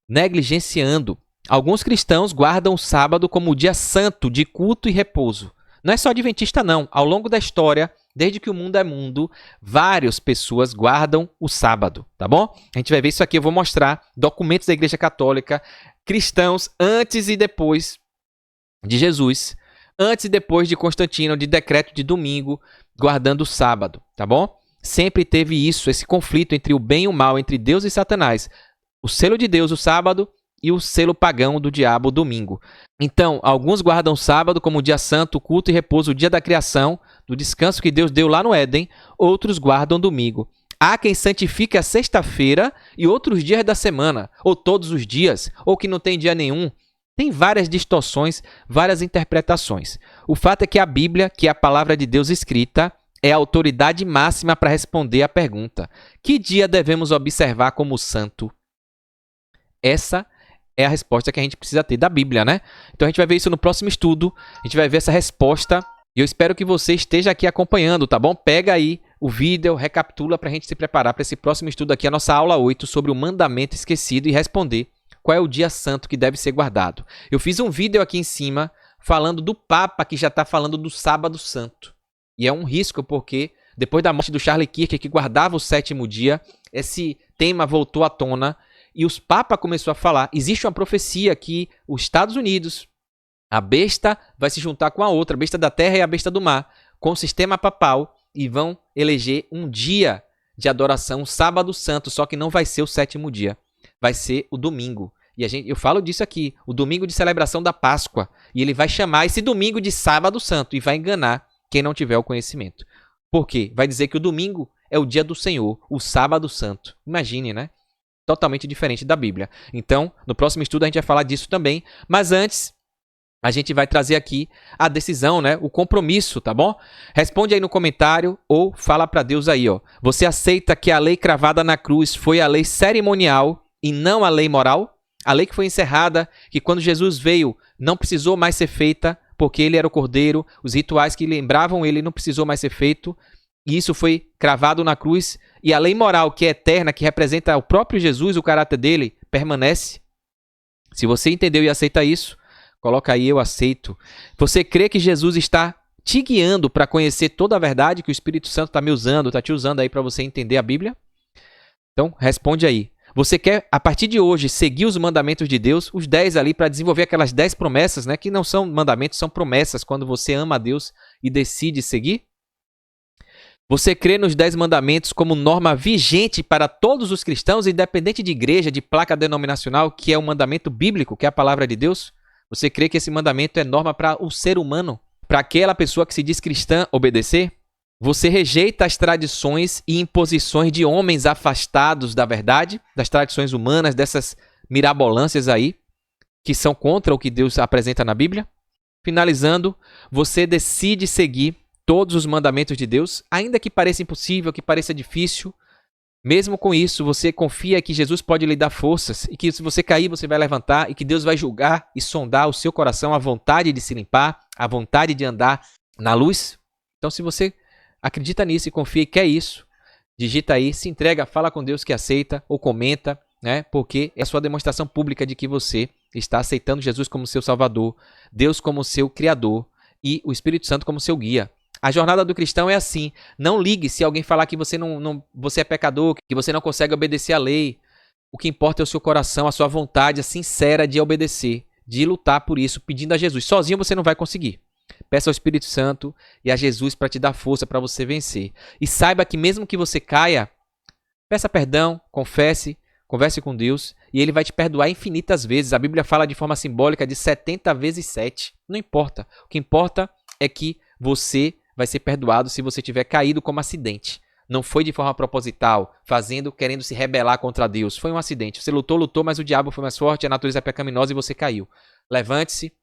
negligenciando. Alguns cristãos guardam o sábado como o dia santo de culto e repouso. Não é só adventista não. Ao longo da história, desde que o mundo é mundo, várias pessoas guardam o sábado, tá bom? A gente vai ver isso aqui, eu vou mostrar documentos da Igreja Católica, cristãos antes e depois de Jesus, antes e depois de Constantino, de decreto de domingo, guardando o sábado, tá bom? Sempre teve isso, esse conflito entre o bem e o mal, entre Deus e Satanás. O selo de Deus, o sábado, e o selo pagão do diabo, o domingo. Então, alguns guardam o sábado como o dia santo, o culto e repouso, o dia da criação, do descanso que Deus deu lá no Éden. Outros guardam o domingo. Há quem santifique a sexta-feira e outros dias da semana, ou todos os dias, ou que não tem dia nenhum. Tem várias distorções, várias interpretações. O fato é que a Bíblia, que é a palavra de Deus escrita, é a autoridade máxima para responder à pergunta: que dia devemos observar como santo? Essa é a resposta que a gente precisa ter da Bíblia, né? Então a gente vai ver isso no próximo estudo, a gente vai ver essa resposta e eu espero que você esteja aqui acompanhando, tá bom? Pega aí o vídeo, recapitula para a gente se preparar para esse próximo estudo aqui, a nossa aula 8 sobre o mandamento esquecido e responder qual é o dia santo que deve ser guardado. Eu fiz um vídeo aqui em cima falando do Papa que já está falando do sábado santo. E é um risco porque depois da morte do Charles Kirk, que guardava o 7º dia, esse tema voltou à tona e os papas começaram a falar. Existe uma profecia que os Estados Unidos, a besta vai se juntar com a outra, a besta da terra e a besta do mar, com o sistema papal e vão eleger um dia de adoração, um sábado santo, só que não vai ser o 7º dia, vai ser o domingo. E eu falo disso aqui, o domingo de celebração da Páscoa. E ele vai chamar esse domingo de sábado santo e vai enganar quem não tiver o conhecimento. Por quê? Vai dizer que o domingo é o dia do Senhor, o sábado santo. Imagine, né? Totalmente diferente da Bíblia. Então, no próximo estudo a gente vai falar disso também. Mas antes, a gente vai trazer aqui a decisão, né? O compromisso, tá bom? Responde aí no comentário ou fala para Deus aí, ó. Você aceita que a lei cravada na cruz foi a lei cerimonial e não a lei moral? A lei que foi encerrada, que quando Jesus veio não precisou mais ser feita, porque ele era o cordeiro, os rituais que lembravam ele não precisou mais ser feito, e isso foi cravado na cruz, e a lei moral, que é eterna, que representa o próprio Jesus, o caráter dele, permanece. Se você entendeu e aceita isso, coloca aí, eu aceito. Você crê que Jesus está te guiando para conhecer toda a verdade, que o Espírito Santo está me usando, está te usando aí para você entender a Bíblia? Então, responde aí. Você quer, a partir de hoje, seguir os mandamentos de Deus, os 10 ali, para desenvolver aquelas 10 promessas, né? Que não são mandamentos, são promessas, quando você ama a Deus e decide seguir? Você crê nos 10 mandamentos como norma vigente para todos os cristãos, independente de igreja, de placa denominacional, que é um mandamento bíblico, que é a palavra de Deus? Você crê que esse mandamento é norma para o ser humano, para aquela pessoa que se diz cristã obedecer? Você rejeita as tradições e imposições de homens afastados da verdade, das tradições humanas, dessas mirabolâncias aí, que são contra o que Deus apresenta na Bíblia? Finalizando, você decide seguir todos os mandamentos de Deus, ainda que pareça impossível, que pareça difícil. Mesmo com isso, você confia que Jesus pode lhe dar forças e que se você cair, você vai levantar e que Deus vai julgar e sondar o seu coração, a vontade de se limpar, a vontade de andar na luz? Então, se você acredita nisso e confia e quer isso, digita aí, se entrega, fala com Deus que aceita ou comenta, né? Porque é a sua demonstração pública de que você está aceitando Jesus como seu Salvador, Deus como seu Criador e o Espírito Santo como seu guia. A jornada do cristão é assim. Não ligue se alguém falar que você você é pecador, que você não consegue obedecer à lei. O que importa é o seu coração, a sua vontade sincera de obedecer, de lutar por isso, pedindo a Jesus. Sozinho você não vai conseguir. Peça ao Espírito Santo e a Jesus para te dar força para você vencer. E saiba que mesmo que você caia, peça perdão, confesse, converse com Deus e Ele vai te perdoar infinitas vezes. A Bíblia fala de forma simbólica de 70 vezes 7. Não importa. O que importa é que você vai ser perdoado se você tiver caído como acidente. Não foi de forma proposital, querendo se rebelar contra Deus. Foi um acidente. Você lutou, mas o diabo foi mais forte, a natureza é pecaminosa e você caiu. Levante-se.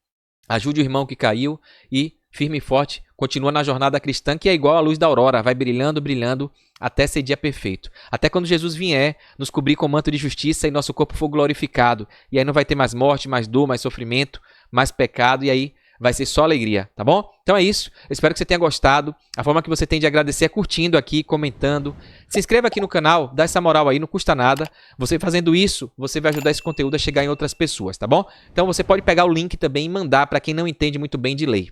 Ajude o irmão que caiu e, firme e forte, continua na jornada cristã, que é igual a luz da aurora, vai brilhando, brilhando, até ser dia perfeito. Até quando Jesus vier, nos cobrir com manto de justiça e nosso corpo for glorificado. E aí não vai ter mais morte, mais dor, mais sofrimento, mais pecado, e aí vai ser só alegria, tá bom? Então é isso, eu espero que você tenha gostado. A forma que você tem de agradecer é curtindo aqui, comentando. Se inscreva aqui no canal, dá essa moral aí, não custa nada. Você fazendo isso, você vai ajudar esse conteúdo a chegar em outras pessoas, tá bom? Então você pode pegar o link também e mandar para quem não entende muito bem de lei.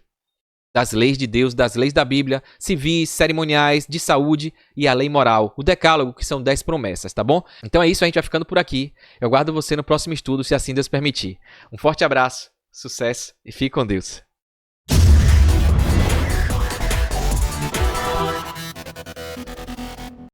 Das leis de Deus, das leis da Bíblia, civis, cerimoniais, de saúde e a lei moral. O decálogo, que são 10 promessas, tá bom? Então é isso, a gente vai ficando por aqui. Eu aguardo você no próximo estudo, se assim Deus permitir. Um forte abraço. Sucesso e fique com Deus.